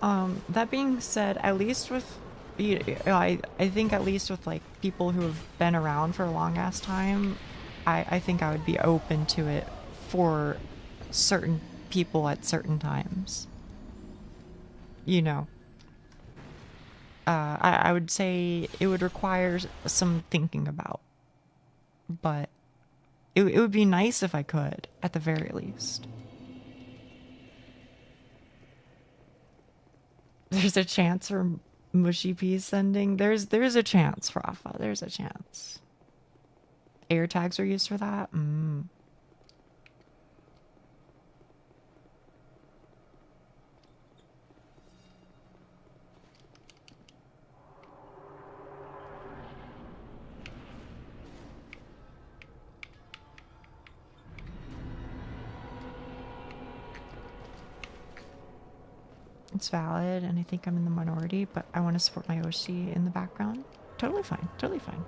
That being said, at least with... I think at least with, like, people who have been around for a long-ass time, I think I would be open to it for certain people at certain times. You know. I would say it would require some thinking about. But it would be nice if I could, at the very least. There's a chance for mushy peas sending. There's a chance, Rafa. There's a chance. Air tags are used for that? It's valid, and I think I'm in the minority, but I want to support my Oshi in the background. Totally fine. Totally fine.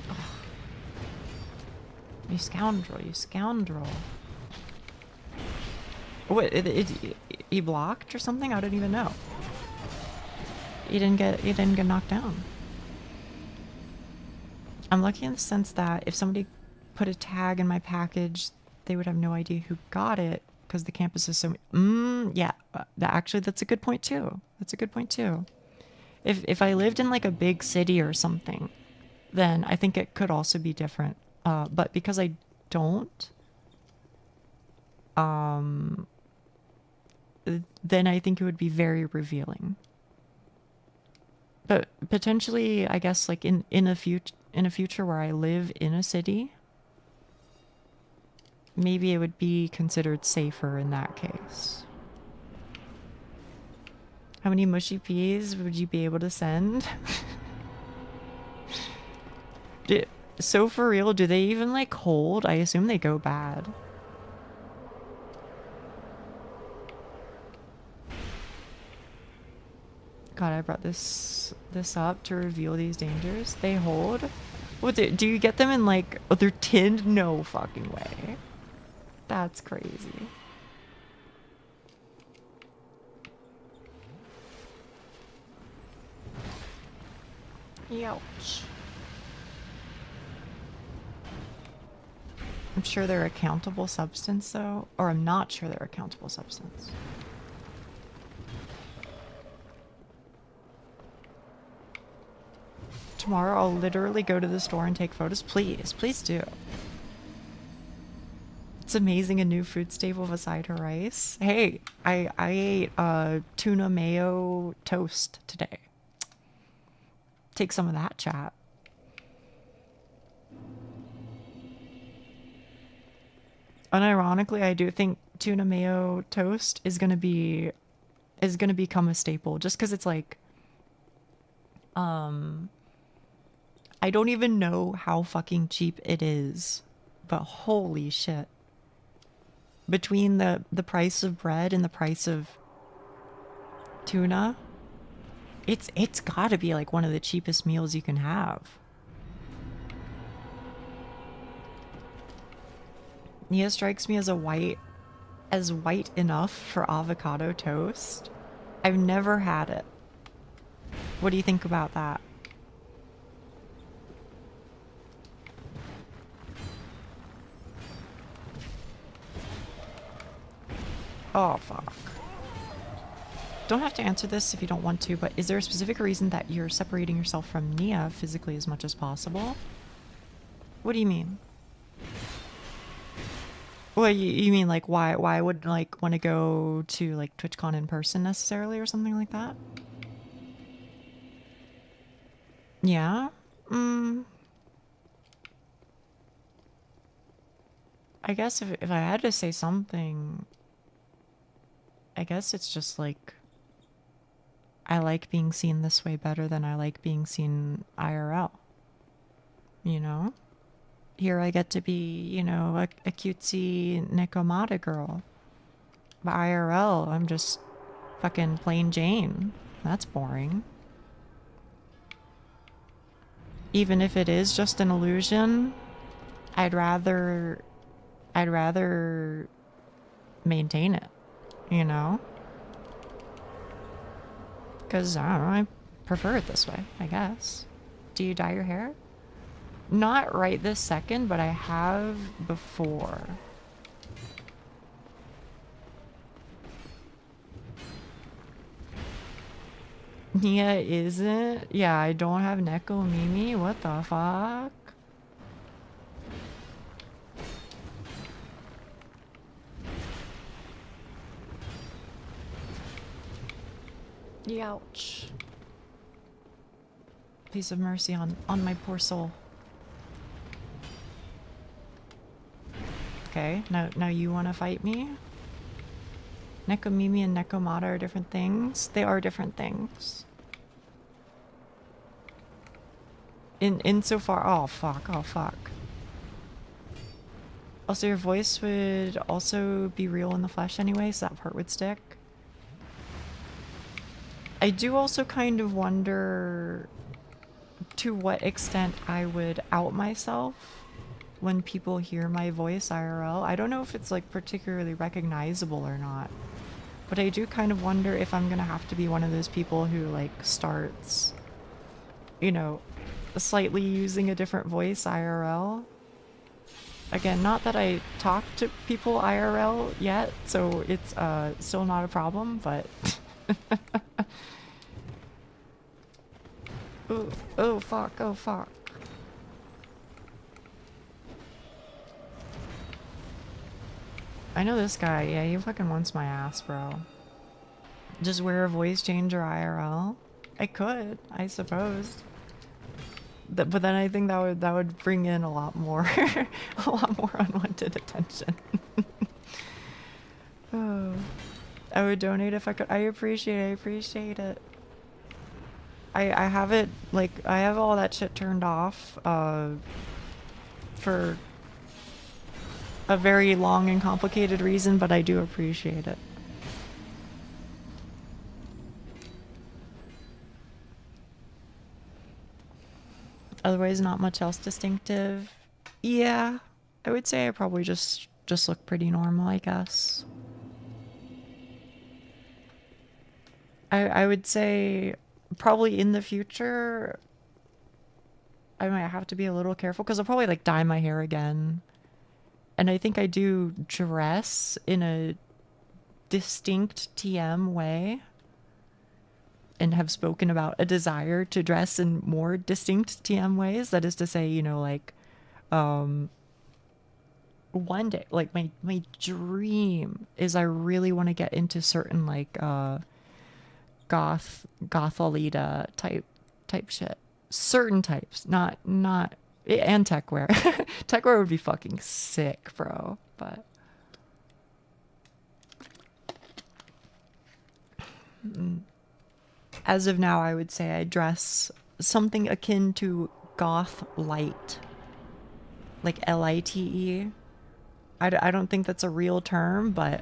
Oh. You scoundrel, you scoundrel. What, he blocked or something? I don't even know. He didn't get knocked down. I'm lucky in the sense that if somebody put a tag in my package, they would have no idea who got it because the campus is so... yeah, actually, that's a good point too. That's a good point too. If I lived in like a big city or something, then I think it could also be different. But because I don't, then I think it would be very revealing. But potentially, I guess, like in a future where I live in a city, maybe it would be considered safer in that case. How many mushy peas would you be able to send? So for real, do they even like hold? I assume they go bad. God, I brought this up to reveal these dangers. They hold? What do you get them in like... Oh, they're tinned? No fucking way. That's crazy. Ouch. I'm sure they're a countable substance though. Or I'm not sure they're a countable substance. Tomorrow I'll literally go to the store and take photos. Please, please do. It's amazing, a new food staple beside her rice. Hey, I ate tuna mayo toast today. Take some of that, chat. Unironically, I do think tuna mayo toast is gonna become a staple just because it's like I don't even know how fucking cheap it is, but holy shit. Between the price of bread and the price of tuna, it's gotta be like one of the cheapest meals you can have. Nia strikes me as white enough for avocado toast. I've never had it. What do you think about that? Oh, fuck. Don't have to answer this if you don't want to, but is there a specific reason that you're separating yourself from Nia physically as much as possible? What do you mean? Well, you mean like why I would like want to go to like TwitchCon in person necessarily or something like that? Yeah. I guess if I had to say something, I guess it's just like I like being seen this way better than I like being seen IRL. You know? Here I get to be, you know, a cutesy Nikomata girl. But IRL, I'm just fucking plain Jane. That's boring. Even if it is just an illusion, I'd rather maintain it, you know? Because, I don't know, I prefer it this way, I guess. Do you dye your hair? Not right this second, but I have before. Nia isn't? Yeah, I don't have Neko Mimi? What the fuck? Ouch. Piece of mercy on my poor soul. Okay, now you want to fight me? Nekomimi and Nekomata are different things. They are different things. Insofar, oh fuck. Also, your voice would also be real in the flesh anyway, so that part would stick. I do also kind of wonder to what extent I would out myself when people hear my voice IRL. I don't know if it's like particularly recognizable or not, but I do kind of wonder if I'm gonna have to be one of those people who like starts, you know, slightly using a different voice IRL. Again, not that I talk to people IRL yet, so it's still not a problem, but oh fuck. I know this guy, yeah, he fucking wants my ass, bro. Just wear a voice changer IRL? I could, I suppose. But then I think that would bring in a lot more a lot more unwanted attention. Oh. I would donate if I could. I appreciate it. I have it, like, I have all that shit turned off for a very long and complicated reason, but I do appreciate it. Otherwise, not much else distinctive. Yeah, I would say I probably just look pretty normal, I guess. I would say probably in the future I might have to be a little careful because I'll probably like dye my hair again. And I think I do dress in a distinct TM way and have spoken about a desire to dress in more distinct TM ways. That is to say, you know, like one day, like my dream is I really want to get into certain like gotholita type shit. Certain types, not and techwear. Techwear would be fucking sick, bro. But as of now, I would say I dress something akin to goth light, like LITE. I don't think that's a real term, but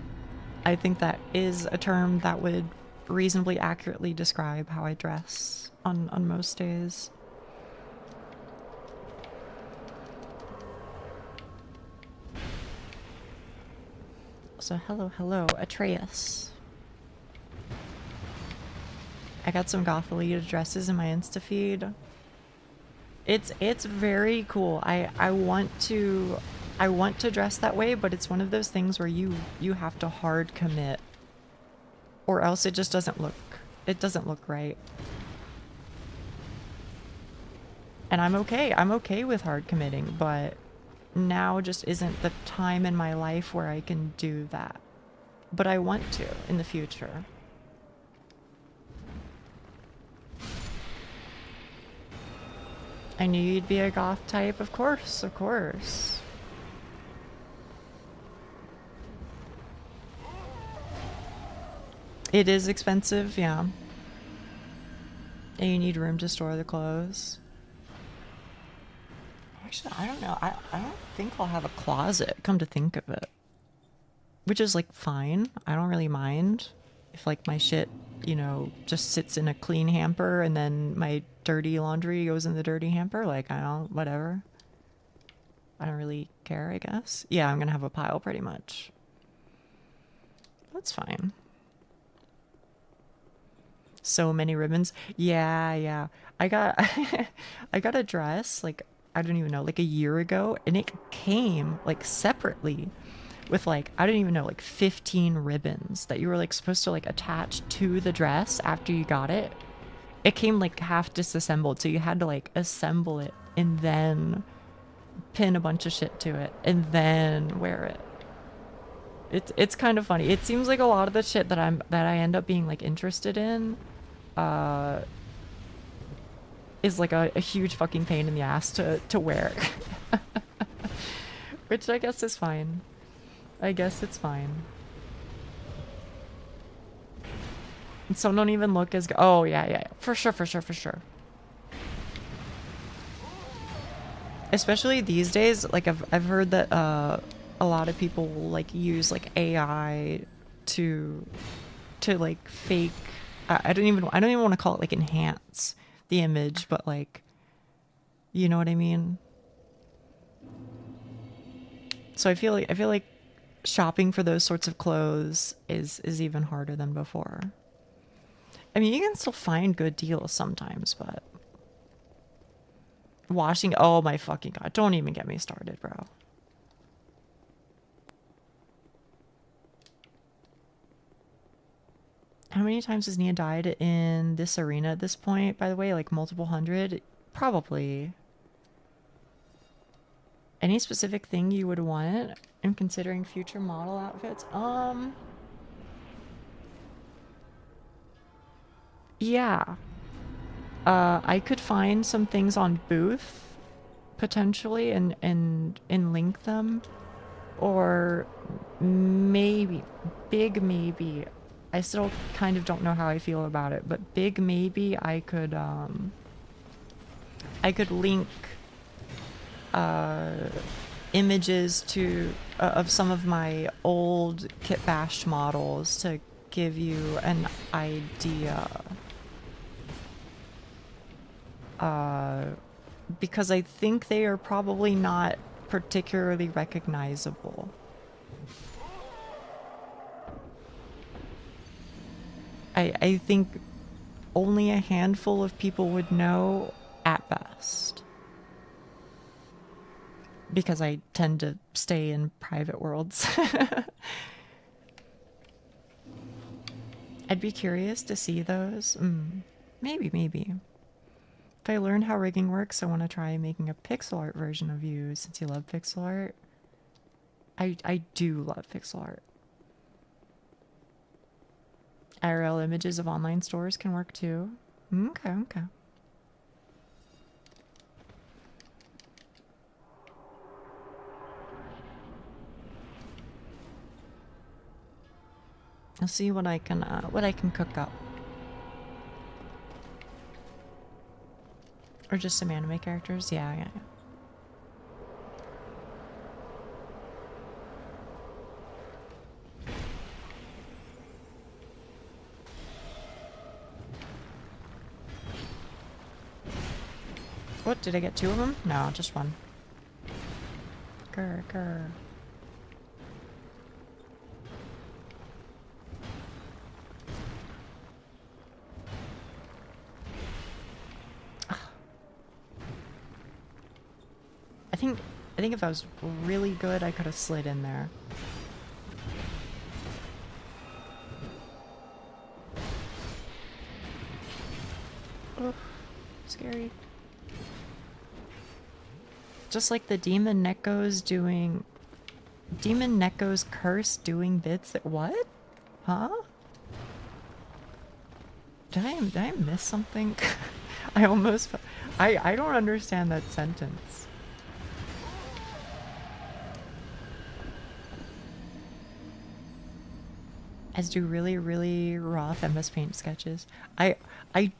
I think that is a term that would reasonably accurately describe how I dress on most days. So hello, Atreus. I got some Gothalita dresses in my Insta feed. It's very cool. I want to dress that way, but it's one of those things where you have to hard commit, or else it just doesn't look right. And I'm okay with hard committing, but now just isn't the time in my life where I can do that. But I want to in the future. I knew you'd be a goth type, of course, of course. It is expensive, yeah. And you need room to store the clothes. Actually, I don't know. I don't think I'll have a closet, come to think of it. Which is, like, fine. I don't really mind if, like, my shit, you know, just sits in a clean hamper and then my dirty laundry goes in the dirty hamper. Like, I don't, whatever. I don't really care, I guess. Yeah, I'm gonna have a pile pretty much. That's fine. So many ribbons. Yeah. I got I got a dress, like, I don't even know, like a year ago, and it came, like, separately with, like, I don't even know, like 15 ribbons that you were, like, supposed to, like, attach to the dress after you got it. It came, like, half disassembled, so you had to, like, assemble it and then pin a bunch of shit to it and then wear it. It's kind of funny. It seems like a lot of the shit that I end up being, like, interested in is like a huge fucking pain in the ass to wear. Which I guess is fine. I guess it's fine. And some don't even look as good. Oh, yeah. For sure. Especially these days, like, I've heard that a lot of people will, like, use, like, AI to like fake. I don't even want to call it, like, enhance the image, but, like, you know what I mean? So I feel like shopping for those sorts of clothes is even harder than before. I mean, you can still find good deals sometimes, but washing, oh my fucking god, don't even get me started, bro. How many times has Nia died in this arena at this point, by the way? Like, multiple hundred? Probably. Any specific thing you would want in considering future model outfits? Yeah. I could find some things on Booth, potentially, and link them. Or maybe, big maybe, I still kind of don't know how I feel about it, but big maybe I could link images to of some of my old Kit Bash models to give you an idea. Because I think they are probably not particularly recognizable. I think only a handful of people would know at best. Because I tend to stay in private worlds. I'd be curious to see those. Maybe. If I learn how rigging works, I want to try making a pixel art version of you, since you love pixel art. I do love pixel art. IRL images of online stores can work too. Okay. I'll see what I can cook up. Or just some anime characters. Yeah. What, did I get 2 of them? No, just 1. Grr. I think if I was really good, I could have slid in there. Oh, scary. Just like the Demon Neko's curse doing bits that— what? Huh? Did I miss something? I almost— I don't understand that sentence. As do really, really rough MS Paint sketches. I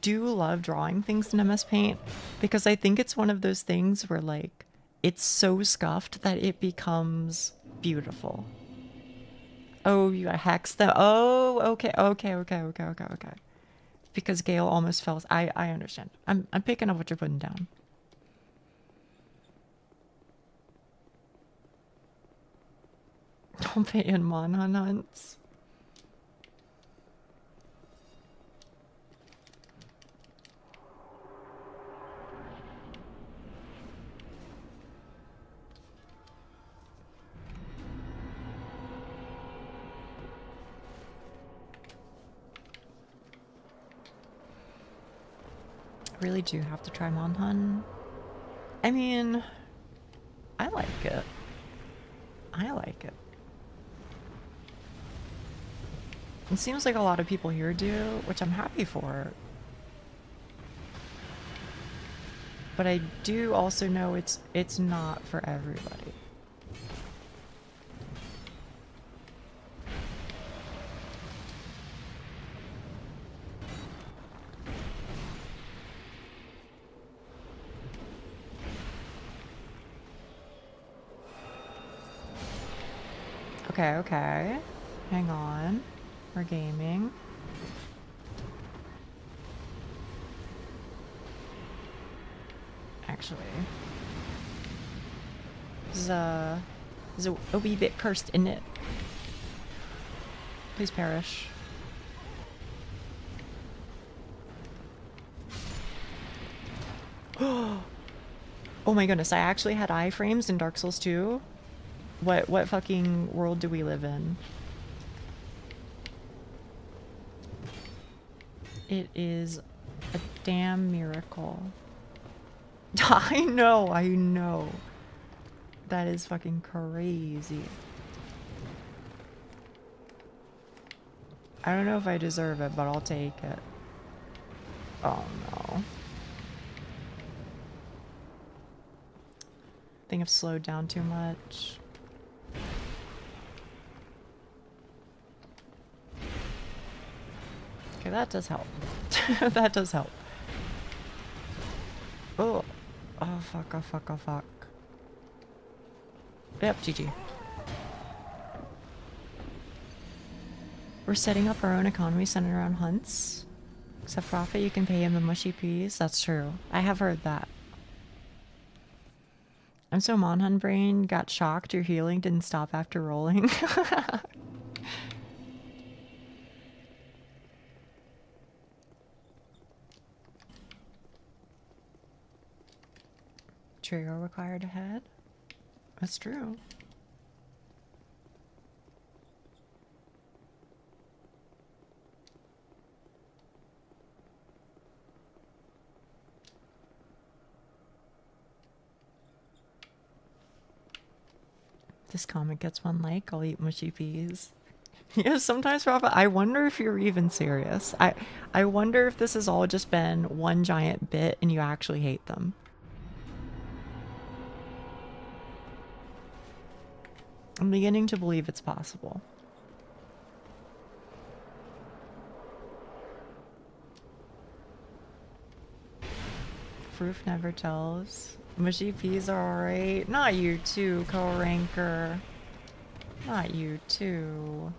do love drawing things in MS Paint because I think it's one of those things where like it's so scuffed that it becomes beautiful. Oh, you hexed them. Oh, okay. Because Gale almost fell. I understand. I'm picking up what you're putting down. Don't pay in Monhan hunts. Really do have to try Monhan. I mean, I like it. It seems like a lot of people here do, which I'm happy for. But I do also know it's not for everybody. Okay. Hang on. We're gaming. Actually, this is a wee bit cursed, isn't it? Please perish. Oh my goodness, I actually had iframes in Dark Souls 2. What fucking world do we live in? It is a damn miracle. I know. That is fucking crazy. I don't know if I deserve it, but I'll take it. Oh no. I think I've slowed down too much. Okay, that does help. That does help. Oh. Oh, fuck. Yep, GG. We're setting up our own economy centered around hunts. Except Prophet, you can pay him the mushy peas. That's true. I have heard that. I'm so Monhan brain. Got shocked. Your healing didn't stop after rolling. Trio required ahead. That's true. This comment gets 1 like. I'll eat mushy peas. Yeah, sometimes, Rafa, I wonder if you're even serious. I wonder if this has all just been one giant bit and you actually hate them. I'm beginning to believe it's possible. Proof never tells. Mushy peas are alright. Not you too, co-ranker. Not you too.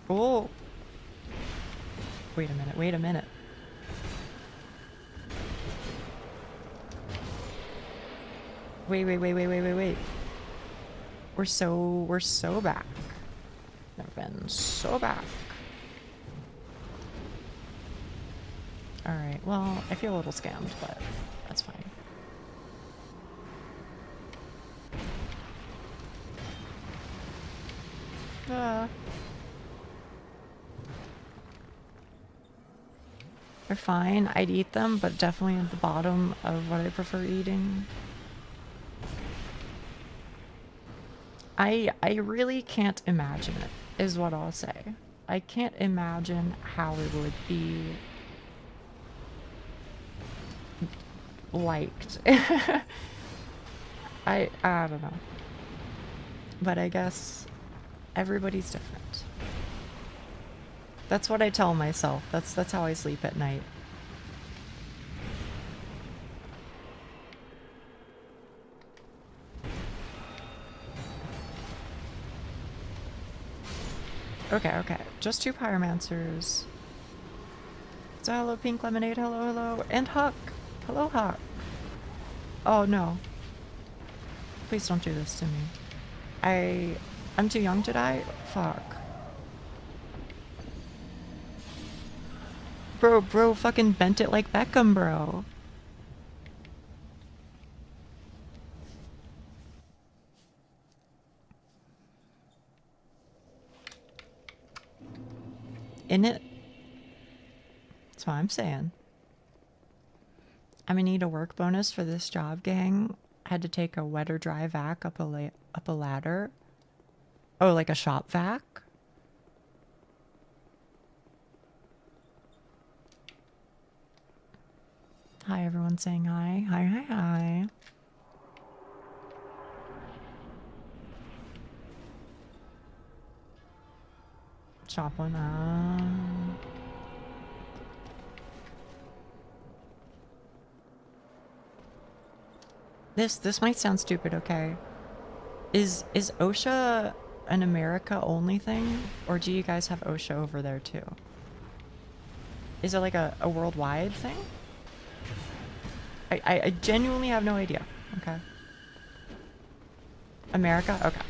Oh. Wait a minute. Wait. We're so back. Never been so back. Alright, well, I feel a little scammed, but that's fine. They're fine. I'd eat them, but definitely at the bottom of what I prefer eating. I really can't imagine it, is what I'll say. I can't imagine how it would be liked. I don't know. But I guess everybody's different. That's what I tell myself. That's how I sleep at night. Okay. Just 2 pyromancers. So hello, Pink Lemonade. Hello. And Huck. Hello, Huck. Oh, no. Please don't do this to me. I'm too young to die? Fuck. Bro fucking bent it like Beckham, bro. In it? That's what I'm saying. I'm gonna need a work bonus for this job, gang. I had to take a wet or dry vac up a ladder. Oh, like a shop vac? Hi, everyone saying hi. Hi. Shop one. This might sound stupid, okay? Is OSHA an America only thing? Or do you guys have OSHA over there too? Is it like a worldwide thing? I genuinely have no idea. Okay. America? Okay.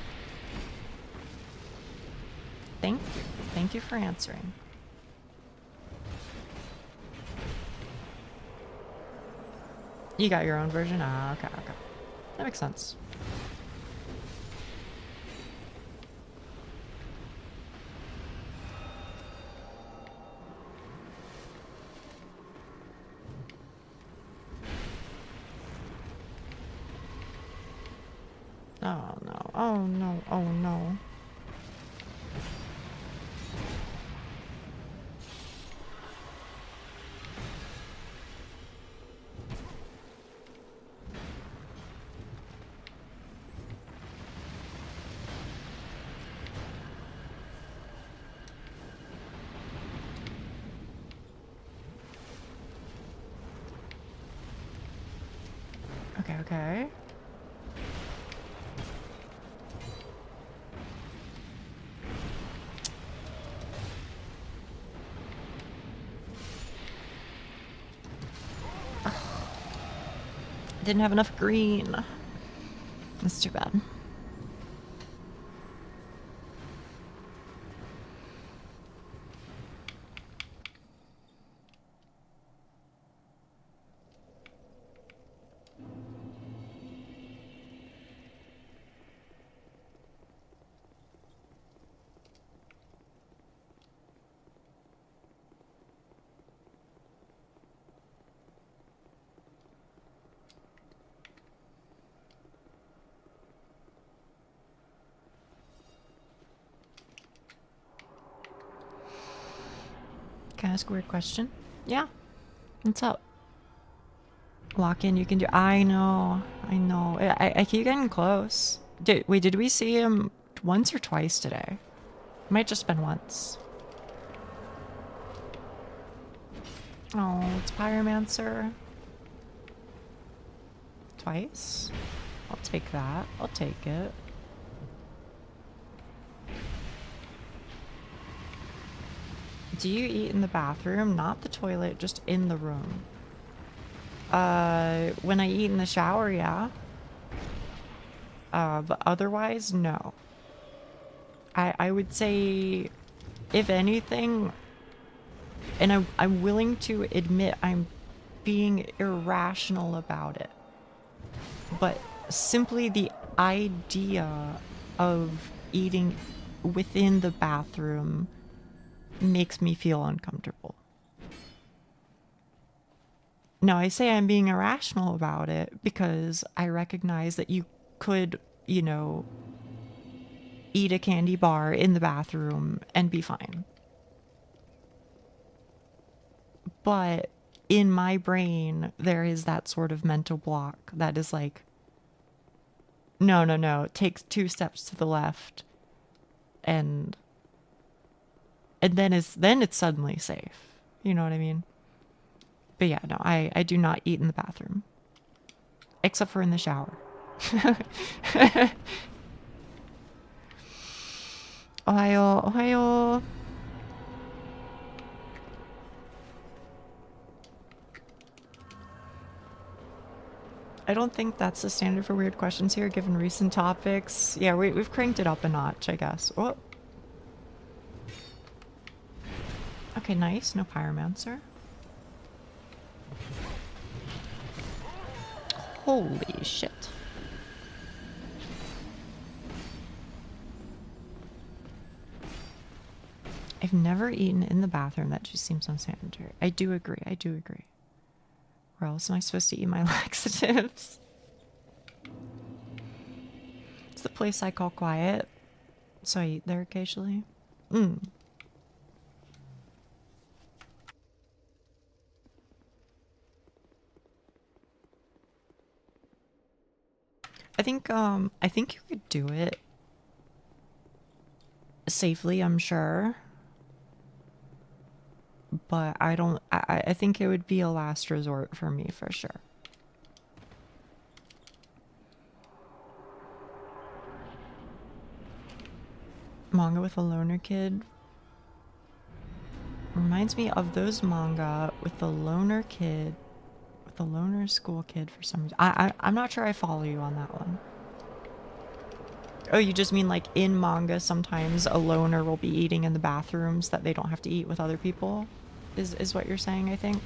Thank you. Thank you for answering. You got your own version? Ah, okay. That makes sense. Oh no. Okay. Didn't have enough green. That's too bad. Can I ask a weird question? Yeah. What's up? Lock in, you can do. I know. I keep getting close. Did we see him once or twice today? Might just been once. Oh, it's Pyromancer. Twice? I'll take that. I'll take it. Do you eat in the bathroom? Not the toilet, just in the room. When I eat in the shower, yeah. But otherwise, no. I would say, if anything, and I'm willing to admit I'm being irrational about it, but simply the idea of eating within the bathroom makes me feel uncomfortable. Now, I say I'm being irrational about it because I recognize that you could, you know, eat a candy bar in the bathroom and be fine. But in my brain, there is that sort of mental block that is like, no, no, no, take 2 steps to the left and then it's suddenly safe. You know what I mean? But yeah, no, I do not eat in the bathroom. Except for in the shower. Ohayo, ohayo. I don't think that's the standard for weird questions here, given recent topics. Yeah, we've cranked it up a notch, I guess. Oh. Okay, nice. No pyromancer. Holy shit. I've never eaten in the bathroom. That just seems unsanitary. I do agree. I do agree. Where else am I supposed to eat my laxatives? It's the place I call quiet, so I eat there occasionally. I think you could do it safely, I'm sure. But I think it would be a last resort for me for sure. Manga with a loner kid reminds me of those manga with the loner kid, with the loner school kid for some reason. I'm not sure I follow you on that one. Oh, you just mean like in manga sometimes a loner will be eating in the bathrooms that they don't have to eat with other people? Is what you're saying, I think?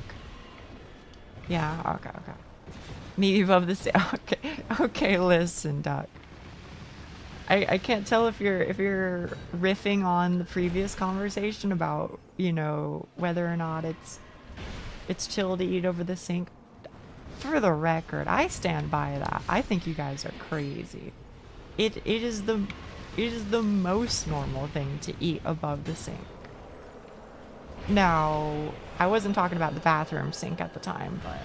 Yeah, okay. Maybe above the okay, listen, Duck. I can't tell if you're riffing on the previous conversation about, you know, whether or not it's chill to eat over the sink. For the record, I stand by that. I think you guys are crazy. It is the most normal thing to eat above the sink. Now, I wasn't talking about the bathroom sink at the time, but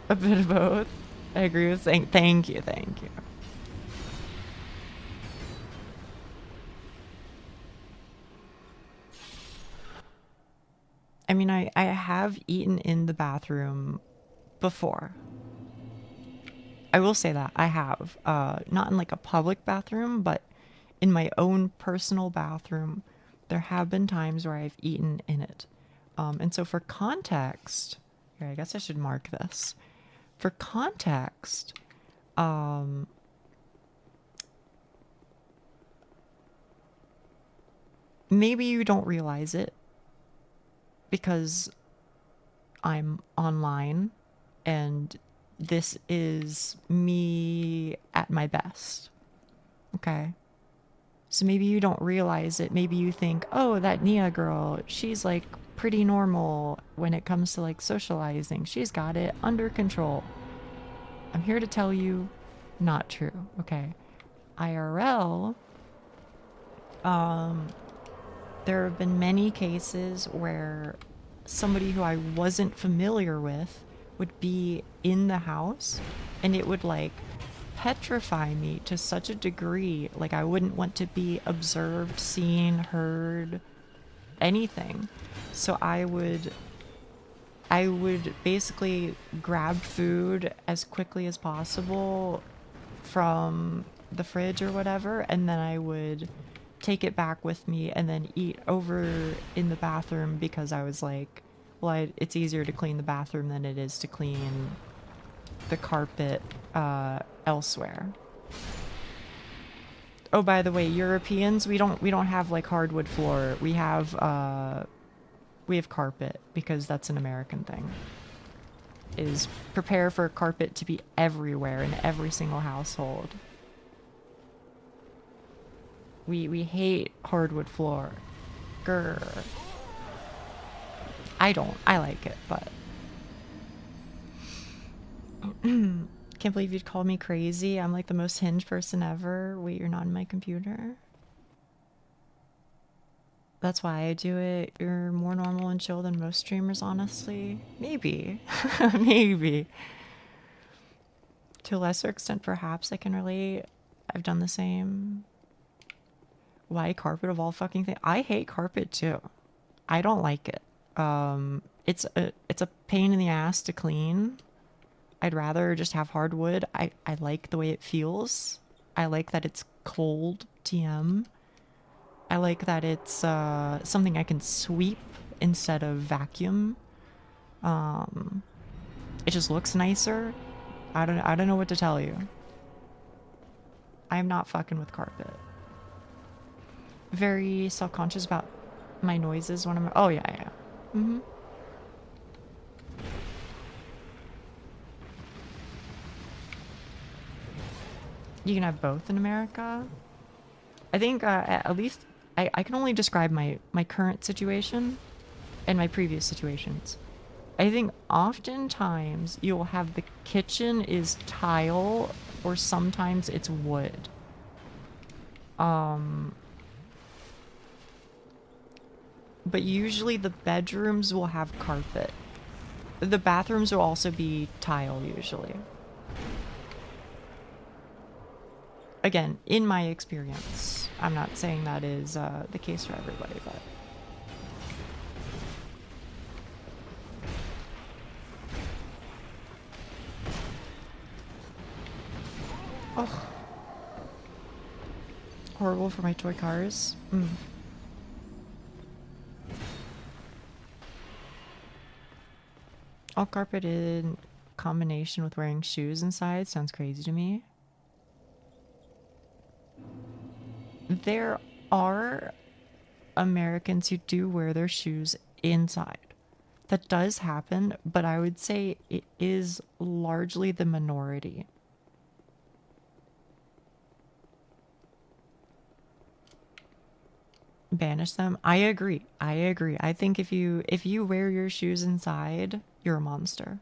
a bit of both. I agree with saying thank you. I mean, I have eaten in the bathroom before. I will say that I have, not in like a public bathroom, but in my own personal bathroom, there have been times where I've eaten in it. And so for context, here, I guess I should mark this. For context, maybe you don't realize it because I'm online and this is me at my best. Okay. So maybe you don't realize it. Maybe you think, oh, that Nia girl, she's like pretty normal when it comes to like socializing. She's got it under control. I'm here to tell you, not true. Okay. IRL, there have been many cases where somebody who I wasn't familiar with would be in the house and it would like petrify me to such a degree, like I wouldn't want to be observed, seen, heard, anything. So I would basically grab food as quickly as possible from the fridge or whatever, and then I would take it back with me and then eat over in the bathroom because I was like, well, it's easier to clean the bathroom than it is to clean the carpet elsewhere. Oh, by the way, Europeans, we don't have like hardwood floor. We have carpet because that's an American thing. Is prepare for carpet to be everywhere in every single household. We hate hardwood floor. Grr. I don't. I like it, but can't believe you'd call me crazy. I'm like the most Hinge person ever. Wait, you're not in my computer? That's why I do it. You're more normal and chill than most streamers, honestly. Maybe. Maybe. To a lesser extent, perhaps I can relate. I've done the same. Why carpet of all fucking things? I hate carpet too. I don't like it. It's a pain in the ass to clean. I'd rather just have hardwood. I like the way it feels. I like that it's cold TM. I like that it's something I can sweep instead of vacuum. It just looks nicer. I don't know what to tell you. I'm not fucking with carpet. Very self-conscious about my noises when I'm... Oh, yeah, yeah. Mm-hmm. You can have both in America. I think at least I can only describe my current situation and my previous situations. I think oftentimes you'll have the kitchen is tile or sometimes it's wood. But usually the bedrooms will have carpet. The bathrooms will also be tile usually. Again, in my experience, I'm not saying that is the case for everybody, but... Oh. Horrible for my toy cars. All carpet in combination with wearing shoes inside sounds crazy to me. There are Americans who do wear their shoes inside. That does happen, but I would say it is largely the minority. Banish them. I agree. I think if you wear your shoes inside, you're a monster.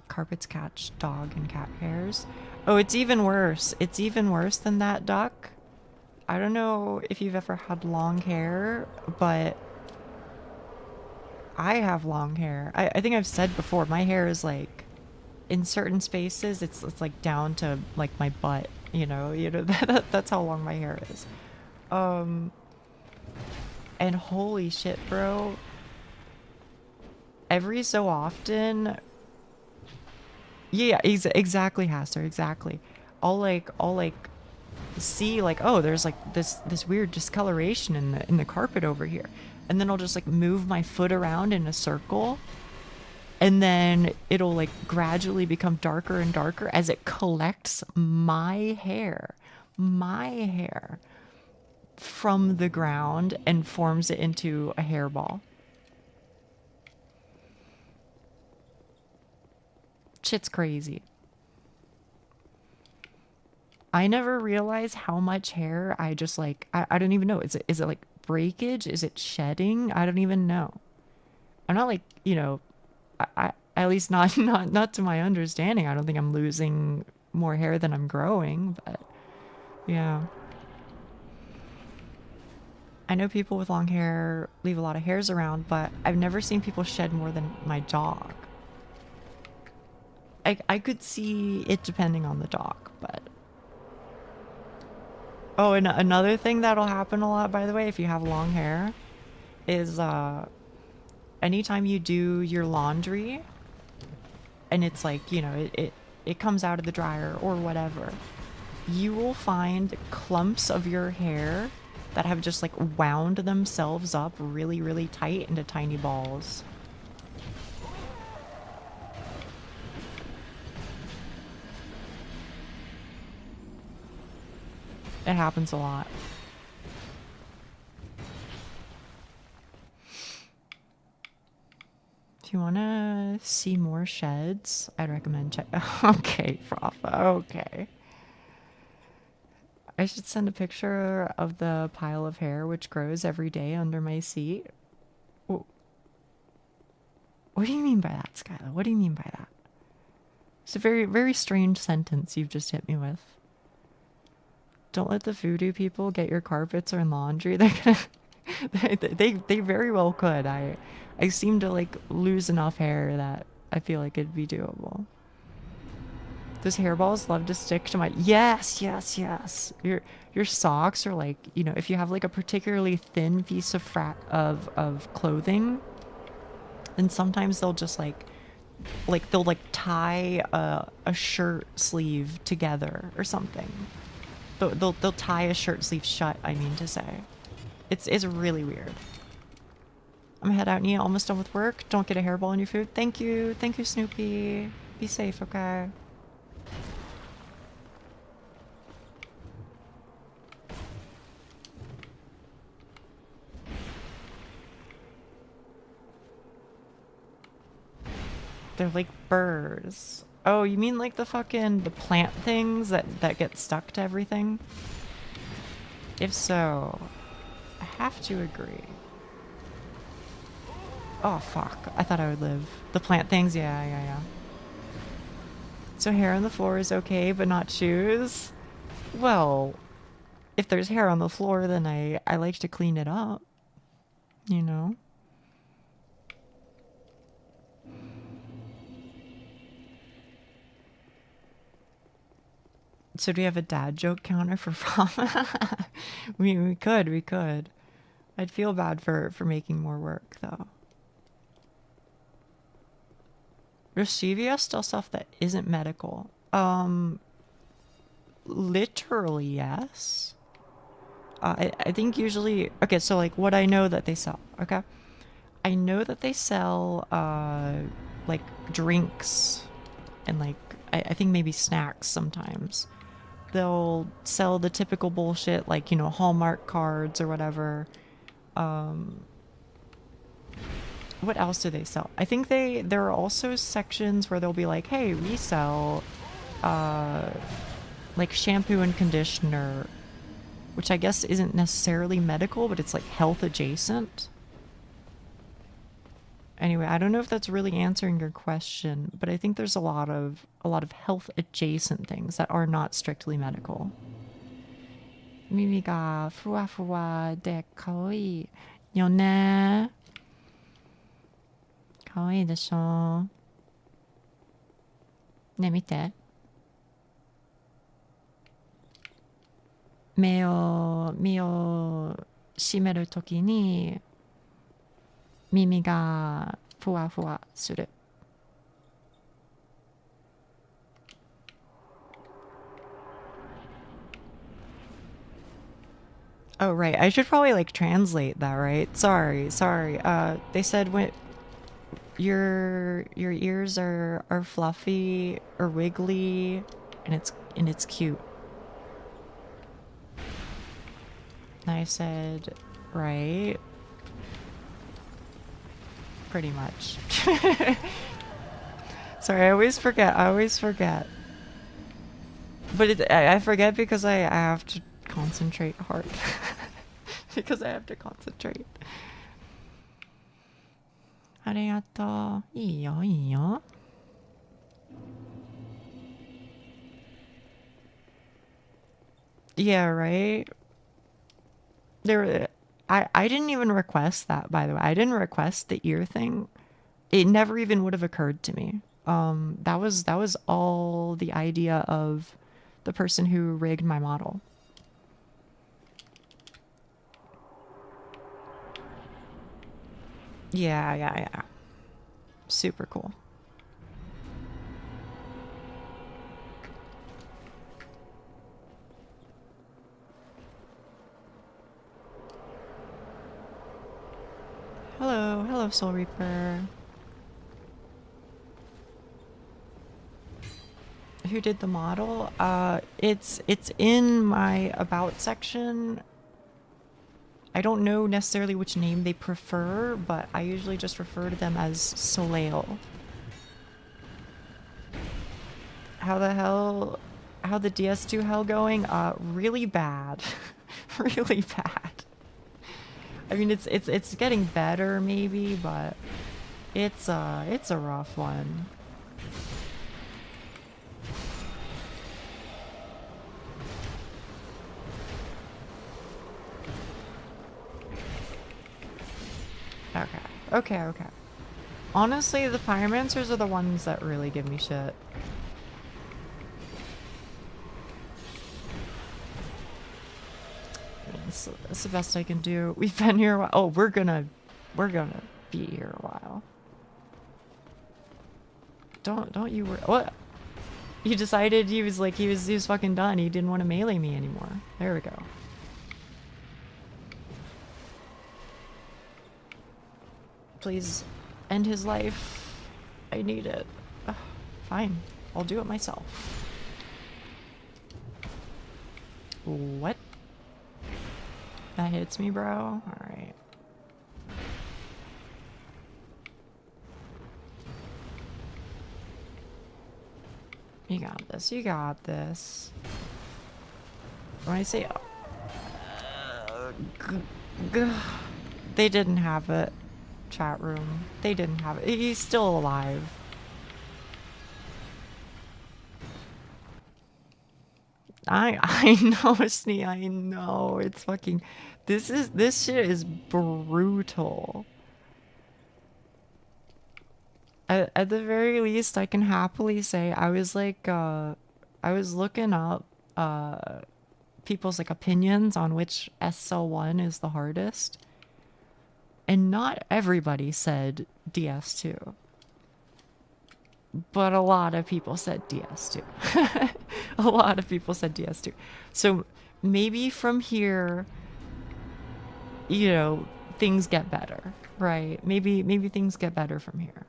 Carpets catch dog and cat hairs. Oh, it's even worse. It's even worse than that, Duck. I don't know if you've ever had long hair, but I have long hair. I think I've said before, my hair is like, in certain spaces, it's like down to like my butt, you know, that's how long my hair is. And holy shit, bro. Every so often, yeah, exactly, Haster, exactly. I'll like see like, oh, there's like this weird discoloration in the carpet over here, and then I'll just like move my foot around in a circle, and then it'll like gradually become darker and darker as it collects my hair from the ground and forms it into a hairball. Shit's crazy. I never realized how much hair I just like, I don't even know. Is it like breakage? Is it shedding? I don't even know. I'm not like, you know, I at least not to my understanding. I don't think I'm losing more hair than I'm growing, but yeah. I know people with long hair leave a lot of hairs around, but I've never seen people shed more than my dog. I could see it depending on the dog, but... Oh, and another thing that'll happen a lot, by the way, if you have long hair, is anytime you do your laundry, and it's like, you know, it comes out of the dryer or whatever, you will find clumps of your hair that have just like wound themselves up really, really tight into tiny balls. It happens a lot. If you want to see more sheds, I'd recommend check. Okay, Prof. Okay. I should send a picture of the pile of hair which grows every day under my seat. Wh- What do you mean by that, Skylar? What do you mean by that? It's a very, very strange sentence you've just hit me with. Don't let the voodoo people get your carpets or laundry. They're gonna, they very well could. I seem to like lose enough hair that I feel like it'd be doable. Those hairballs love to stick to my... Yes, yes, yes. Your socks are like, you know, if you have like a particularly thin piece of of clothing, then sometimes they'll just like they'll like tie a shirt sleeve together or something. They'll tie a shirt sleeve shut, I mean to say. It's really weird. I'm gonna head out, Nia. Almost done with work. Don't get a hairball in your food. Thank you. Thank you, Snoopy. Be safe, okay? They're like burrs. Oh, you mean like the plant things that get stuck to everything? If so, I have to agree. Oh, fuck. I thought I would live. The plant things? Yeah. So hair on the floor is okay, but not shoes? Well, if there's hair on the floor, then I like to clean it up. You know? So do we have a dad joke counter for prom? we could. I'd feel bad for making more work, though. There's CVS still stuff that isn't medical. Literally, yes. I think usually... Okay, so like what I know that they sell, okay? I know that they sell, like drinks and like, I think maybe snacks sometimes. They'll sell the typical bullshit like, you know, Hallmark cards or whatever. What else do they sell? I think there are also sections where they'll be like, hey, we sell like shampoo and conditioner, which I guess isn't necessarily medical, but it's like health adjacent. Anyway, I don't know if that's really answering your question, but I think there's a lot of health adjacent things that are not strictly medical. 耳がふわふわで可愛いよね。可愛いでしょ。ね、見て。目を閉めるときに耳がふわふわする。Oh, right. I should probably like translate that, right? Sorry. They said when your ears are fluffy or wiggly and it's cute. And I said, right? Pretty much. Sorry, I always forget. But I forget because I have to concentrate hard. Because I have to concentrate. ありがとう。いいよ、いいよ。Yeah, right? I didn't even request that, by the way. I didn't request the ear thing. It never even would have occurred to me. That was all the idea of the person who rigged my model. Yeah. Super cool. Hello, Soul Reaper. Who did the model? It's in my about section. I don't know necessarily which name they prefer, but I usually just refer to them as Soleil. How how the DS2 hell going? Really bad. Really bad. I mean, it's getting better maybe, but it's a rough one. Okay. Honestly, the pyromancers are the ones that really give me shit. That's the best I can do. We've been here a while. Oh, we're gonna be here a while. Don't you worry. What? He decided he was fucking done. He didn't want to melee me anymore. There we go. Please end his life. I need it. Ugh, fine. I'll do it myself. What? That hits me, bro? Alright. You got this. You got this. When I say... they didn't have it. Chat room. They didn't have it. He's still alive. I know, Snee. I know. It's fucking... This shit is brutal. At the very least, I can happily say I was like, I was looking up people's like opinions on which SL1 is the hardest. And not everybody said DS2. But a lot of people said DS2. A lot of people said DS2. So maybe from here, you know, things get better, right? Maybe things get better from here.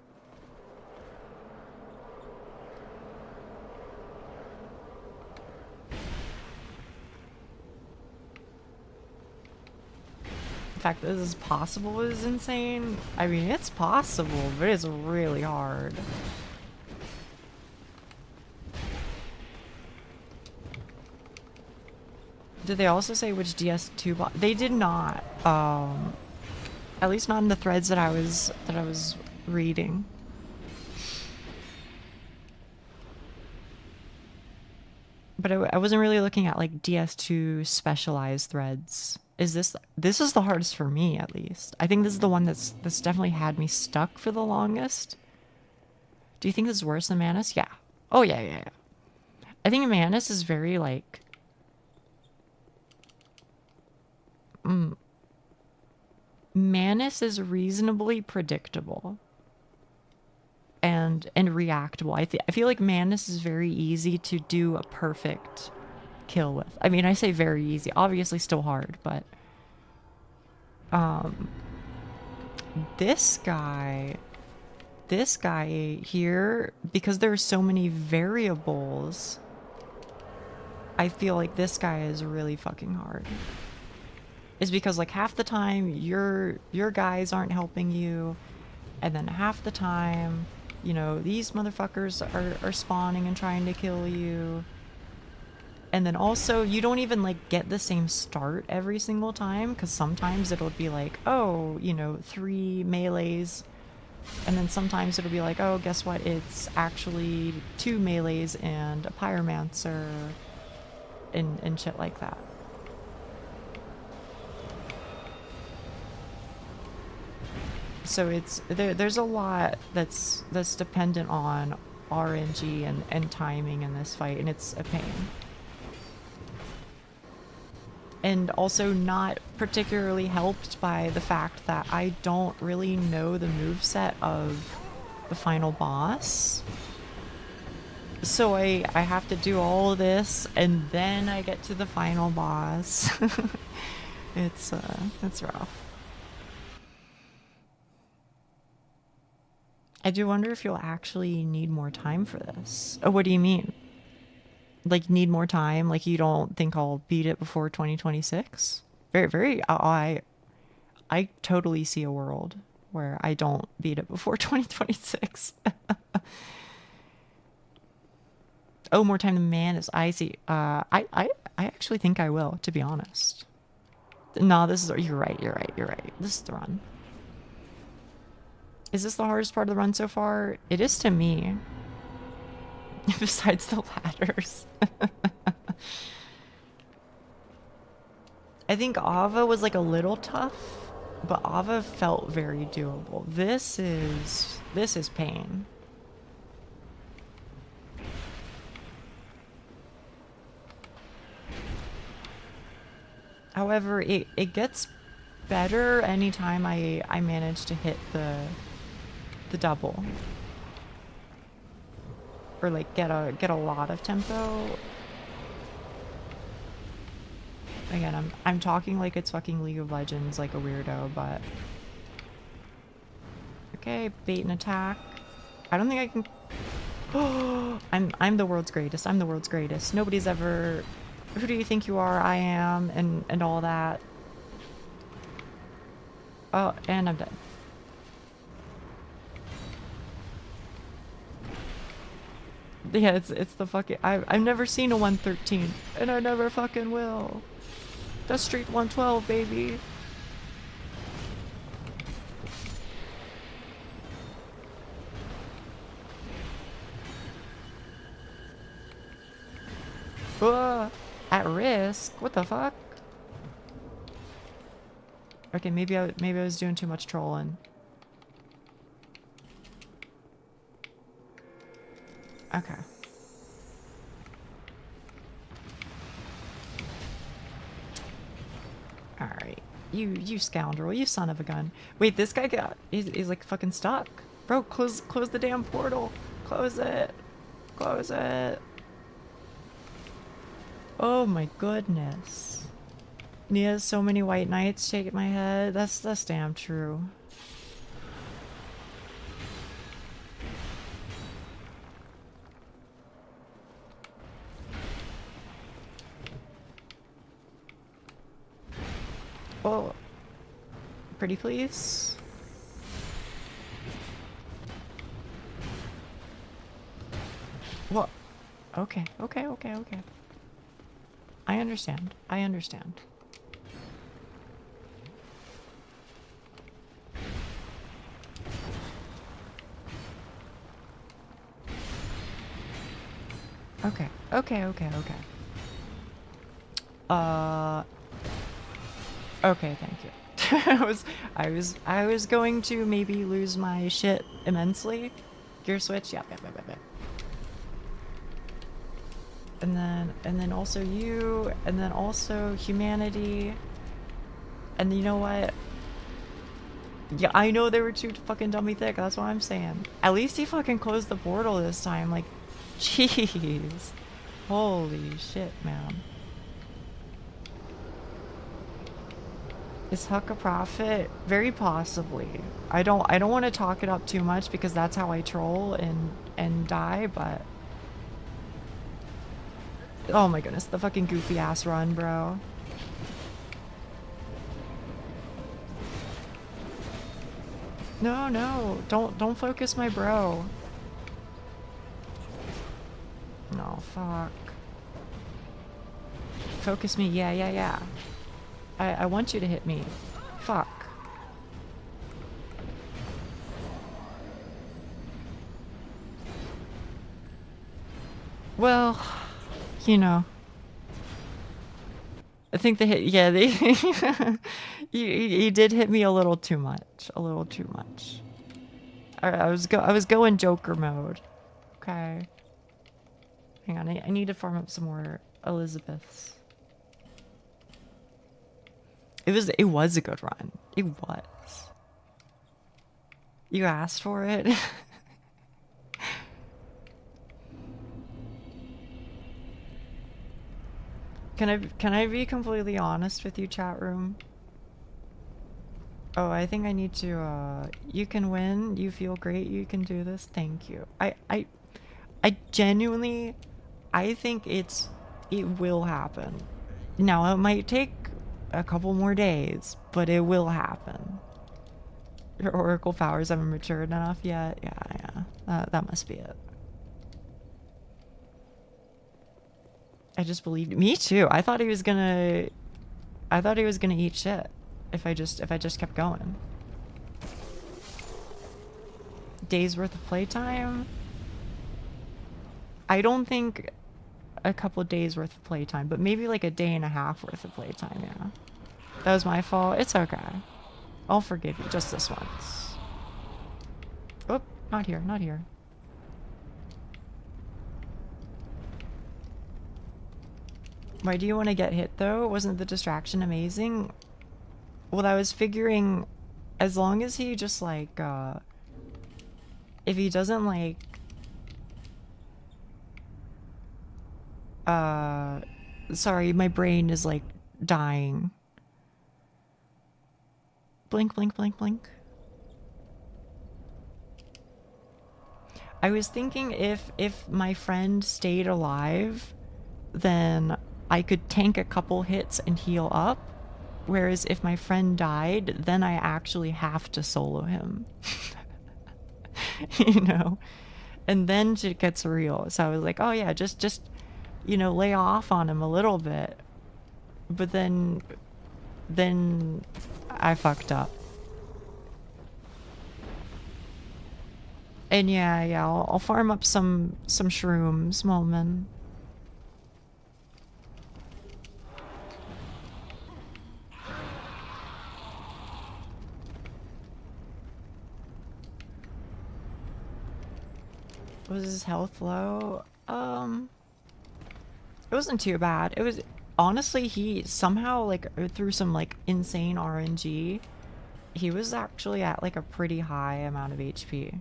The fact that this is possible is insane. I mean, it's possible, but it's really hard. Did they also say which DS2 bot? They did not. At least not in the threads that I was reading. But I wasn't really looking at like DS2 specialized threads. This is the hardest for me, at least. I think this is the one that's definitely had me stuck for the longest. Do you think this is worse than Manus? Yeah. Oh yeah. I think Manus is very like Manus is reasonably predictable and reactable. I feel like Manus is very easy to do a perfect kill with. I mean, I say very easy, obviously still hard, but this guy here, because there are so many variables, I feel like this guy is really fucking hard. Is because like half the time your guys aren't helping you, and then half the time, you know, these motherfuckers are spawning and trying to kill you. And then also, you don't even, like, get the same start every single time, because sometimes it'll be like, oh, you know, 3 melees. And then sometimes it'll be like, oh, guess what? It's actually 2 melees and a pyromancer and shit like that. So it's there's a lot that's dependent on RNG and timing in this fight, and it's a pain. And also not particularly helped by the fact that I don't really know the moveset of the final boss. So I have to do all this, and then I get to the final boss. It's rough. I do wonder if you'll actually need more time for this. Oh, what do you mean? Like, need more time? Like, you don't think I'll beat it before 2026? I totally see a world where I don't beat it before 2026. Oh, more time than man is icy. I actually think I will, to be honest. No, this is, you're right. This is the run. Is this the hardest part of the run so far? It is to me. Besides the ladders. I think Ava was like a little tough, but Ava felt very doable. This is pain. However, it gets better anytime I manage to hit the double. Or like get a lot of tempo. Again, I'm talking like it's fucking League of Legends like a weirdo, but okay, bait and attack. I don't think I can. Oh, I'm the world's greatest. I'm the world's greatest. Nobody's ever. Who do you think you are? I am, and all that. Oh, and I'm dead. Yeah, it's the fucking. I've never seen a 113, and I never fucking will. That's Street 112, baby. At risk? What the fuck? Okay, maybe I was doing too much trolling. Okay. Alright. You scoundrel. You son of a gun. Wait, this guy he's like fucking stuck. Bro, close the damn portal. Close it. Close it. Oh my goodness. And he has so many white knights shaking my head. That's damn true. Oh, pretty please. What? Okay. I understand. Okay. Okay, thank you. I was going to maybe lose my shit immensely. Gear switch, yeah. And then also you, and then also humanity. And you know what? Yeah, I know they were too fucking dummy thick, that's what I'm saying. At least he fucking closed the portal this time, like, jeez. Holy shit, man. Is Huck a prophet? Very possibly. I don't want to talk it up too much because that's how I troll and die, but oh my goodness, the fucking goofy ass run, bro. No, don't focus my bro. No, fuck. Focus me, yeah. I want you to hit me. Fuck. Well, you know. I think they hit, yeah, they, he did hit me a little too much. I was going Joker mode. Okay. Hang on, I need to farm up some more Elizabeths. It was a good run. It was. You asked for it. Can I be completely honest with you, chat room? Oh, I think I need to you can win. You feel great. You can do this. Thank you. I genuinely I think it will happen. Now, it might take a couple more days, but it will happen. Your oracle powers haven't matured enough yet. Yeah. That must be it. I just believed. Me too. I thought he was gonna eat shit if I just kept going. Days worth of playtime? I don't think a couple days worth of playtime, but maybe like a day and a half worth of playtime, yeah. That was my fault. It's okay. I'll forgive you just this once. Oh, not here, not here. Why do you want to get hit though? Wasn't the distraction amazing? Well, I was figuring as long as he just like, if he doesn't like, sorry, my brain is like dying. Blink, blink, blink, blink. I was thinking if my friend stayed alive, then I could tank a couple hits and heal up. Whereas if my friend died, then I actually have to solo him. You know? And then shit gets real. So I was like, oh yeah, just you know, lay off on him a little bit. But then I fucked up. And yeah, I'll farm up some shrooms, Molman. Was his health low? It wasn't too bad. It was honestly, he somehow like through some like insane RNG, he was actually at like a pretty high amount of HP.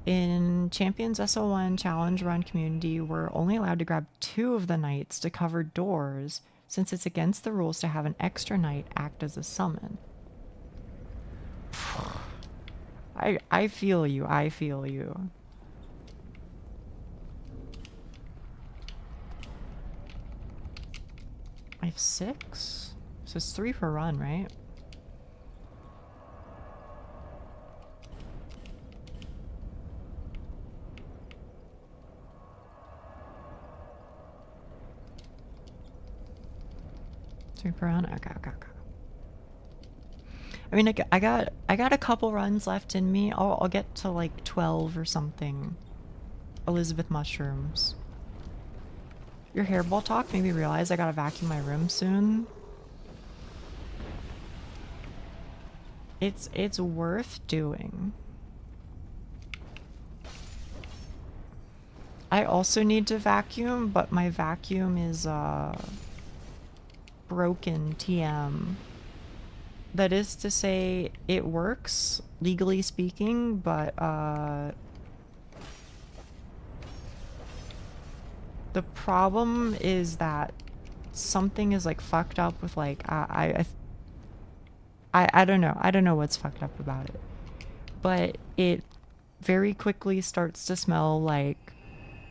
In Champions SO1 Challenge Run community, we're only allowed to grab 2 of the knights to cover doors, since it's against the rules to have an extra knight act as a summon. I feel you, I feel you. I have 6? So it's 3 per run, right? Per run. Okay. I mean, I got a couple runs left in me. I'll get to like 12 or something. Elizabeth mushrooms. Your hairball talk made me realize I gotta vacuum my room soon. It's worth doing. I also need to vacuum, but my vacuum is broken TM. That is to say, it works, legally speaking, but the problem is that something is like fucked up with like I don't know. I don't know what's fucked up about it. But it very quickly starts to smell like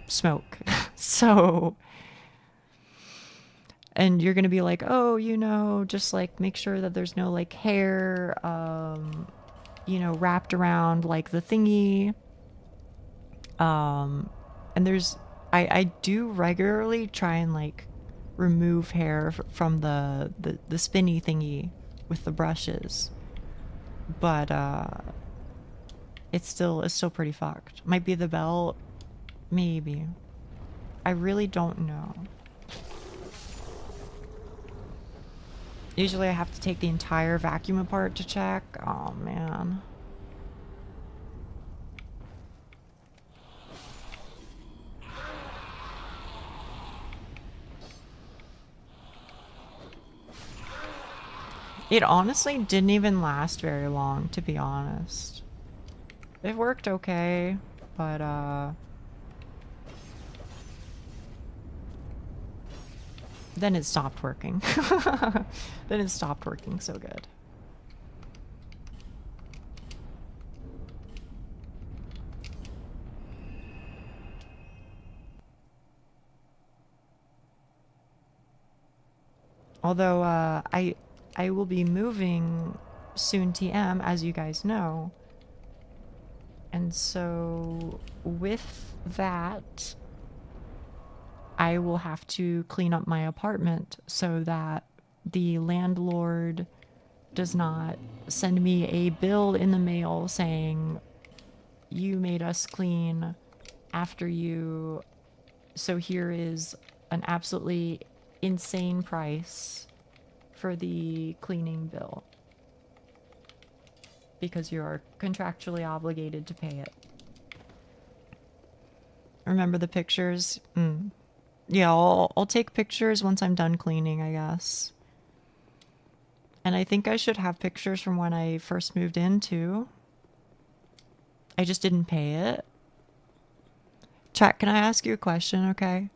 smoke. So, and you're gonna be like, oh, you know, just like make sure that there's no like hair, you know, wrapped around like the thingy. And there's, I do regularly try and like remove hair from the spinny thingy with the brushes, but it's still pretty fucked. Might be the belt, maybe. I really don't know. Usually I have to take the entire vacuum apart to check. Oh man. It honestly didn't even last very long, to be honest. It worked okay, but then it stopped working. Then it stopped working so good. Although I will be moving soon TM, as you guys know. And so with that, I will have to clean up my apartment so that the landlord does not send me a bill in the mail saying, you made us clean after you, so here is an absolutely insane price for the cleaning bill. Because you are contractually obligated to pay it. Remember the pictures? Yeah, I'll take pictures once I'm done cleaning, I guess. And I think I should have pictures from when I first moved in, too. I just didn't pay it. Chat, can I ask you a question, okay?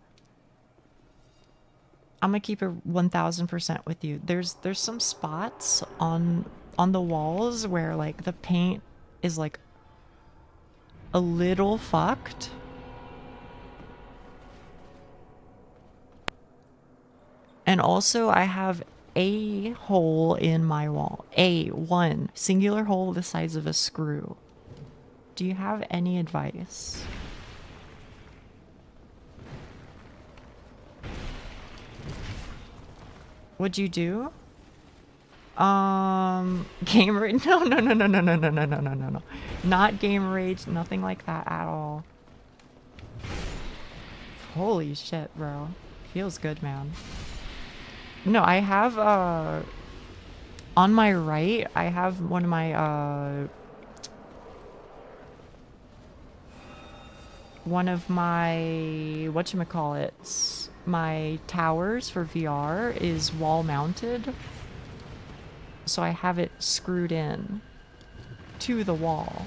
I'm gonna keep it 1000% with you. There's some spots on the walls where, like, the paint is, like, a little fucked. And also, I have a hole in my wall. One singular hole the size of a screw. Do you have any advice? What'd you do? Game rage? No. Not game rage. Nothing like that at all. Holy shit, bro. Feels good, man. No, I have, on my right, I have one of my, whatchamacallits, my towers for VR is wall mounted. So I have it screwed in to the wall.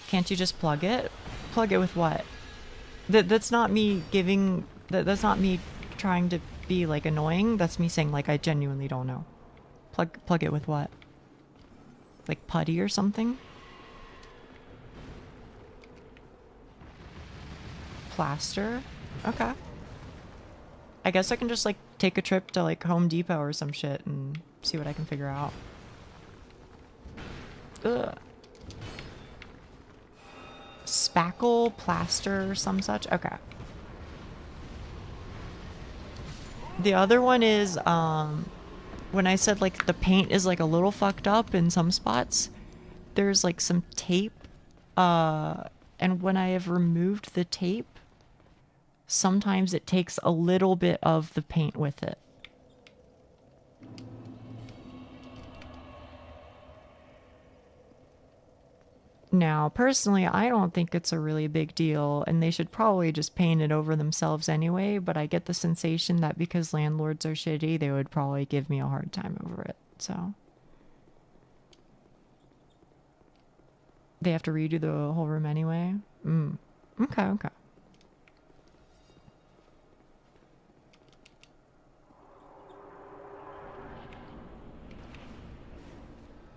Can't you just plug it? Plug it with what? That's not me giving... That's not me trying to be, like, annoying. That's me saying, like, I genuinely don't know. Plug it with what? Like putty or something? Plaster? Okay. I guess I can just, like, take a trip to, like, Home Depot or some shit and see what I can figure out. Ugh. Spackle, plaster, some such? Okay. The other one is, when I said, like, the paint is, like, a little fucked up in some spots, there's, like, some tape, and when I have removed the tape, sometimes it takes a little bit of the paint with it. Now, personally, I don't think it's a really big deal, and they should probably just paint it over themselves anyway, but I get the sensation that because landlords are shitty, they would probably give me a hard time over it, so. They have to redo the whole room anyway? Okay.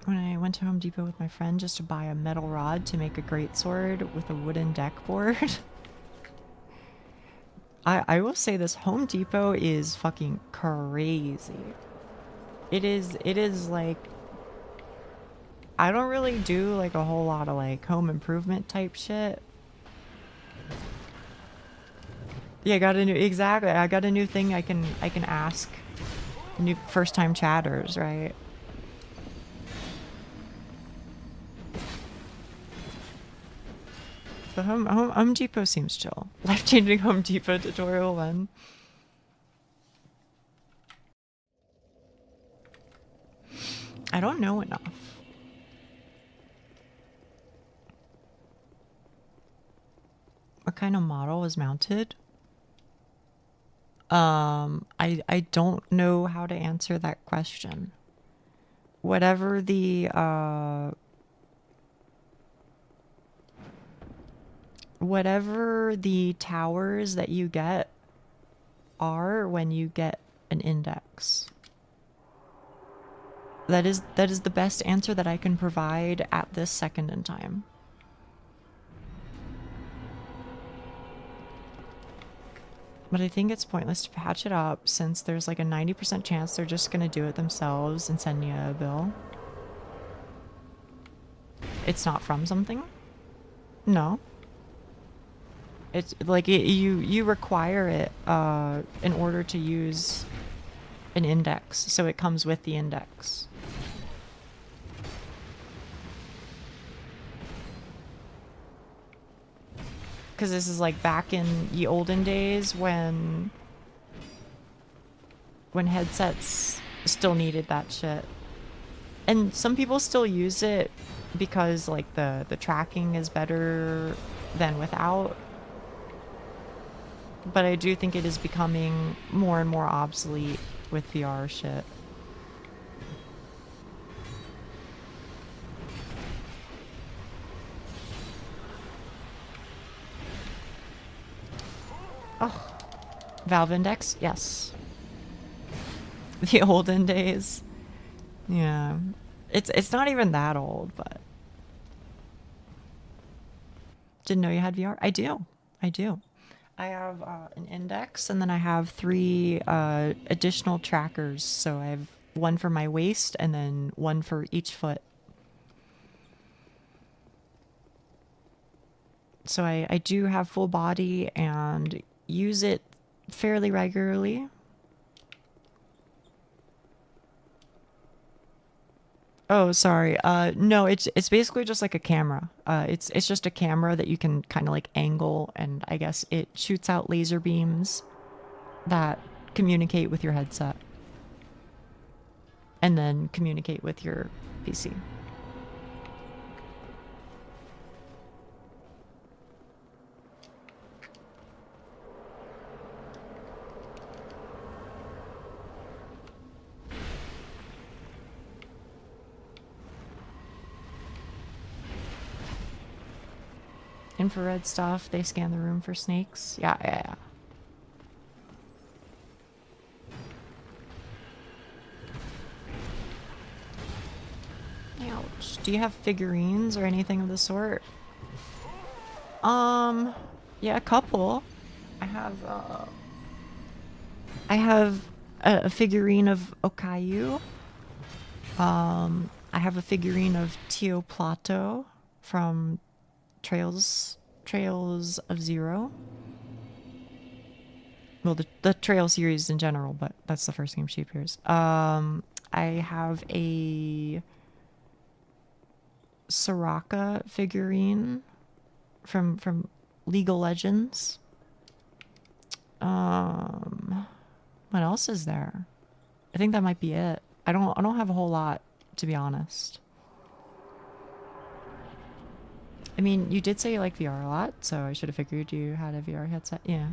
When I went to Home Depot with my friend just to buy a metal rod to make a greatsword with a wooden deck board. I will say this, Home Depot is fucking crazy. It is like, I don't really do like a whole lot of like home improvement type shit. Yeah, I got a new thing I can ask new first time chatters, right? The Home Depot seems chill. Life-changing Home Depot tutorial 1. I don't know enough. What kind of model is mounted? I don't know how to answer that question. Whatever the towers that you get are when you get an index. That is the best answer that I can provide at this second in time. But I think it's pointless to patch it up since there's like a 90% chance they're just gonna do it themselves and send you a bill. It's not from something. No. It's like you require it in order to use an index, so it comes with the index. Because this is like back in the olden days when headsets still needed that shit. And some people still use it because like the tracking is better than without. But I do think it is becoming more and more obsolete with VR shit. Oh, Valve Index? Yes. The olden days. Yeah. It's not even that old, but didn't know you had VR. I do. I have an index, and then I have 3 additional trackers. So I have one for my waist and then one for each foot. So I do have full body and use it fairly regularly. Oh, sorry. No, it's basically just like a camera. It's just a camera that you can kind of like angle, and I guess it shoots out laser beams that communicate with your headset and then communicate with your PC. Infrared stuff, they scan the room for snakes. Yeah. Ouch. Do you have figurines or anything of the sort? Yeah, a couple. I have a figurine of Okayu. I have a figurine of Tio Plato from Trails of Zero. Well, the Trail series in general, but that's the first game she appears. I have a Soraka figurine from League of Legends. What else is there? I think that might be it. I don't have a whole lot, to be honest. I mean, you did say you like VR a lot, so I should have figured you had a VR headset. Yeah.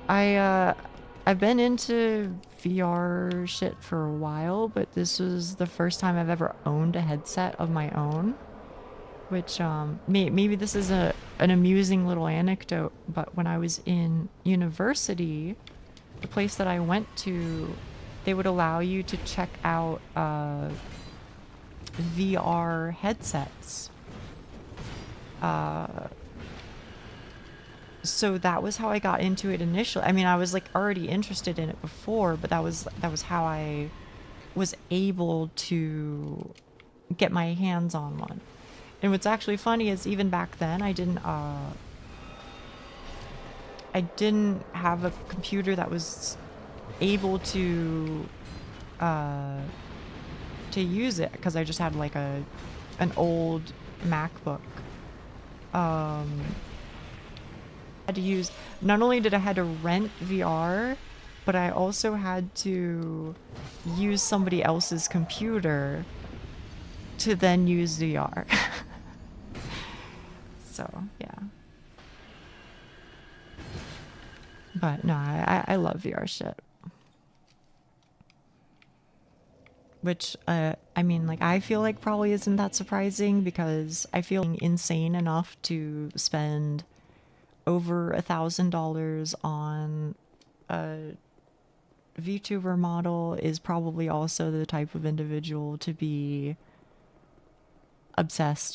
I've been into VR shit for a while, but this was the first time I've ever owned a headset of my own. Which maybe this is an amusing little anecdote, but when I was in university, the place that I went to, they would allow you to check out VR headsets. So that was how I got into it initially. I mean, I was like already interested in it before, but that was how I was able to get my hands on one. And what's actually funny is even back then I didn't have a computer that was able to use it, because I just had like an old MacBook. I had to use, not only did I had to rent VR, but I also had to use somebody else's computer to then use VR. So, yeah. But no, I love VR shit. Which, I mean, like, I feel like probably isn't that surprising, because I feel insane enough to spend over $1,000 on a VTuber model is probably also the type of individual to be obsessed